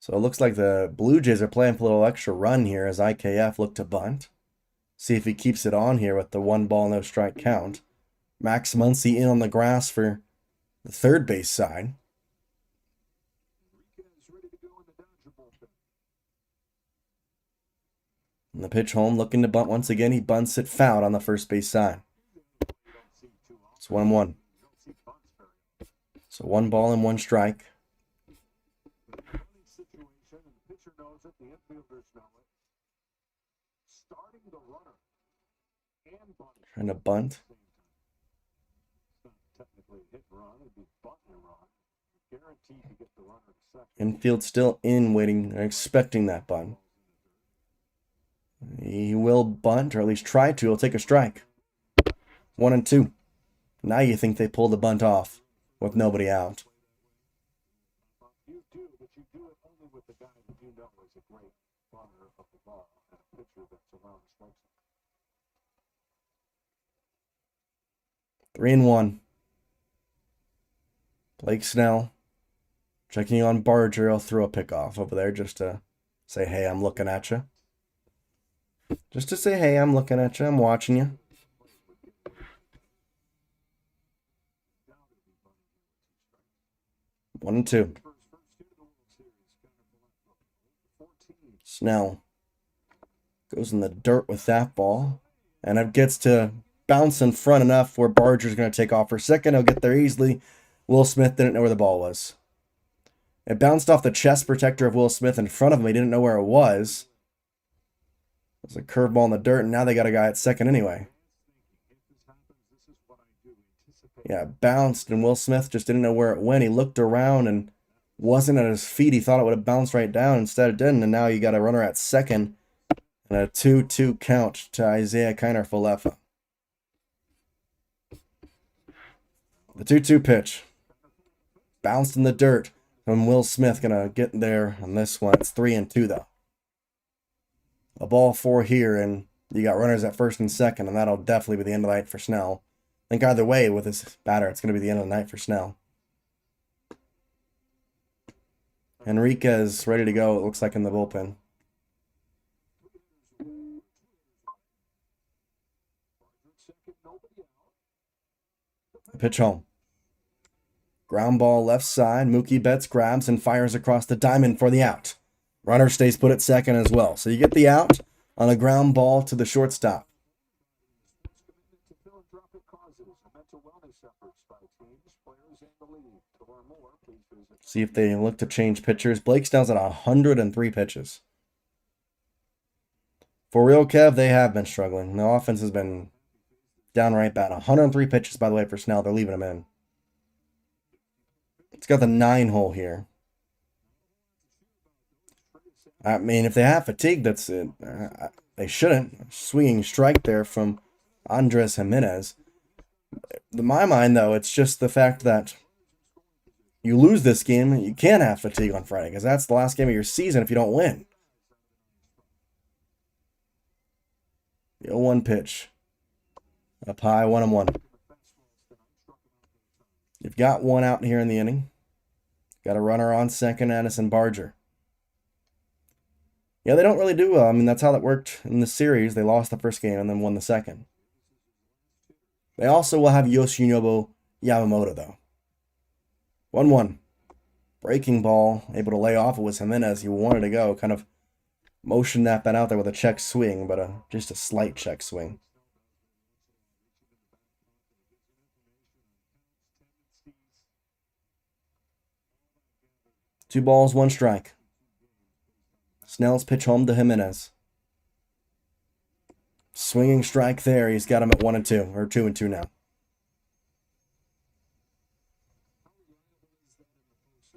So it looks like the Blue Jays are playing for a little extra run here as IKF look to bunt. See if he keeps it on here with the 1 ball, no strike count. Max Muncy in on the grass for the third base side. And the pitch home, looking to bunt once again. He bunts it foul on the first base side. It's 1-1. So 1 ball and 1 strike. Trying to bunt. Infield still in, waiting, expecting that bunt. He will bunt, or at least try to. He'll take a strike. 1-2. Now you think they pull the bunt off with nobody out. You do, but you do it only with the guy that you know is a great runner of the ball and a pitcher that's around the strike zone. 3-1. Blake Snell checking on Barger. He'll throw a pickoff over there just to say, hey, I'm looking at you. Just to say, hey, I'm looking at you. I'm watching you. One and two. Snell goes in the dirt with that ball. And it gets to bounce in front enough where Barger's going to take off for a second. He'll get there easily. Will Smith didn't know where the ball was. It bounced off the chest protector of Will Smith in front of him. He didn't know where it was. It was a curveball in the dirt, and now they got a guy at second anyway. Yeah, it bounced, and Will Smith just didn't know where it went. He looked around and wasn't at his feet. He thought it would have bounced right down. Instead, it didn't, and now you got a runner at second and a 2-2 count to Isaiah Kiner-Falefa. The 2-2 pitch. Bounced in the dirt. And Will Smith going to get there on this one. It's 3-2, though. A ball 4 here, and you got runners at first and second, and that'll definitely be the end of the night for Snell. I think either way with this batter, it's going to be the end of the night for Snell. Enriquez ready to go, it looks like, in the bullpen. Pitch home. Ground ball left side. Mookie Betts grabs and fires across the diamond for the out. Runner stays put at second as well. So you get the out on a ground ball to the shortstop. See if they look to change pitchers. Blake Snell's at 103 pitches. For real, Kev, they have been struggling. The offense has been downright bad. 103 pitches, by the way, for Snell. They're leaving him in. It's got the 9 hole here. I mean, if they have fatigue, that's it. They shouldn't. Swinging strike there from Andres Jimenez. In my mind, though, it's just the fact that you lose this game, you can't have fatigue on Friday because that's the last game of your season if you don't win. The 0-1 pitch. Up high, 1-1. You've got 1 out here in the inning. Got a runner on second, Addison Barger. Yeah, they don't really do well. I mean, that's how that worked in the series. They lost the first game and then won the second. They also will have Yoshinobu Yamamoto, though. 1-1. Breaking ball, able to lay off. It was Jimenez. He wanted to go. Kind of motioned that bat out there with a check swing, but just a slight check swing. Two balls, one strike. Snell's pitch home to Jimenez. Swinging strike there. He's got him at 1-2, or 2-2 now.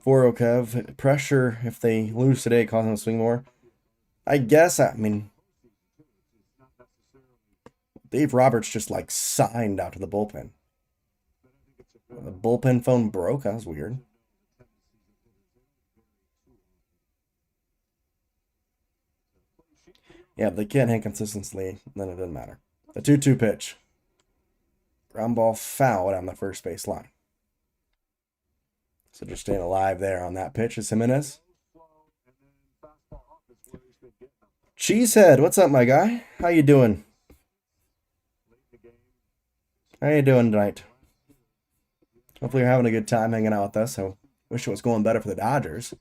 For Okev, pressure if they lose today, cause them to swing more. I guess, I mean, Dave Roberts just like signed out to the bullpen. The bullpen phone broke. That was weird. Yeah, if they can't hit consistently, then it doesn't matter. The 2-2 pitch. Ground ball foul down the first base line. So just staying alive there on that pitch is Jimenez. Cheesehead, what's up, my guy? How you doing? How you doing tonight? Hopefully you're having a good time hanging out with us. I wish it was going better for the Dodgers.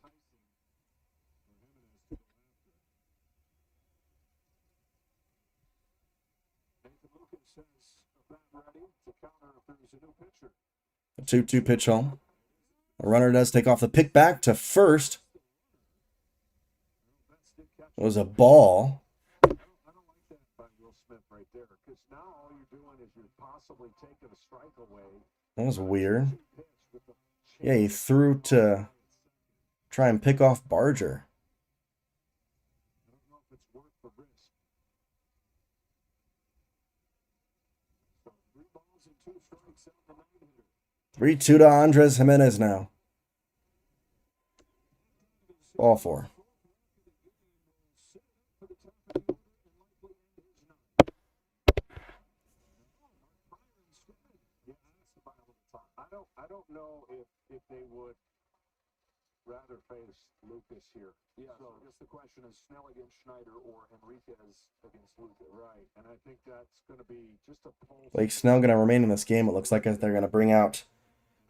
A 2-2 pitch home. The runner does take off the pick back to first. It was a ball. I don't like that by Will Smith right there, because now all you're doing is you're possibly taking a strike away. That was weird. Yeah, he threw to try and pick off Barger. I don't know if it's worth the risk. So 3 balls and 2 strikes out the 9-hitter. 3-2 to Andres Jimenez now. Ball 4. I don't know if they would rather face Lucas here. Yeah, so I guess the question is Snell against Schneider or Enriquez against Lucas. Right, and I think that's going to be just a pull. Like Snell going to remain in this game. It looks like they're going to bring out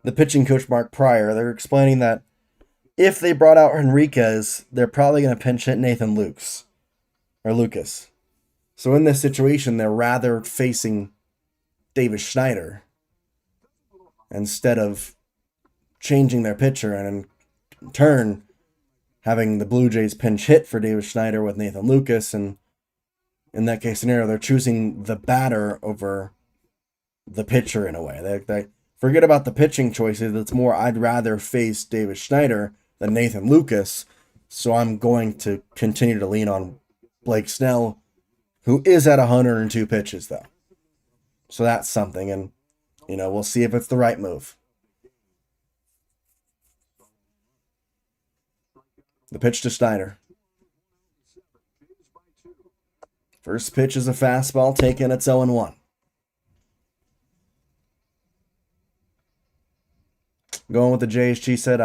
the pitching coach Mark Pryor. They're explaining that if they brought out Enriquez, they're probably going to pinch hit Nathan Lucas. So in this situation, they're rather facing Davis Schneider instead of changing their pitcher and in turn having the Blue Jays pinch hit for Davis Schneider with Nathan Lucas. And in that case scenario, they're choosing the batter over the pitcher in a way. They forget about the pitching choices. It's more, I'd rather face Davis Schneider than Nathan Lucas. So I'm going to continue to lean on Blake Snell, who is at 102 pitches, though. So that's something. And, you know, we'll see if it's the right move. The pitch to Schneider. First pitch is a fastball taken at 0-1. Going with the Jays, she said,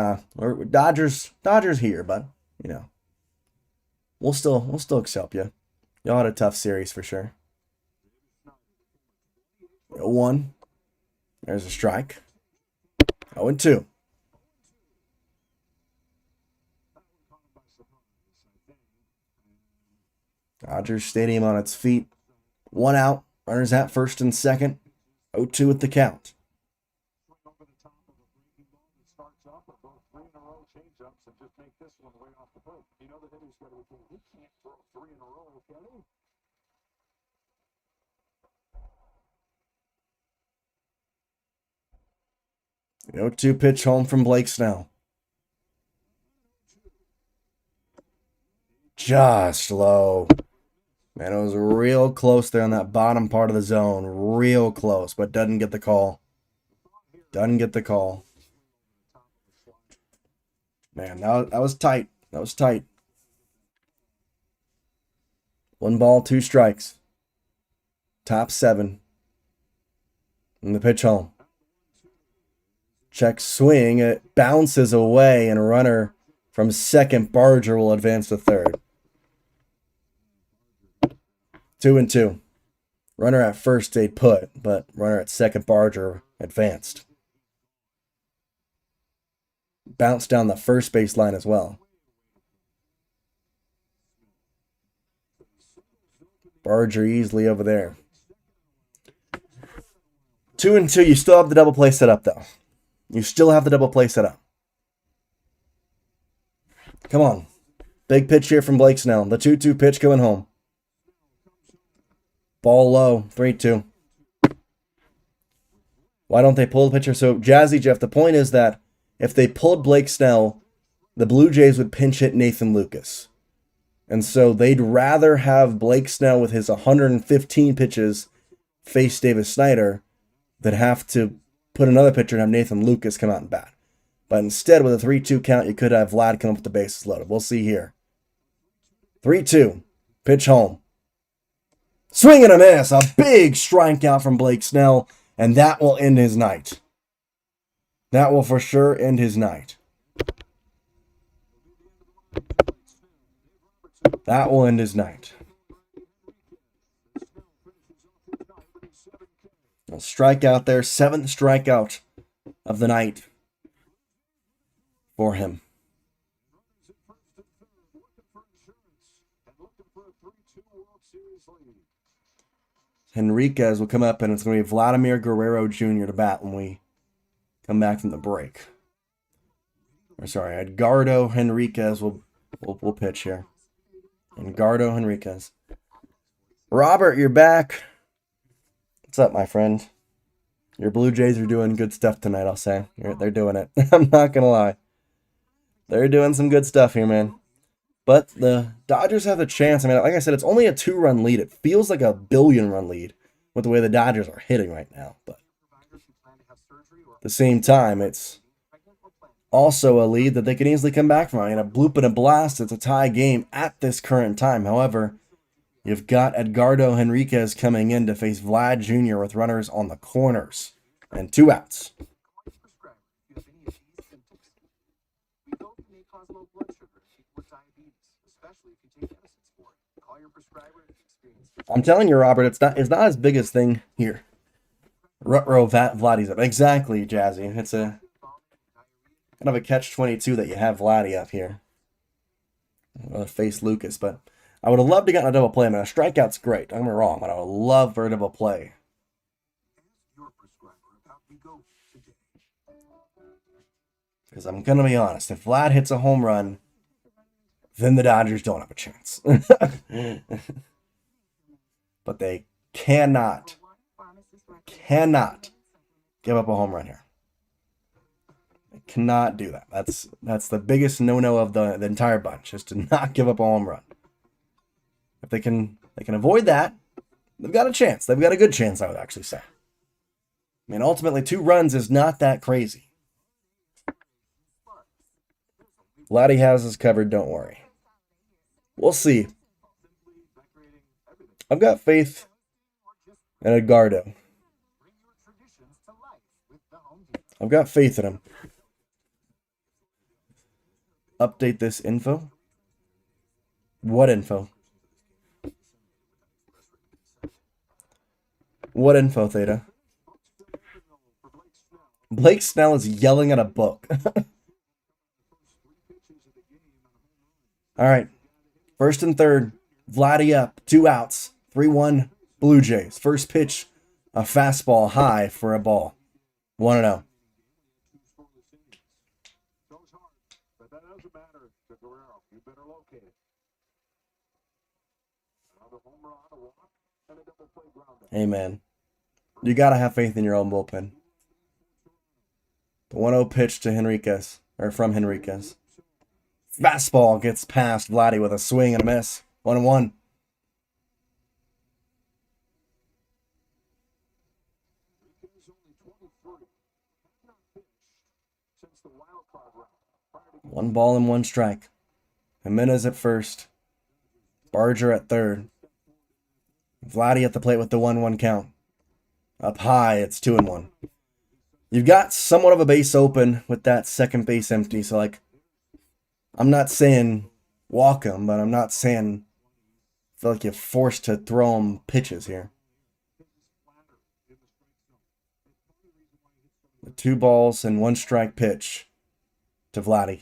Dodgers here, but, you know, we'll still accept you. Y'all had a tough series for sure. 0-1. There's a strike. 0-2. Dodgers Stadium on its feet. 1 out. Runners at first and second. 0-2 at the count. The 0-2 pitch home from Blake Snell. Just low. Man, it was real close there on that bottom part of the zone. Real close, but doesn't get the call. Doesn't get the call. Man, that was tight. That was tight. 1 ball, 2 strikes. Top 7. And the pitch home. Check swing. It bounces away, and a runner from second, Barger, will advance to third. 2-2. Runner at first stayed put, but runner at second, Barger, advanced. Bounced down the first base line as well. Barger easily over there. 2-2. You still have the double play set up, though. You still have the double play set up. Come on. Big pitch here from Blake Snell. The 2-2 pitch going home. Ball low. 3-2. Why don't they pull the pitcher? So, Jazzy Jeff, the point is that if they pulled Blake Snell, the Blue Jays would pinch hit Nathan Lucas. And so they'd rather have Blake Snell with his 115 pitches face Davis Snyder than have to put another pitcher and have Nathan Lucas come out and bat. But instead, with a 3-2 count, you could have Vlad come up with the bases loaded. We'll see here. 3-2. Pitch home. Swing and a miss. A big strikeout from Blake Snell, and that will end his night. That will for sure end his night. That will end his night. A strikeout there. 7th strikeout of the night for him. Henriquez will come up, and it's going to be Vladimir Guerrero Jr. to bat when we come back from the break. Or sorry, Edgardo Henriquez will pitch here. Edgardo Henriquez. Robert, you're back. What's up, my friend? Your Blue Jays are doing good stuff tonight, I'll say. They're doing it. I'm not going to lie. They're doing some good stuff here, man. But the Dodgers have a chance. I mean, like I said, it's only a 2-run lead. It feels like a billion-run lead with the way the Dodgers are hitting right now. But at the same time, it's also a lead that they can easily come back from. I mean, a bloop and a blast, it's a tie game at this current time. However, you've got Edgardo Henriquez coming in to face Vlad Jr. with runners on the corners and 2 outs. I'm telling you, Robert, it's not as big as thing here. Rutro Vladdy's up. Exactly, Jazzy. It's a kind of a catch-22 that you have Vladdy up here. Face Lucas, but I would have loved to get a double play. I mean, a strikeout's great. Don't get me wrong, but I would love for a double play. Because I'm going to be honest, if Vlad hits a home run, then the Dodgers don't have a chance. But they cannot give up a home run here. They cannot do that. That's the biggest no-no of the entire bunch, is to not give up a home run. If they can avoid that, they've got a chance. They've got a good chance, I would actually say. I mean, ultimately, 2 runs is not that crazy. Vladdy has us covered, don't worry. We'll see. I've got faith in Edgardo. I've got faith in him. Update this info. What info? What info, Theta? Blake Snell is yelling at a book. All right. 1st and 3rd. Vladdy up. 2 outs. 3-1 Blue Jays. First pitch, a fastball high for a ball. 1-0. Hey, man. You got to have faith in your own bullpen. The 1-0 pitch to Henriquez, or from Henriquez. Fastball gets past Vladdy with a swing and a miss. 1-1. One ball and 1 strike. Jimenez at first. Barger at third. Vladdy at the plate with the 1-1 count. Up high, it's 2-1. You've got somewhat of a base open with that second base empty. So, like, I'm not saying walk him, but I'm not saying I feel like you're forced to throw him pitches here. The 2 balls and 1 strike pitch to Vladdy.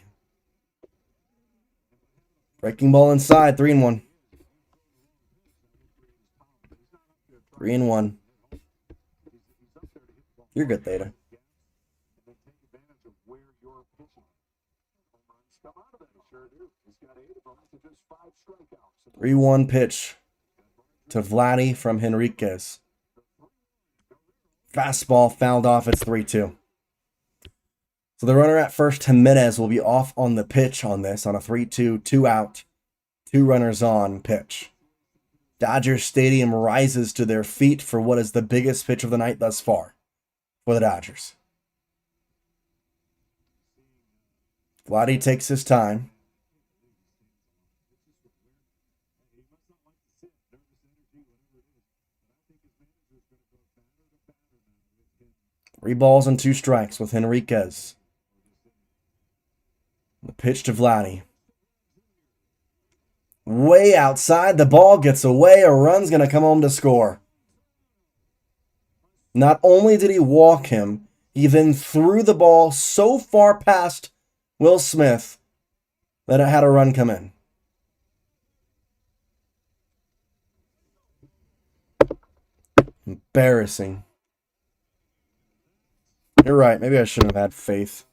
Breaking ball inside, 3-1. 3-1. You're good, Theta. 3-1 pitch to Vladdy from Henriquez. Fastball fouled off. It's 3-2. So the runner at first, Jimenez, will be off on the pitch on this on a 3-2, 2 out, 2 runners on pitch. Dodgers Stadium rises to their feet for what is the biggest pitch of the night thus far for the Dodgers. Vladdy takes his time. Three balls and 2 strikes with Henriquez. The pitch to Vladdy. Way outside, the ball gets away. A run's going to come home to score. Not only did he walk him, he then threw the ball so far past Will Smith that it had a run come in. Embarrassing. You're right. Maybe I shouldn't have had faith.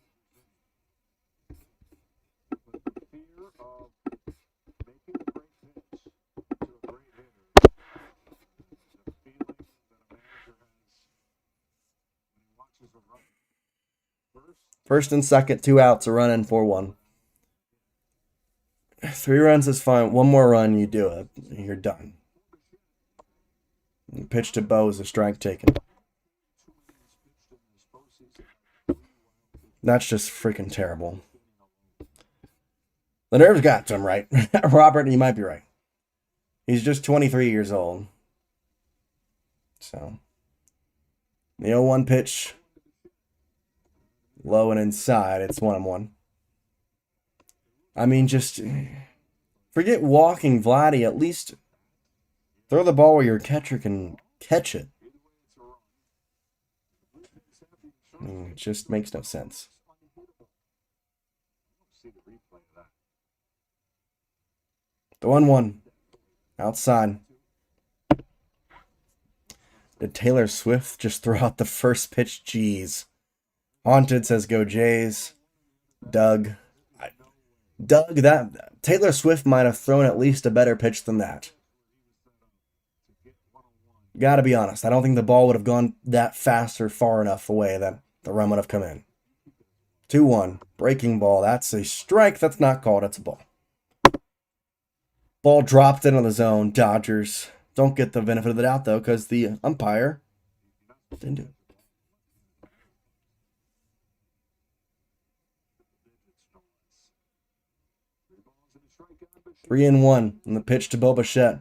First and second, 2 outs, a run in, 4-1. 3 runs is fine. 1 more run, you do it. You're done. Pitch to Bo is a strike taken. That's just freaking terrible. The nerves got to him, right? Robert, you might be right. He's just 23 years old. So, the 0-1 pitch. Low and inside. It's 1-1. I mean, just forget walking Vladdy. At least throw the ball where your catcher can catch it. It just makes no sense. The 1-1. Outside. Did Taylor Swift just throw out the first pitch? Jeez. Haunted says go Jays. Doug, that Taylor Swift might have thrown at least a better pitch than that. Gotta be honest. I don't think the ball would have gone that fast or far enough away that the run would have come in. 2-1. Breaking ball. That's a strike. That's not called. It's a ball. Ball dropped into the zone. Dodgers don't get the benefit of the doubt, though, because the umpire didn't do it. 3-1 in the pitch to Bo Bichette.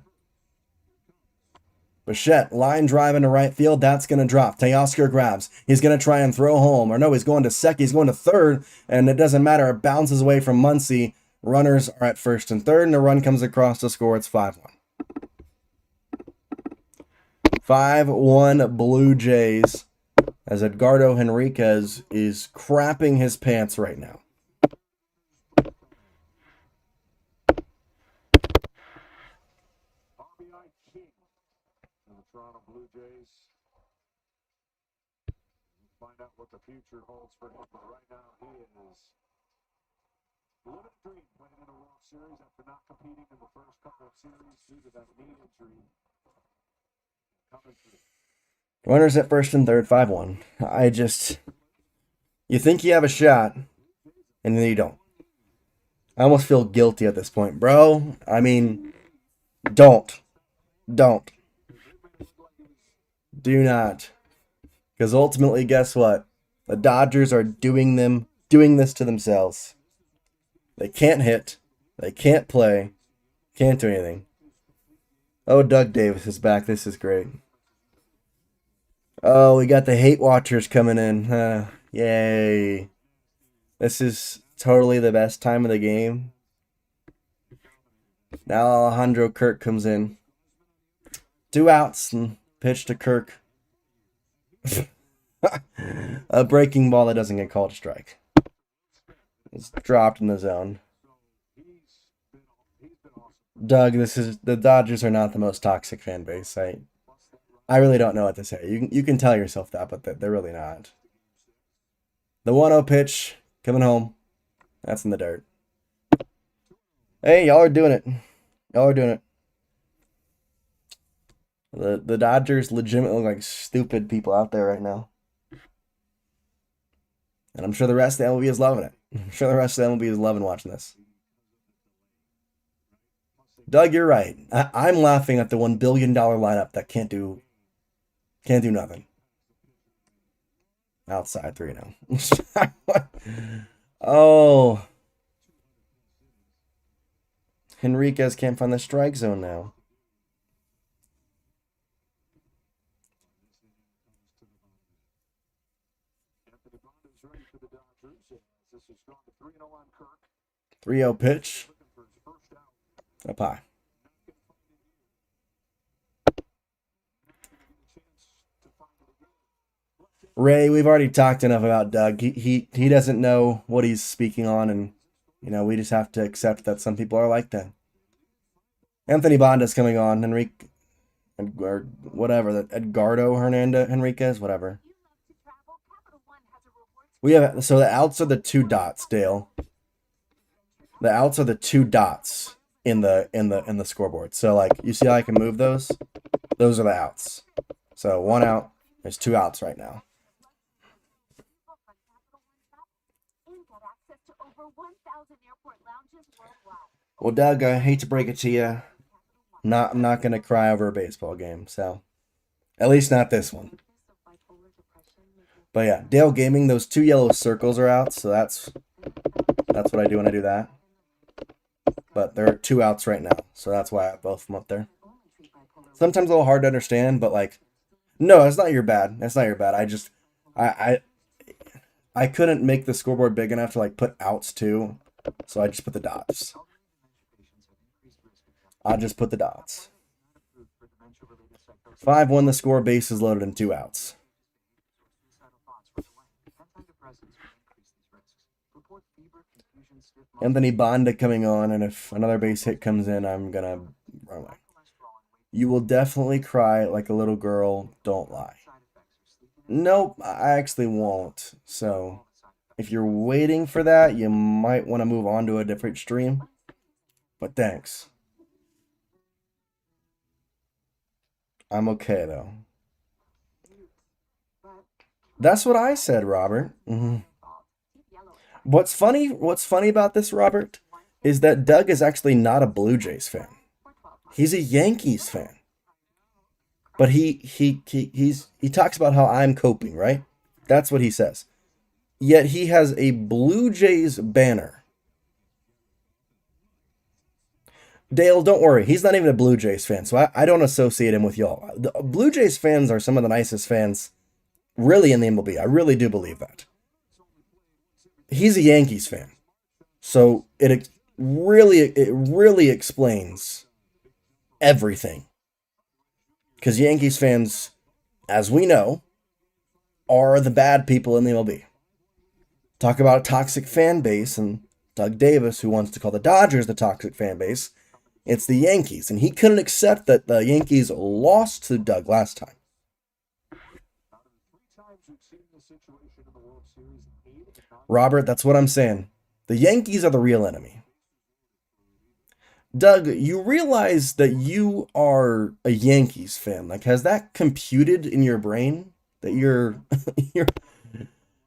Bichette, line drive into right field. That's going to drop. Teoscar grabs. He's going to try and throw home. Or no, he's going to second. He's going to third. And it doesn't matter. It bounces away from Muncy. Runners are at first and third. And the run comes across to score. It's 5-1. 5-1 Blue Jays. As Edgardo Henriquez is crapping his pants right now. Toronto Blue Jays. Find out what the future holds for him, but right now he is living a dream playing in a World Series after not competing in the first couple of series due to that knee injury. Coming through. Runners at first and third, 5-1. You think you have a shot, and then you don't. I almost feel guilty at this point, bro. I mean, don't. Do not. Because ultimately, guess what? The Dodgers are doing this to themselves. They can't hit. They can't play. Can't do anything. Oh, Doug Davis is back. This is great. Oh, we got the hate watchers coming in. Yay. This is totally the best time of the game. Now Alejandro Kirk comes in. 2 outs and pitch to Kirk. A breaking ball that doesn't get called a strike. It's dropped in the zone. Doug, the Dodgers are not the most toxic fan base. I really don't know what to say. You can tell yourself that, but they're really not. The 1-0 pitch coming home. That's in the dirt. Hey, y'all are doing it. Y'all are doing it. The Dodgers legitimately look like stupid people out there right now. And I'm sure the rest of the MLB is loving it. I'm sure the rest of the MLB is loving watching this. Doug, you're right. I'm laughing at the $1 billion lineup that can't do nothing. Outside 3-0. Oh. Henriquez can't find the strike zone now. Anthony Bond is ready for the Dodgers. This has gone to 3-0 on Kirk. 3-0 pitch. Looking for his first out. Up high. Ray, we've already talked enough about Doug. He doesn't know what he's speaking on, and we just have to accept that some people are like that. Anthony Bonda's coming on, Enrique, or whatever, that Edgardo Henriquez, whatever. So the outs are the 2 dots, Dale. The outs are the 2 dots in the scoreboard. So like you see how I can move those? Those are the outs. So 1 out, there's 2 outs right now. Well, Doug, I hate to break it to you. I'm not gonna cry over a baseball game, so at least not this one. But yeah, Dale Gaming, those 2 yellow circles are out, so that's what I do when I do that. But there are 2 outs right now, so that's why I have both of them up there. Sometimes a little hard to understand, but like, no, it's not your bad. That's not your bad. I couldn't make the scoreboard big enough to like put outs too, so I just put the dots. I'll just put the dots. 5-1 the score, bases loaded, and 2 outs. Anthony Bonda coming on, and if another base hit comes in, I'm gonna run away. You will definitely cry like a little girl, don't lie. Nope, I actually won't. So if you're waiting for that, you might want to move on to a different stream. But thanks. I'm okay though. That's what I said, Robert. Mm-hmm. What's funny about this, Robert, is that Doug is actually not a Blue Jays fan. He's a Yankees fan. But he talks about how I'm coping, right? That's what he says. Yet he has a Blue Jays banner. Dale, don't worry. He's not even a Blue Jays fan, so I don't associate him with y'all. The Blue Jays fans are some of the nicest fans really in the MLB. I really do believe that. He's a Yankees fan. So it really explains everything. Because Yankees fans, as we know, are the bad people in the MLB. Talk about a toxic fan base, and Doug Davis, who wants to call the Dodgers the toxic fan base, it's the Yankees. And he couldn't accept that the Yankees lost to Doug last time. Robert, that's what I'm saying. The Yankees are the real enemy. Doug, you realize that you are a Yankees fan. Like, has that computed in your brain that you're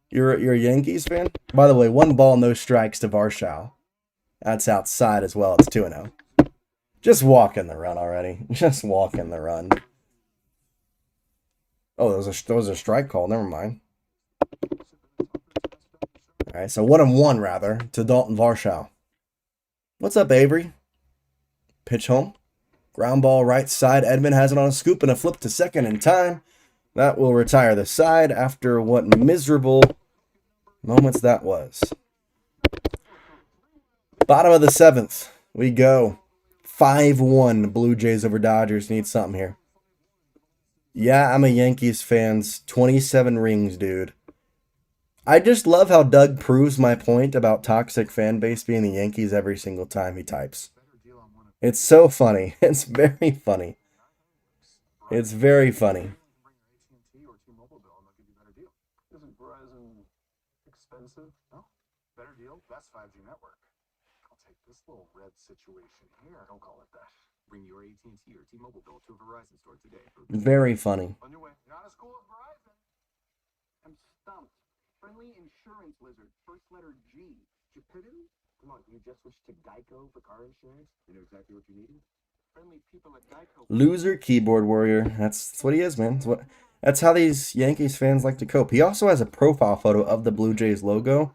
you're a Yankees fan? By the way, 1 ball, no strikes to Varsho. That's outside as well. It's 2-0. Just walk in the run already. Just walk in the run. Oh, there was a strike call. Never mind. All right, so 1-1 rather to Dalton Varsho. What's up, Avery? Pitch home. Ground ball right side. Edmund has it on a scoop and a flip to second in time. That will retire the side after what miserable moments that was. Bottom of the 7th. We go. 5-1 Blue Jays over Dodgers. Need something here. Yeah, I'm a Yankees fan's 27 rings, dude. I just love how Doug proves my point about toxic fan base being the Yankees every single time he types. It's so funny. It's very funny. It's very funny. AT&T or T-Mobile bill, and they'll give you a better deal. Isn't Verizon expensive? No. Better deal, best 5G network. I'll take this little red situation here. Don't call it that. Bring your AT&T or T-Mobile bill to a Verizon store today. Very funny. On your way. Not as cool as Verizon. I'm stumped. Friendly insurance lizard. First letter G. Geppetto? Come on, you just switched to Geico for car insurance? You know exactly what you needed? Friendly people at Geico. Loser keyboard warrior. That's what he is, man. That's how these Yankees fans like to cope. He also has a profile photo of the Blue Jays logo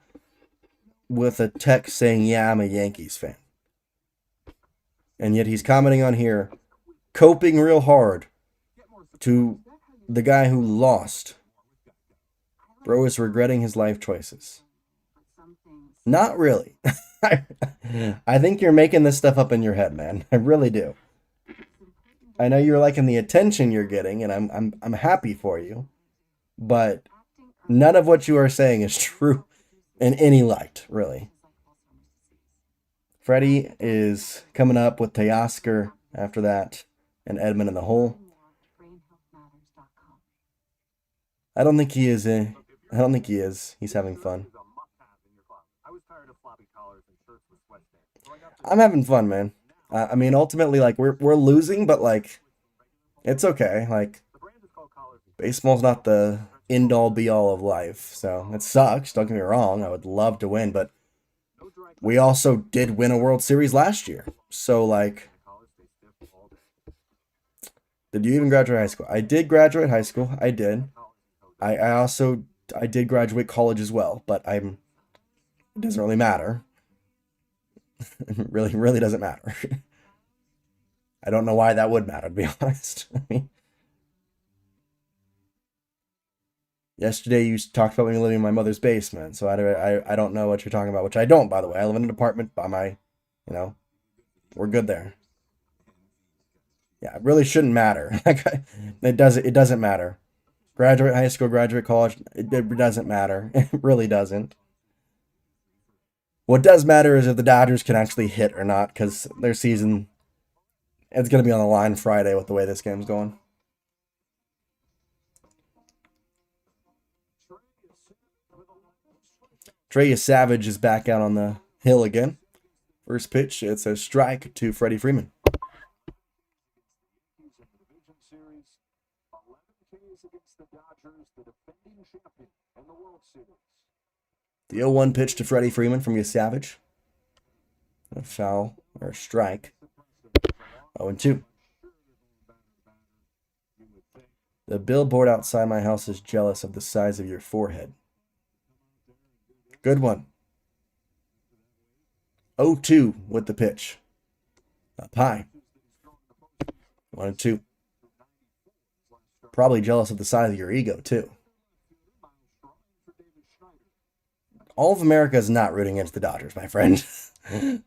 with a text saying, "Yeah, I'm a Yankees fan." And yet he's commenting on here, coping real hard to the guy who lost. Bro is regretting his life choices. Not really. I think you're making this stuff up in your head, man. I really do. I know you're liking the attention you're getting, and I'm happy for you. But none of what you are saying is true in any light, really. Freddie is coming up with Teoscar after that, and Edmund in the hole. I don't think he is. I don't think he is. He's having fun. I'm having fun, man. I mean, ultimately, like we're losing, but like it's okay. Like baseball's not the end all be all of life, so it sucks. Don't get me wrong. I would love to win, but we also did win a World Series last year. So like, did you even graduate high school? I did graduate high school. I did. I did graduate college as well, but it doesn't really matter. It really doesn't matter. I don't know why that would matter, to be honest. I mean, yesterday you talked about me living in my mother's basement, so I don't know what you're talking about, which I don't, by the way. I live in an apartment by my, we're good there. Yeah, it really shouldn't matter. It doesn't matter. Graduate high school, graduate college, it doesn't matter. It really doesn't. What does matter is if the Dodgers can actually hit or not, because their season, it's going to be on the line Friday with the way this game's going. Trey Savage is back out on the hill again. First pitch, it's a strike to Freddie Freeman. The 0-1 pitch to Freddie Freeman from Savage. A foul or a strike. 0-2. The billboard outside my house is jealous of the size of your forehead. Good one. 0-2 with the pitch. Up high. 1-2. Probably jealous of the size of your ego, too. All of America is not rooting against the Dodgers, my friend. The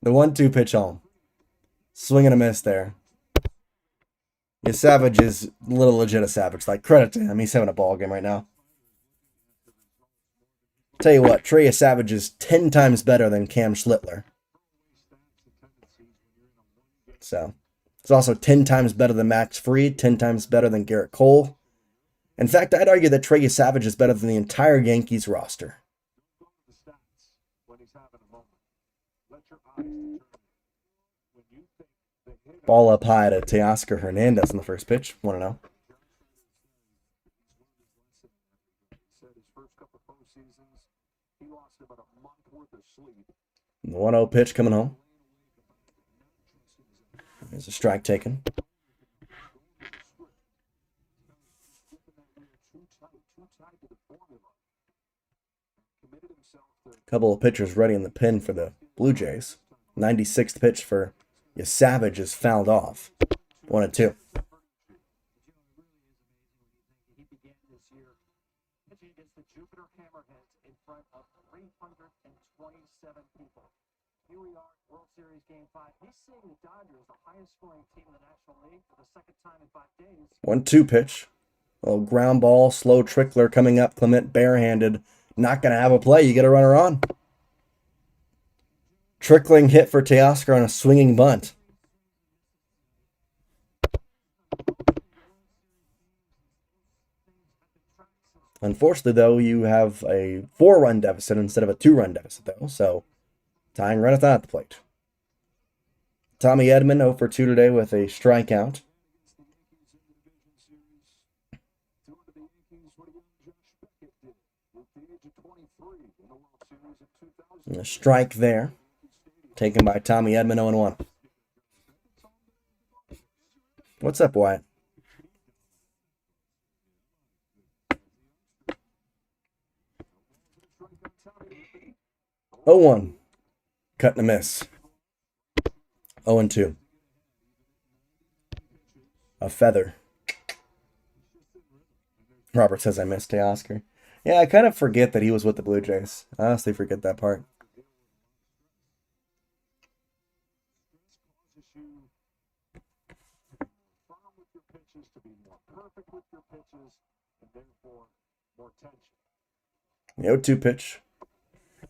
1-2 pitch home. Swing and a miss there. Yeah, Savage is a little legit a Savage. Like, credit to him. He's having a ball game right now. Tell you what, Trey Savage is 10 times better than Cam Schlittler. So, it's also 10 times better than Max Fried, 10 times better than Garrett Cole. In fact, I'd argue that Trey Savage is better than the entire Yankees roster. Ball up high to Teoscar Hernandez in the first pitch. 1-0. The 1-0 pitch coming home. There's a strike taken. Couple of pitchers ready in the pen for the Blue Jays. 96th pitch for Savage is fouled off. 1-2. Here we are, World Series Game 5. He's seeing the Dodgers, the highest scoring team in the National League, for the second time in 5 days. 1-2 pitch. A little ground ball, slow trickler coming up. Clement barehanded. Not going to have a play. You get a runner on. Trickling hit for Teoscar on a swinging bunt. Unfortunately, though, you have a 4-run deficit instead of a 2-run deficit, though. So, tying runneth at the plate. Tommy Edman 0 for 2 today with a strikeout. And a strike there. Taken by Tommy Edman 0-1. What's up, Wyatt? Oh, 1. Cut and a miss. 0-2. A feather. Robert says I missed Teoscar. Yeah, I kind of forget that he was with the Blue Jays. I honestly forget that part. The 0-2 pitch.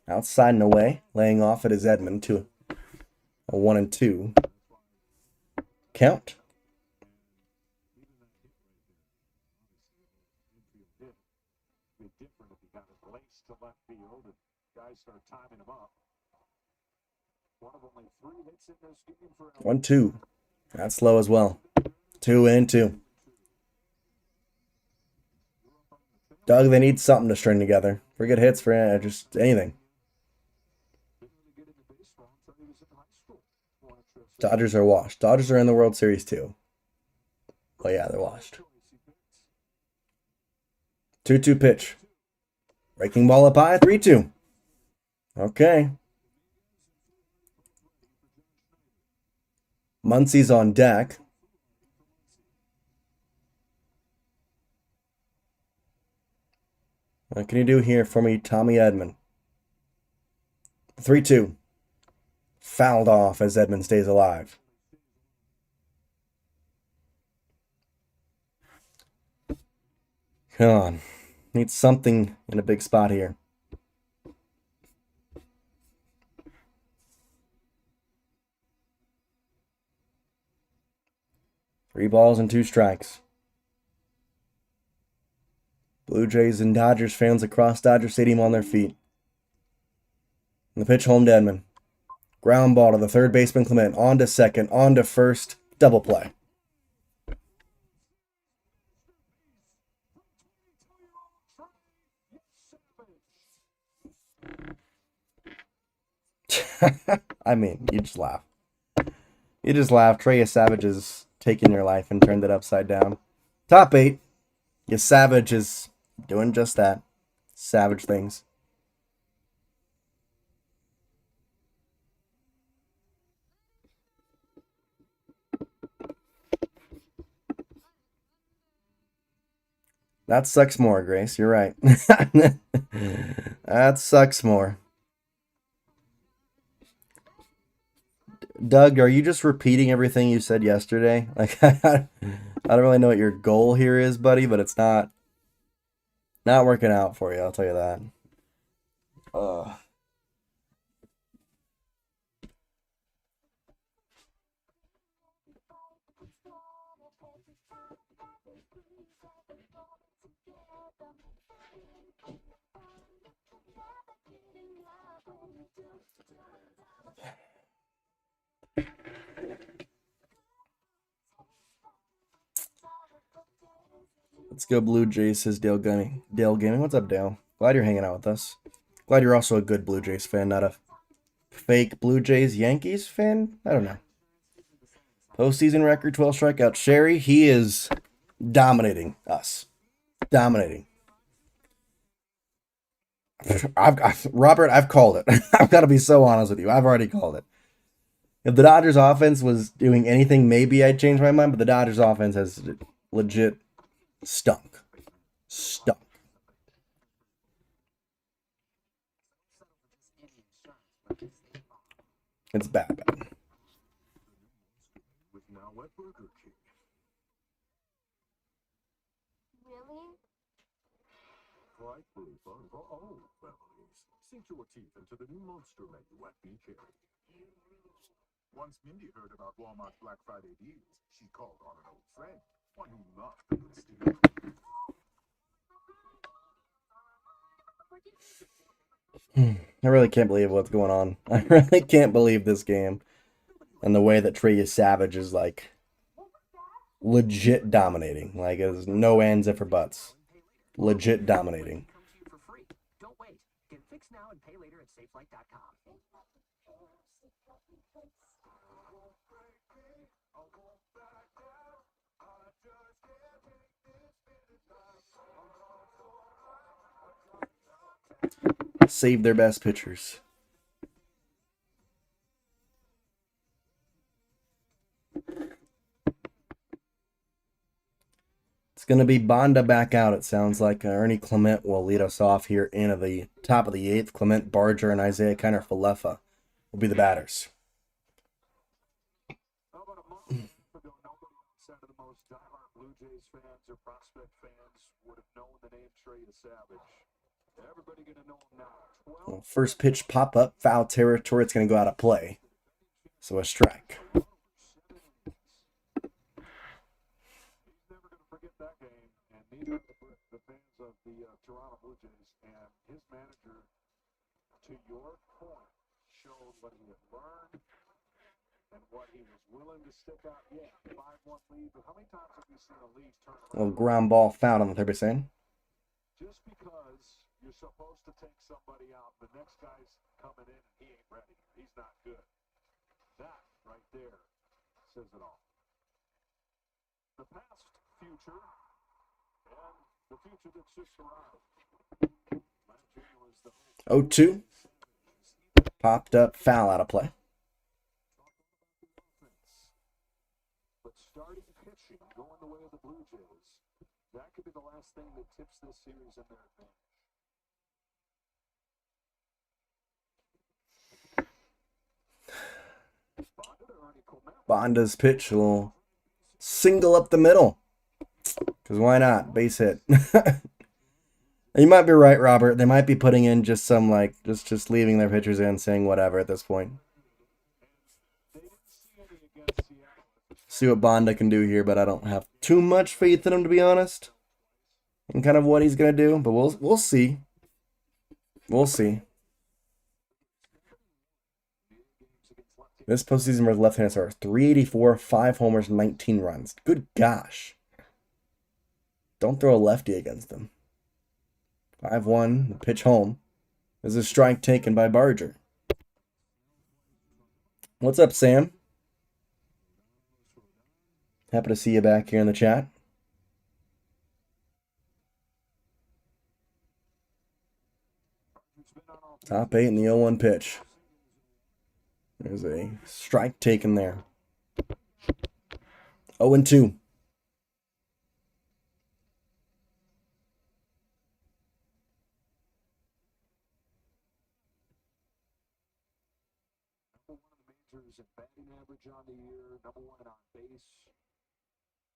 Outside and away. Laying off it is Edman to a 1-2 count. Start timing him up. One of only 3 hits in this game for 1-2. That's low as well. 2-2. Doug, they need something to string together. Forget hits for just anything. Dodgers are washed. Dodgers are in the World Series too. Oh yeah, they're washed. 2-2 pitch. Breaking ball up high. 3-2. Okay. Muncie's on deck. What can you do here for me, Tommy Edman? 3-2. Fouled off as Edman stays alive. Come on. Need something in a big spot here. Three balls and 2 strikes. Blue Jays and Dodgers fans across Dodger Stadium on their feet. And the pitch home to Edman. Ground ball to the third baseman Clement. On to second. On to first. Double play. I mean, you just laugh. You just laugh. Trey Savage is taking your life and turned it upside down. Top 8. Your Savage is doing just that. Savage things. That sucks more, Grace. You're right. That sucks more. Doug, are you just repeating everything you said yesterday? Like, I don't really know what your goal here is, buddy, but it's not working out for you. I'll tell you that. Let's go Blue Jays, says Dale Gaming. What's up, Dale? Glad you're hanging out with us. Glad you're also a good Blue Jays fan, not a fake Blue Jays Yankees fan. I don't know. Postseason record, 12 strikeouts. Sherry, he is dominating us. Dominating. Robert, I've called it. I've got to be so honest with you. I've already called it. If the Dodgers offense was doing anything, maybe I'd change my mind, but the Dodgers offense has legit stunk. Stunk. It's bad. With now at Burger King. Really? Frightfully fun for all families. Sink your teeth into the new monster menu at BK. Once Mindy heard about Walmart's Black Friday deals, she called on an old friend, one who loved the good steal. I really can't believe what's going on. I really can't believe this game and the way that Trey Savage is like legit dominating. Like there's no ands if or buts. Legit dominating. Come to you for free. Don't wait. Get it fixed now and pay later at safelight.com. Save their best pitchers. It's going to be Bonda back out, it sounds like. Ernie Clement will lead us off here in the top of the 8th. Clement, Barger, and Isaiah Kiner Falefa will be the batters. How about a month ago, nobody outside of the most diehard Blue Jays fans or prospect fans would have known the name Trey Savage. Everybody gonna know him now. Well, first pitch pop up, foul territory. It's going to go out of play. So a strike. He's never gonna forget that game, and neither are the fans of the Toronto Blue Jays. And his manager, to your point, showed what he had learned and what he was willing to stick out. Yeah, 5-1 lead, but how many times have you seen a lead turn A little around? ground ball foul on the third base end. Just because you're supposed to take somebody out, the next guy's coming in and he ain't ready. He's not good. That right there says it all. The past, future, and the future that's just arrived. Last year was the 0-2. Popped up, foul out of play. but starting pitching going the way of the Blue Jays, that could be the last thing that tips this series in their advantage. Bonda to Ernie Clement. Bonda's pitch will single up the middle. Because why not? Base hit. You might be right, Robert. They might be putting in just some, like, just leaving their pitchers in, saying whatever at this point. They didn't see any against Seattle. See what Bonda can do here, but I don't have too much faith in him, to be honest. And kind of what he's going to do, but we'll see. We'll see. This postseason with left-handed starters, 384, 5 homers, 19 runs. Good gosh. Don't throw a lefty against them. 5-1, the pitch home. There's a strike taken by Barger. What's up, Sam? Happy to see you back here in the chat. Top 8 in the 0-1 pitch. There's a strike taken there. 0-2. Number 1 in the majors in batting average on the year, number 1 in on base.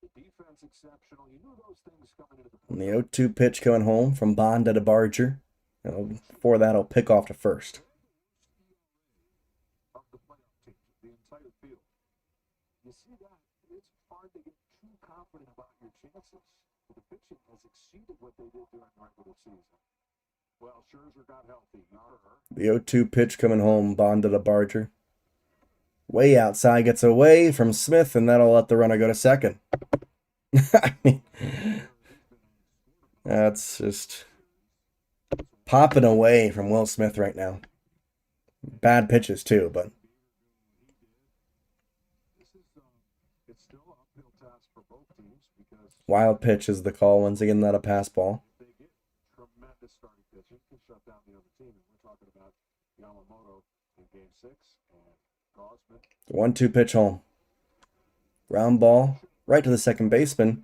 The defense exceptional. You knew those things coming into the And the 0-2 pitch going home from Bonda to Barger. Before that, he'll pick off to first. of the playoff team, the entire field. You see that? It's hard to get too confident about your chances. The pitching has exceeded what they did during the regular season. Well, Scherzer got healthy. The 0-2 pitch coming home, Bonda to Barger. Way outside, gets away from Smith, and that'll let the runner go to second. I mean, that's just popping away from Will Smith right now. Bad pitches, too, but It's still an uphill task for both teams because wild pitch is the call. Once again, not a pass ball. they get tremendous starting pitching can shut down the other team. And we're talking about Yamamoto in Game 6 and Gosman. 1-2 pitch home. Ground ball right to the second baseman,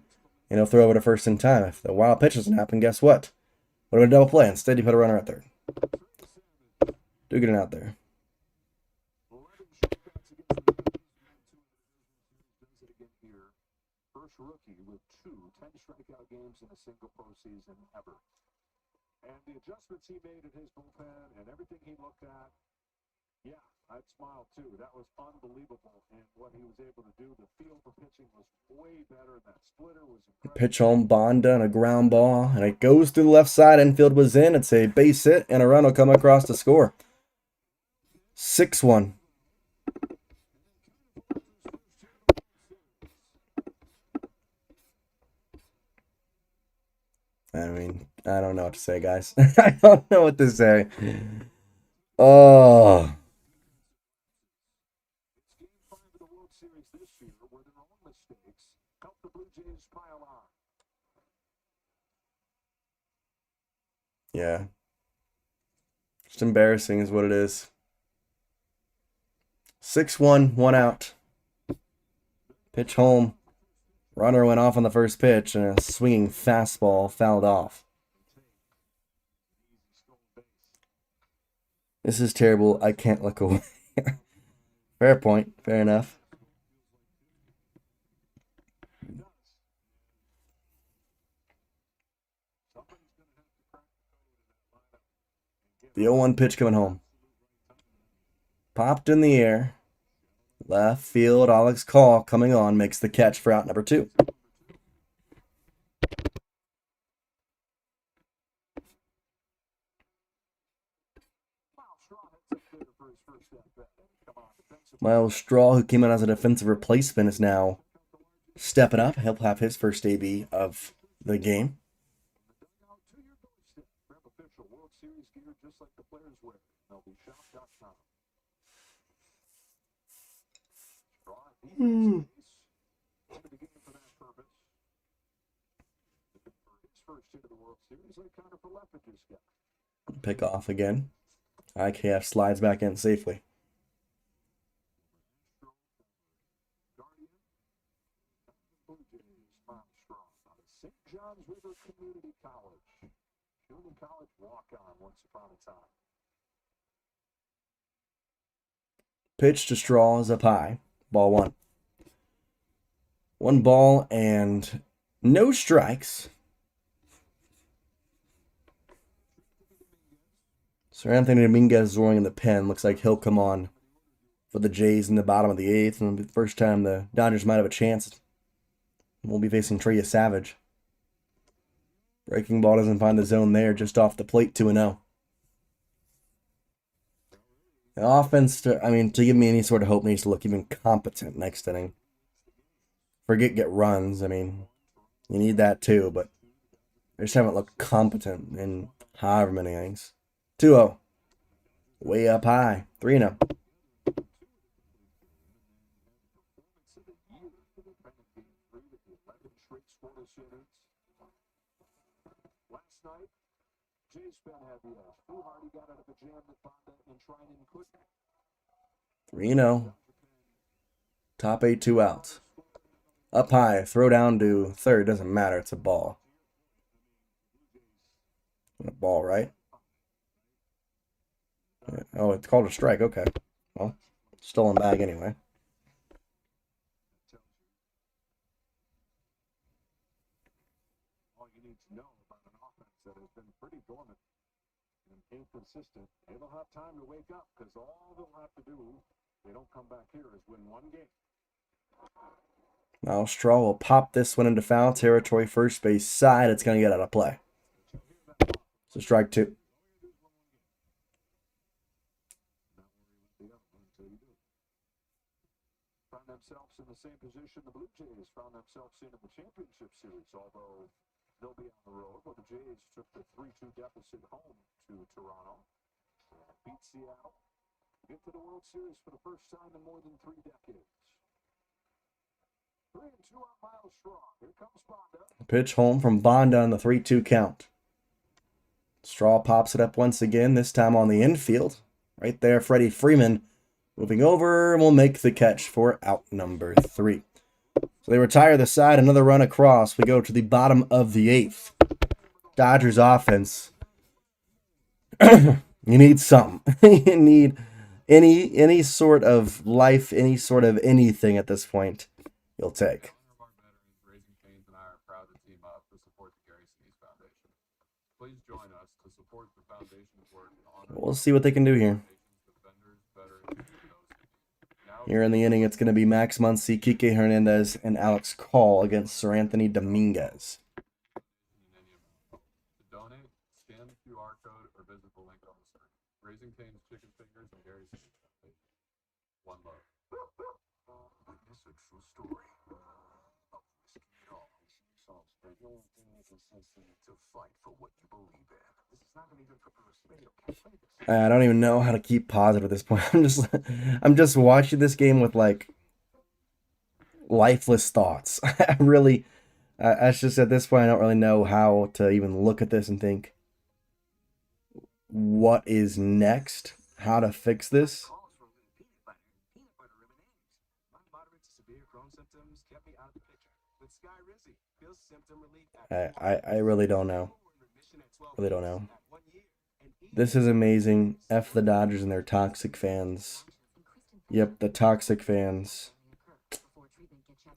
and he'll throw over to first in time. If the wild pitch doesn't happen, guess what? What about a double play? Instead, you put a runner at third. Dugan out there. Let him shoot Does it again here. First rookie with 10 strikeout games in a single postseason ever. And the adjustments he made in his bullpen and everything he looked at, yeah, I'd smile too. That was unbelievable. And what he was able to do, the feel for pitching was way better. That splitter was incredible. Pitch home, Bonda, and a ground ball, and it goes through the left side. Infield was in. It's a base hit, and a run will come across to score. 6-1. I mean, I don't know what to say, guys. I don't know what to say. Oh. It's game 5 of the World Series this year where their own mistakes help the Blue Jays pile on. Yeah. Just embarrassing is what it is. 6-1, 1 out. Pitch home. Runner went off on the first pitch, and a swinging fastball fouled off. This is terrible. I can't look away. Fair point. Fair enough. The 0-1 pitch coming home. Popped in the air. Left field, Alex Call coming on, makes the catch for out number 2. Miles Straw, who came in as a defensive replacement, is now stepping up. He'll have his first AB of the game. Pick off again. IKF slides back in safely. St. John's River Community College. Community college walk-on once upon a time. Pitch to Straw is up high. Ball 1. 1 ball and no strikes. Sir Anthony Dominguez is roaring in the pen. Looks like he'll come on for the Jays in the bottom of the 8th. And it'll be the first time the Dodgers might have a chance. We'll be facing Trey Savage. Breaking ball doesn't find the zone there. Just off the plate, 2-0. The offense, to give me any sort of hope, needs to look even competent next inning. Forget get runs. You need that too, but they just haven't looked competent in however many innings. 2-0. Way up high. 3-0. Last night, Jace had the edge. Foo Hardy got out of a jam that Bonda and Trinan couldn't. 3-0. Top 8, 2 outs. Up high, throw down to third. Doesn't matter. It's a ball. A ball, right? Oh, it's called a strike. Okay. Well, stolen bag anyway. All you need to know about an offense that has been pretty dormant and inconsistent. They don't have time to wake up because all they'll have to do, they don't come back here, is win 1 game. Now Straw will pop this one into foul territory, first base side. It's going to get out of play. So strike 2. Found themselves in the same position the Blue Jays found themselves in the championship series, although they'll be on the road. Well, the Jays took the 3-2 deficit home to Toronto and beat Seattle. Get to the World Series for the first time in more than 3 decades. 3-2 on Miles Straw. Here comes Bonda. Pitch home from Bonda on the 3-2 count. Straw pops it up once again, this time on the infield. Right there, Freddie Freeman moving over and will make the catch for out number 3. So they retire the side, another run across. We go to the bottom of the 8th. Dodgers offense. You need something. You need Any sort of life, any sort of anything at this point, you'll take. In honor of our veterans, Raising Cane's and I are proud to team up to support the Gary Sinise Foundation. Please join us to support the foundation's work in honor We'll see what they can do here. defenders, veterans, and those in need. Now, Here in the inning, it's going to be Max Muncy, Kike Hernandez, and Alex Call against Sir Anthony Dominguez. to donate, scan the QR code or visit the link on the screen. Raising Cane's Chicken Fingers and Gary Sinise Foundation. One love. Witness a true story of risking it all. The only thing making sense to fight for what you believe in. This is not going to be good for Bruce. Can't play this. I don't even know how to keep positive at this point. I'm just watching this game with like lifeless thoughts. That's just at this point I don't really know how to even look at this and think what is next, how to fix this. Calls for peanut butter M&Ms. My moderate to severe Crohn's symptoms kept me out of the picture. With Sky Rizzy, feels symptom relief at I really don't know. remission at 12 Really don't know. at 1 year. And This is amazing. F the Dodgers and their toxic fans. Yep, the toxic fans.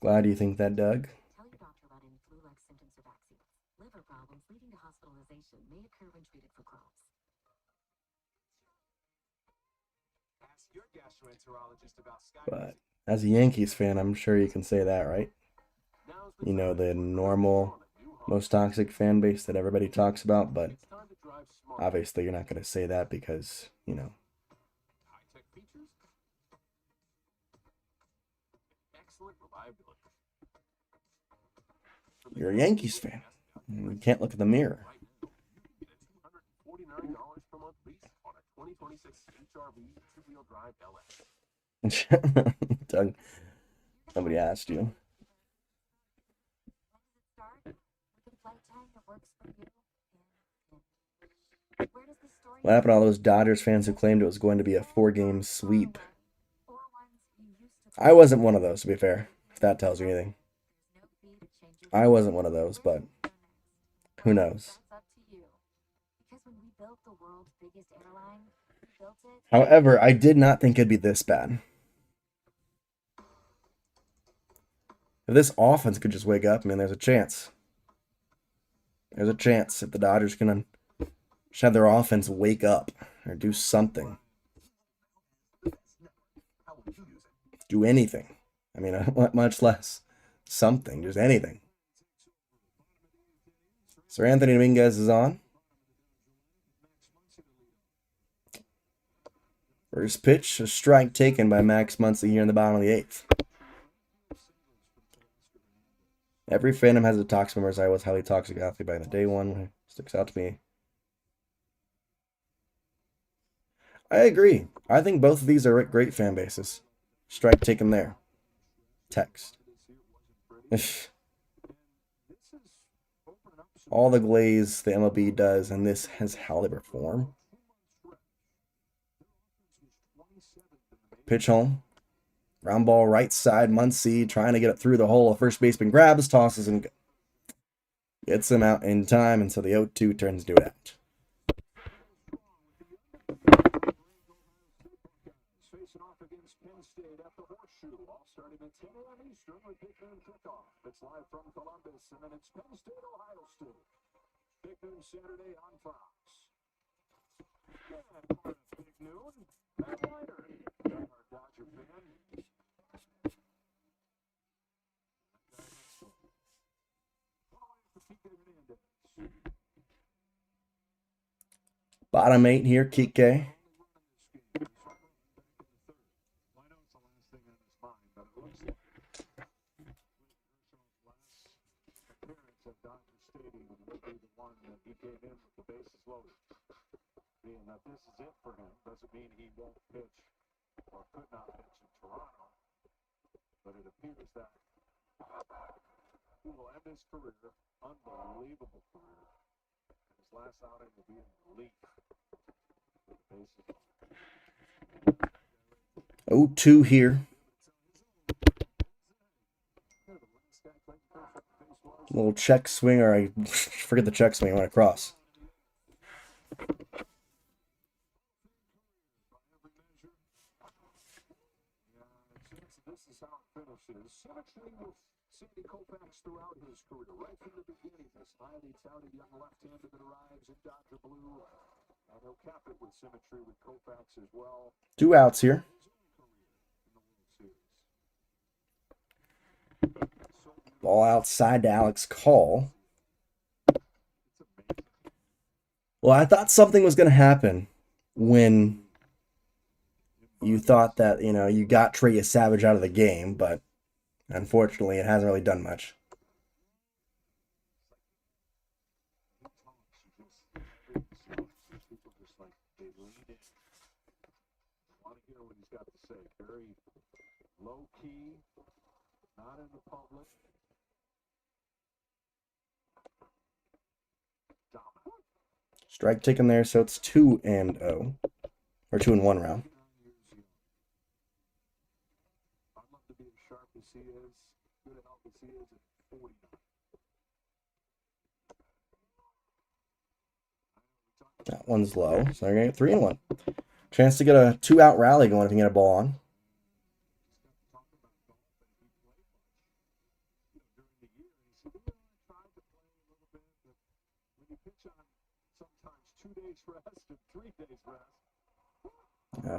Glad you think that, Doug. Tell your doctor about any flu-like symptoms or vaccines. Liver problems leading to hospitalization may occur when treated for Crohn's. ask your gastroenterologist about Sky But as a Yankees fan, I'm sure you can say that, right? Now's You know, the normal, most toxic fan base that everybody talks about, but time to drive smart. obviously you're not going to say that because, you know, High-tech features. Excellent reliability. you're a Yankees fan. You can't look in the mirror. Right now, you can get a $249 per month lease on a 2026 HRV two-wheel drive LS. Doug, somebody asked you. Start with a flight time that works for you. And where does the story What happened to all those Dodgers fans who claimed it was going to be a 4-game sweep? or ones you used to I wasn't one of those, to be fair, if that tells you anything. no fee to change your I wasn't one of those, but who knows? That's up to you. Because when we built the world's biggest airline, we built it However, I did not think it'd be this bad. If this offense could just wake up, I mean, there's a chance. There's a chance if the Dodgers can just have their offense wake up or do something. How would you use it? Do anything. I mean, much less something, just anything. Sir Anthony Dominguez is on. First pitch, a strike taken by Max Muncy here in the bottom of the 8th. Every fandom has a toxic member, as I was highly toxic athlete by the day one. Sticks out to me. I agree. I think both of these are great fan bases. Strike taken there. Text. All the glaze the MLB does, and this is how they perform. Pitch home. Ground ball right side. Muncy trying to get it through the hole. First baseman grabs, tosses, and gets him out in time, and so the 0-2 turns to it out. Facing off against Penn State at the Horseshoe, all starting at 10 a.m. Eastern with Big Noon kickoff. It's live from Columbus, and then it's Penn State, Ohio State. Big Noon Saturday on Fox. And part of Big Noon, Matt Leiter, our Dodger fan. Bottom 8 here, Kike. I know it's the last thing on his mind, but it looks like Herschel's last appearance at Dodger Stadium would be the one that he came in with the bases loaded. Being that this is it for him doesn't mean he won't pitch or could not pitch in Toronto, but it appears that he will end his career, unbelievable career, and his last outing will be in relief. With the bases 0-2 here. Little check swing, or I forget the check swing. I went across. versus symmetry with Sandy Koufax throughout his career. Right from the beginning, this highly touted young left-hander that arrives in Dodger blue. And he'll cap it with symmetry with Koufax as well. 2 outs here. Ball outside to Alex Call. Well, I thought something was going to happen when you thought that, you got Trey Savage out of the game, but unfortunately it hasn't really done much. Very low key, not in the public. Strike taken there, so it's 2-0. Or 2-1 round. I'd love to be as sharp as he is, good at help as he is at 49. That one's low, so they're going to get 3-1. Chance to get a 2-out rally going if you can get a ball on.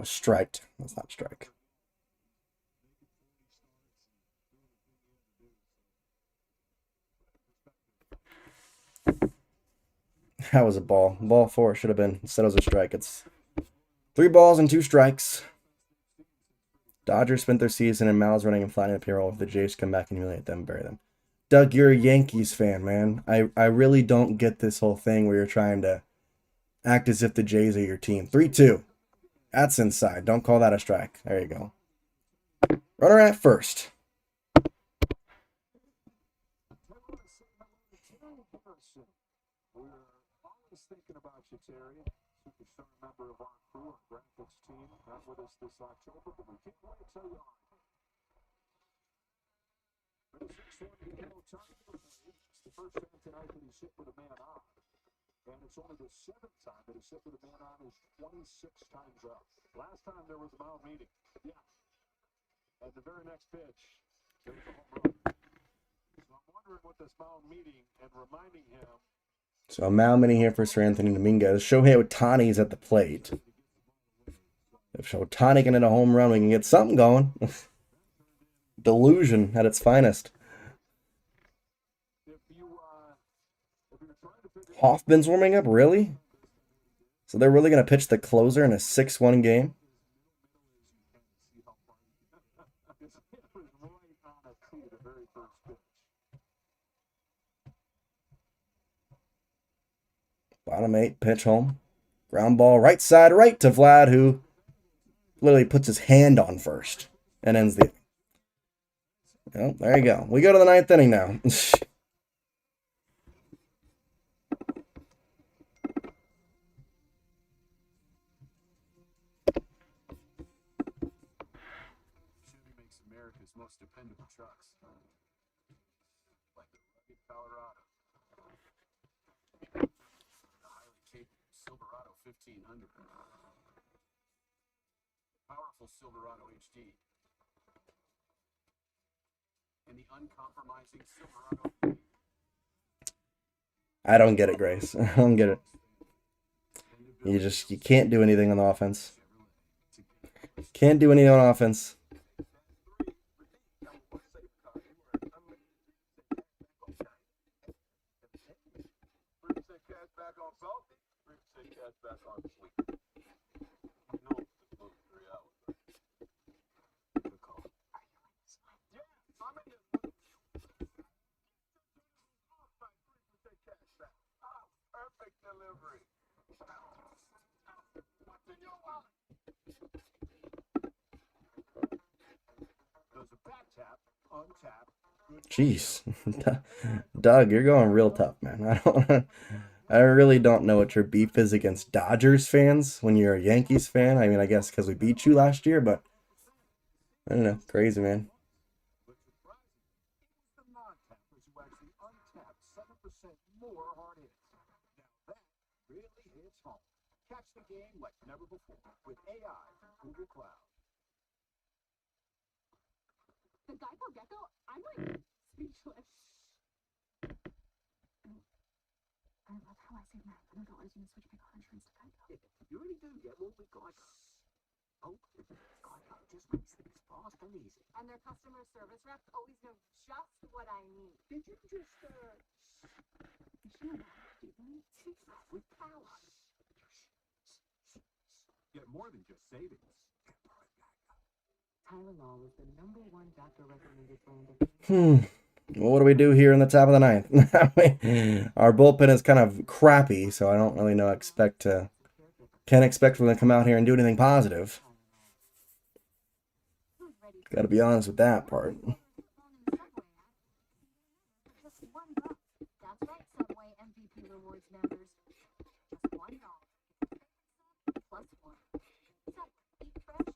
Striked. That's not strike. That was a ball. Ball 4 should have been. Instead it was a strike. It's 3 balls and 2 strikes. Dodgers spent their season in mouths running and flattening the payroll. If the Jays come back and humiliate them, bury them. Doug, you're a Yankees fan, man. I really don't get this whole thing where you're trying to act as if the Jays are your team. 3-2. That's inside. Don't call that a strike. There you go. Runner at first. We're always thinking about you, Terry. Superstar member of our crew and graphics team. Not with us this October, but we can't wait till you are. For the 6-1 game, it's the first time tonight that he's hit with a man on. And it's only the 7th time that he's hit with a man on is 26 times up. Last time there was a mound meeting. Yeah. And the very next pitch, there was a home run. So I'm wondering what this mound meeting and reminding him. So mound meeting here for Sir Anthony Dominguez. Shohei Ohtani is at the plate. If Ohtani can hit a home run, we can get something going. Delusion at its finest. Hoffman's warming up? Really? So they're really going to pitch the closer in a 6-1 game? Bottom 8, pitch home. Ground ball right side, right to Vlad, who literally puts his hand on first and ends the inning. Well, there you go. We go to the 9th inning now. America's most dependable trucks. Like the rugged Colorado. The highly capable Silverado 1500. Powerful Silverado HD. And the uncompromising Silverado. I don't get it, Grace. I don't get it. You can't do anything on the offense. Can't do anything on offense. Jeez, Doug, you're going real tough, man. I really don't know what your beef is against Dodgers fans when you're a Yankees fan. I mean, I guess because we beat you last year, but I don't know, crazy, man. Catch the game like never before with AI from Google Cloud. The Geico Gecko? I'm like speechless. I love how I saved my $100 when I switched my car insurance to Geico. You really do get one with Geico. Oh, Geico just makes things fast and easy. And their customer service reps always know just what I need. Did you just, Is she a rat? with power? Get more than just savings. Tylenol is the #1 doctor-recommended brand of... Well, what do we do here in the top of the ninth? Our bullpen is kind of crappy, so I don't really know. Can't expect we're going to come out here and do anything positive. Got to be honest with that part. Just $1. That's right, Subway MVP Rewards members. Just $1. Plus one. Subway, eat fresh,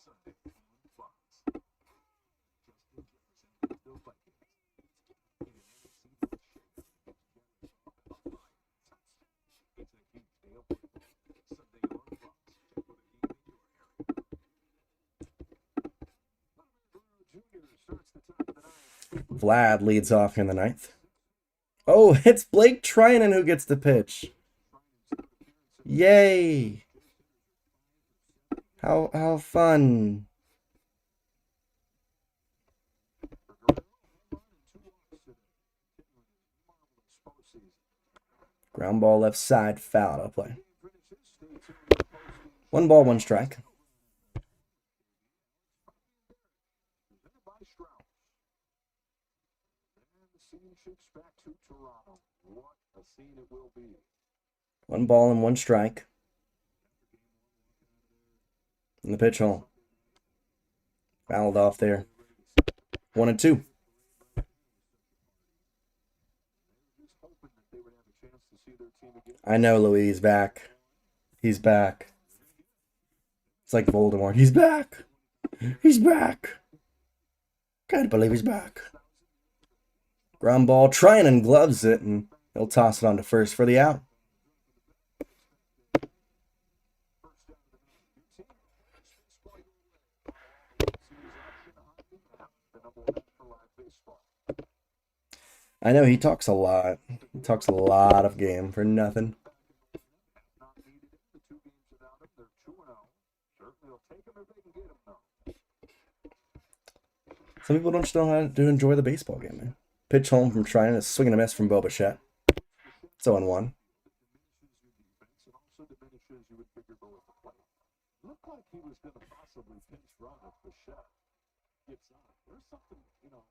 Sunday on Fox. Justin Jefferson, Bill Vikings. In an NFC North shake. It's a huge day of football. Sunday on Fox. For the game in your area. Jr. starts the top of the ninth. Vlad leads off in the ninth. Oh, it's Blake Trinan who gets the pitch. Yay! How fun. Ground ball left side, foul to play. 1 ball, 1 strike. By Strauss. And the scene shifts back to Toronto. What a scene it will be. 1 ball and 1 strike. In the pitch hole. Fouled off there. 1-2. I know, Louis. He's back. He's back. It's like Voldemort. He's back. He's back. Can't believe he's back. Ground ball. Trying and gloves it, and he'll toss it on to first for the out. I know he talks a lot. He talks a lot of game for nothing. Not needed it. The 2 games without him, they're 2-0. Certainly they'll take him if they can get him, though. Some people don't know how to enjoy the baseball game, man. Pitch home from Trinan, a swing and a miss from Bo Bichette. It's 0-1. Diminishes your defense and also diminishes you with bigger Bo at the plate. Looked like he was going to possibly pinch run if Bichette gets on. There's something, got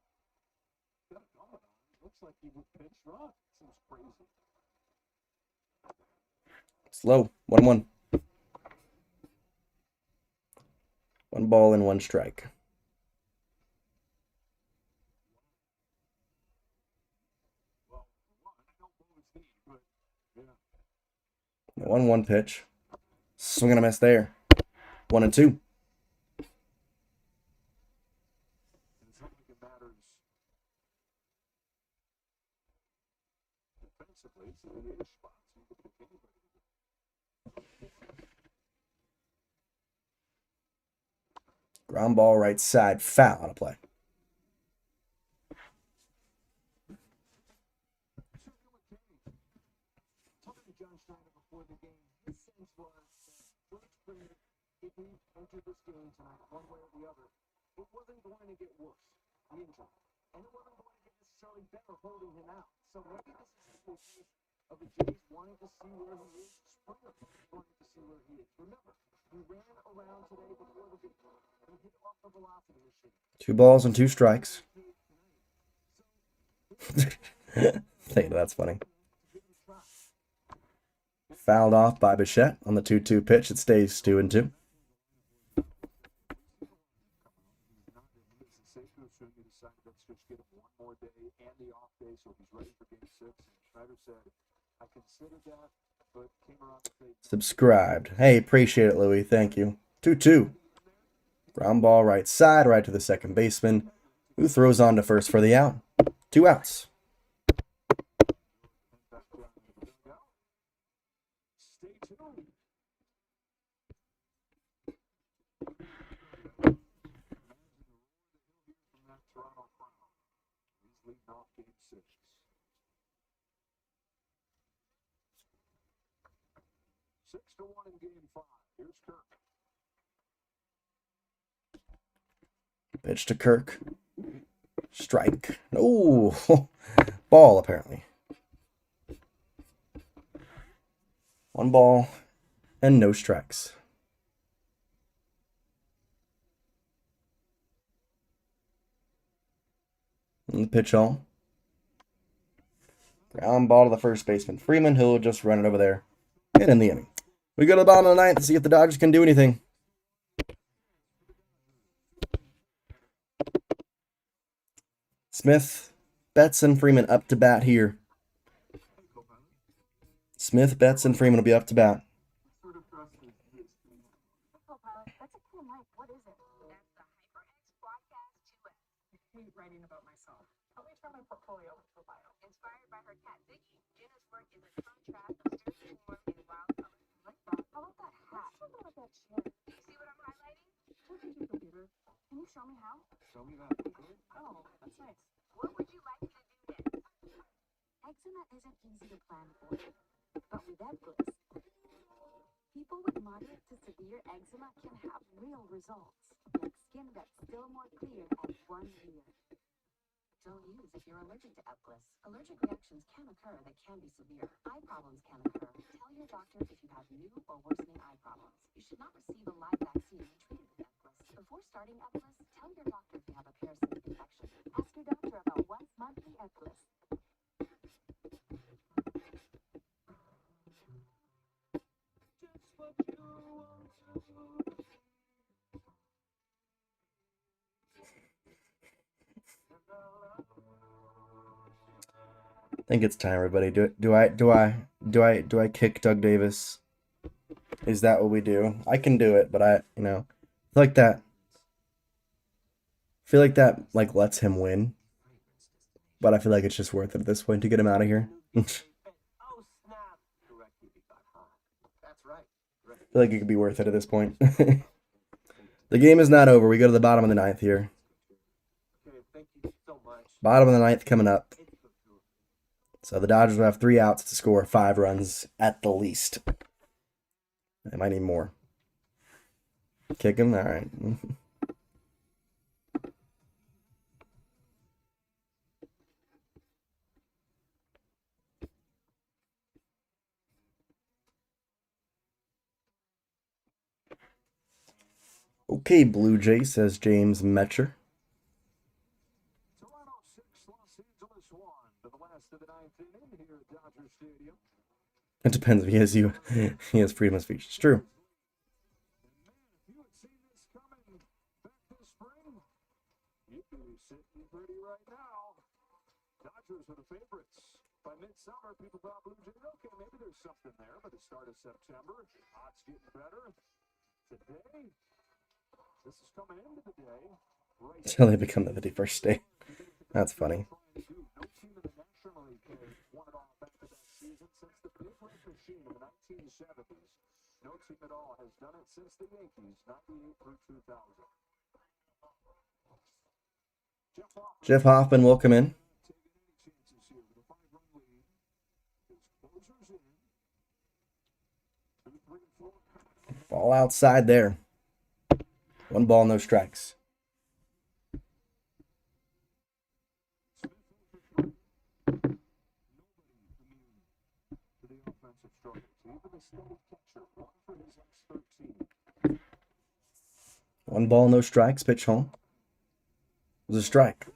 it going on. Looks like he would pinch run. Seems crazy. Slow. 1-1. 1 ball and 1 strike. Well, I don't know his knee, but yeah. 1-1 pitch. Swing and a miss there. 1-2. And it's not like it matters defensively. It's the DH spots. You can pick anybody. Ground ball right side, foul to play. Talking to John Schneider before the game, his sense was that George Springer, if he entered this game tonight, one way or the other, it wasn't going to get worse, the injury. And it wasn't going to get necessarily better holding him out. So maybe this is the case of the Jays wanting to see where he is, Springer wanting to see where he is. Remember, he ran around today before the game. He hit off the velocity machine. 2 balls and 2 strikes. That's funny. Fouled off by Bichette on the 2-2 pitch. It stays 2-2. Subscribed. Hey, appreciate it, Louis. Thank you. 2-2. Ground ball right side, right to the second baseman, who throws on to first for the out. 2 outs. Stay tuned. leading off game 6. Six to 1 in game 5. Here's Kirk. Pitch to Kirk. Strike. Oh, ball apparently. 1 ball and no strikes. And the pitch on. Ground ball to the first baseman. Freeman, who'll just run it over there. And in the inning. We go to the bottom of the 9th to see if the Dodgers can do anything. Smith, Betts, and Freeman up to bat here. Smith, Betts, and Freeman will be up to bat. Co-pilot, that's a cool mic. What is it? That's the HyperX Broadcast 2S. I hate writing about myself. Help me turn my portfolio into a bio. Inspired by her cat Ziggy, Jenna's work is a contrast of sturdy form and wild colors. I like that. How about that hat? What's wrong with that chair? Do you see what I'm highlighting? Turn to your computer. Can you show me how? Show me that. Oh, that's nice. What would you like me to do next? Eczema isn't easy to plan for, but with Ebglyss, people with moderate to severe eczema can have real results, like skin that's still more clear at 1 year. Don't use if you're allergic to Ebglyss. Allergic reactions can occur that can be severe. Eye problems can occur. Tell your doctor if you have new or worsening eye problems. You should not receive a live vaccine when treated with Ebglyss. Before starting Ebglyss, tell your doctor if you have a parasitic infection. Ask your doctor about once monthly Ebglyss. I think it's time, everybody. Do I kick Doug Davis? Is that what we do? I can do it, but I feel like that lets him win. But I feel like it's just worth it at this point to get him out of here. I Oh, snap. Correct, he got hot. That's right. feel like it could be worth it at this point. The game is not over. We go to the bottom of the 9th here. Okay, thank you so much. Bottom of the 9th coming up. So the Dodgers will have 3 outs to score 5 runs at the least. They might need more. Kick him? All right. Okay, Blue Jay, says James Metcher. Toronto 6, Los Angeles 1 to the last of the 9th inning here at Dodger Stadium. It depends if he has freedom of speech. It's true. If you had seen this coming back this spring, you'd be sitting pretty right now. Dodgers are the favorites. By midsummer, people thought Blue Jays, okay, maybe there's something there. By the start of September, odds getting better. Today, this is coming into the day. Right Until they become the 51st day. That's funny. No team in the National League has won it all back-to-back season since the Big Red Machine in the 1970s. No team at all has done it since the Yankees, 98 through 2000. Jeff Hoffman will come in. Taking any chances here with a 5-run lead. His closer's in. 2, 3, 4. Ball outside there. 1 ball, no strikes. To the offensive struggles. Even the steady catcher, 1 for his X13. 1 ball, no strikes. Pitch home. It was a strike.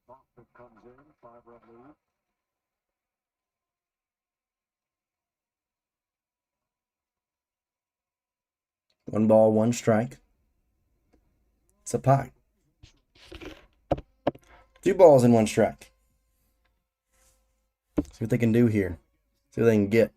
Hoffman comes in, 5-run lead. One ball, 1 strike. It's a pie. 2 balls and 1 strike. See what they can do here. See what they can get.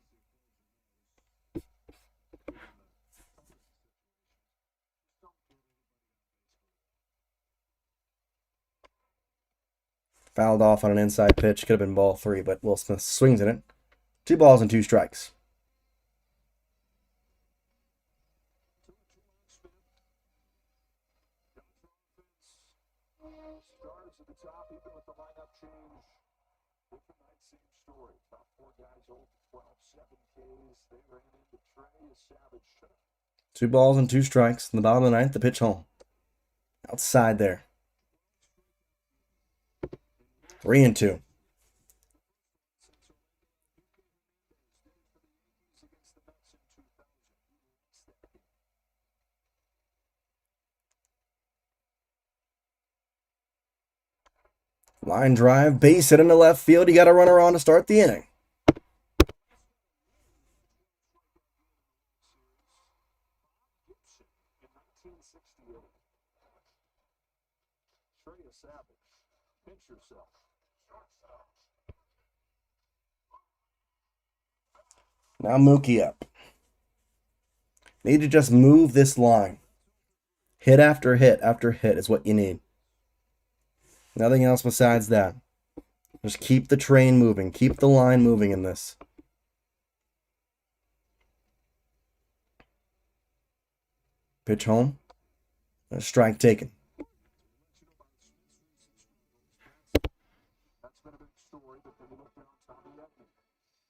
Fouled off on an inside pitch. Could have been ball 3, but Will Smith swings at it. 2 balls and 2 strikes. same story. Top four guys old 12, 7 Ks. They ran into Trey as Savage should have. 2 balls and 2 strikes in the bottom of the ninth. The pitch home. Outside there. 3-2. Line drive, base hit into left field. You got a runner on to start the inning. In 1968, Trey Savage, pinch yourself. Now Mookie up. Need to just move this line. Hit after hit after hit is what you need. Nothing else besides that. Just keep the train moving. Keep the line moving in this. Pitch home. A strike taken. That's been a big story, but then you look down Tommy Edman.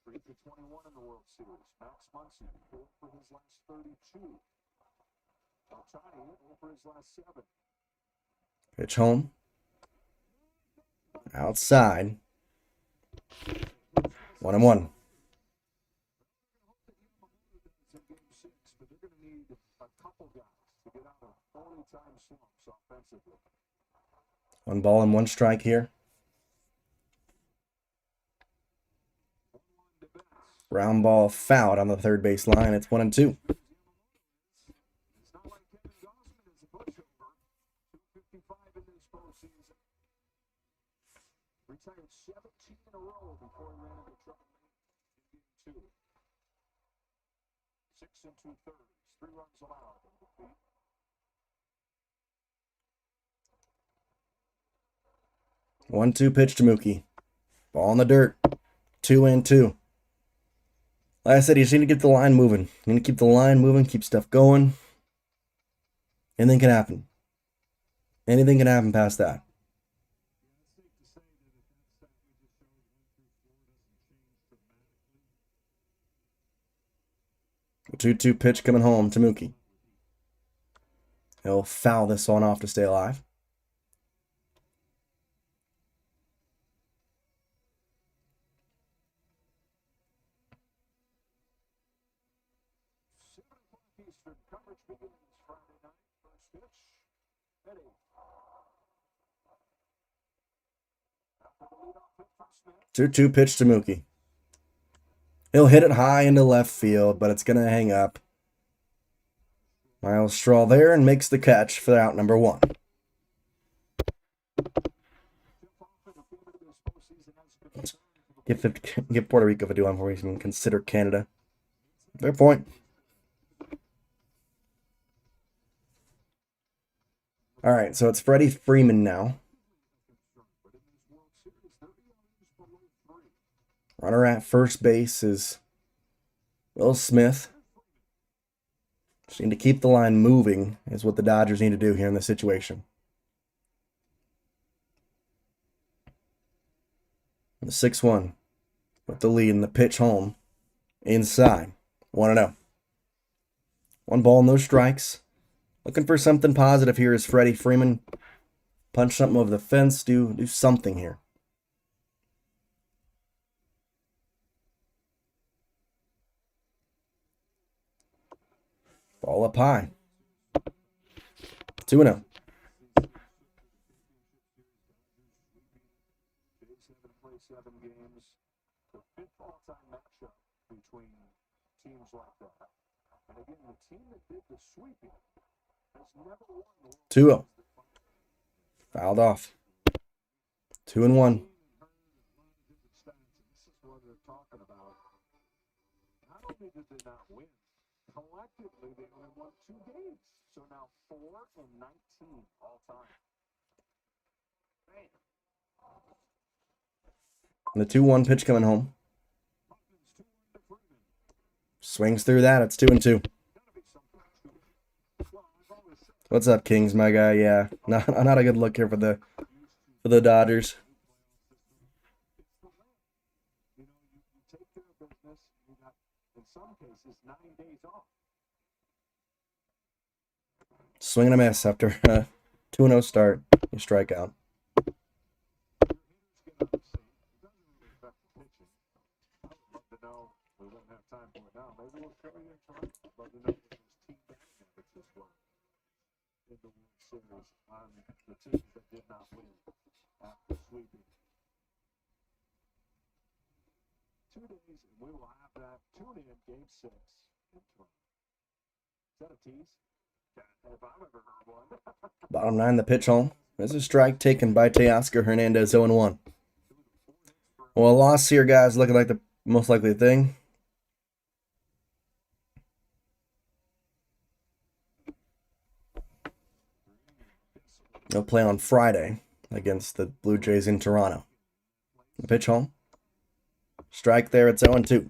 3 for 21 in the World Series. Max Muncy, 4 for his last 32. Otani, 4 for his last 7. Pitch home. Outside. 1-1. In Game 6, but they're going to need a couple guys to get out of 40-time slumps offensively. 1 ball and 1 strike here. Ground ball fouled on the third base line. It's 1-2. It's not like Kevin Gausman is a pushover. 255 in this postseason. Retired 17 in a row before he ran into trouble in Game 2. 6 2/3, 3 runs allowed in defeat. One-two pitch to Mookie. Ball in the dirt. 2-2. Like I said, you just need to get the line moving. You need to keep the line moving, keep stuff going. Anything can happen. Anything can happen past that. The 2-2 pitch coming home to Mookie. He'll foul this one off to stay alive. Eastern coverage begins Friday night. First pitch. Eddie. After the leadoff hit from Smith. 2-2 pitch to Mookie. He'll hit it high into left field, but it's going to hang up. Miles Straw there and makes the catch for out number 1. Give Puerto Rico a 2-1 before we can consider Canada. Fair point. All right, so it's Freddie Freeman now. Runner at first base is Will Smith. Just need to keep the line moving is what the Dodgers need to do here in this situation. The 6-1 with the lead in the pitch home inside. 1-0. 1 ball, no strikes. Looking for something positive here is Freddie Freeman. Punch something over the fence. Do something here. Ball up high. 2-0. Play 7 games. The 5th all-time matchup between teams like that. And again, the team that did the sweeping has never won the World 2-0. Fouled off. 2-1. This is what they're talking about. Not only did they not win, collectively they only won 2 games. So now 4 and 19 all time. And the 2-1 pitch coming home. Swings through that. It's 2-2. What's up, Kings, my guy? Yeah, not a good look here for the Dodgers. in some cases 9 days off. Swing and a miss after a 2-0 start. You strike out. We won't have time for it now. Maybe we'll show you in Toronto. I'd love to know what those team batting averages were in the World Series on the teams that did not win after sweeping. 2 days, and we will have that tune-in Game 6 in Toronto. Is that a tease? If I've ever heard one. Bottom 9, the pitch home. There's a strike taken by Teoscar Hernandez, 0-1. Well, a loss here, guys, looking like the most likely thing. They'll play on Friday against the Blue Jays in Toronto. The pitch home. Strike there, it's 0-2. The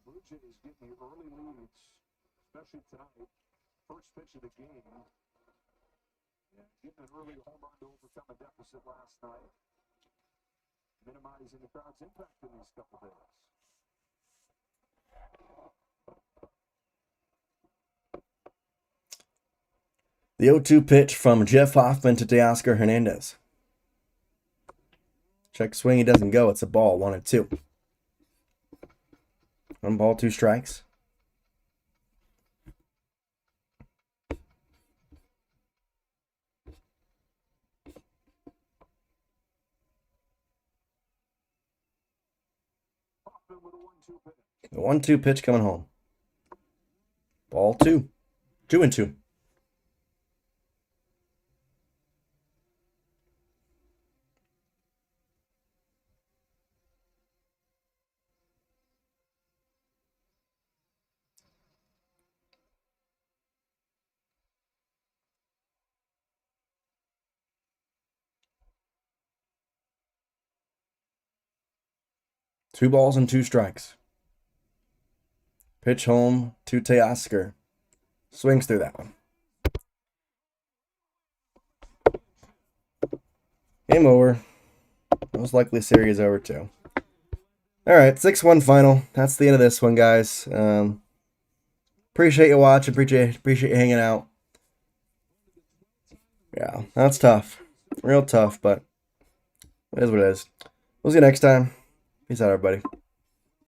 Blue Jays getting the early leads, especially tonight. First pitch of the game. And getting an early home run to overcome a deficit last night. Minimizing the crowd's impact in these couple days. The 0-2 pitch from Jeff Hoffman to Teoscar Hernandez. Check swing, he doesn't go. It's a ball, 1-2. 1 ball, 2 strikes. The 1-2 pitch coming home. Ball 2. 2-2. Two balls and 2 strikes. Pitch home to Teoscar. Swings through that one. Game over. Most likely series over too. Alright, 6-1 final. That's the end of this one, guys. Appreciate you watching. Appreciate you hanging out. Yeah, that's tough. Real tough, but it is what it is. We'll see you next time. Peace out, everybody.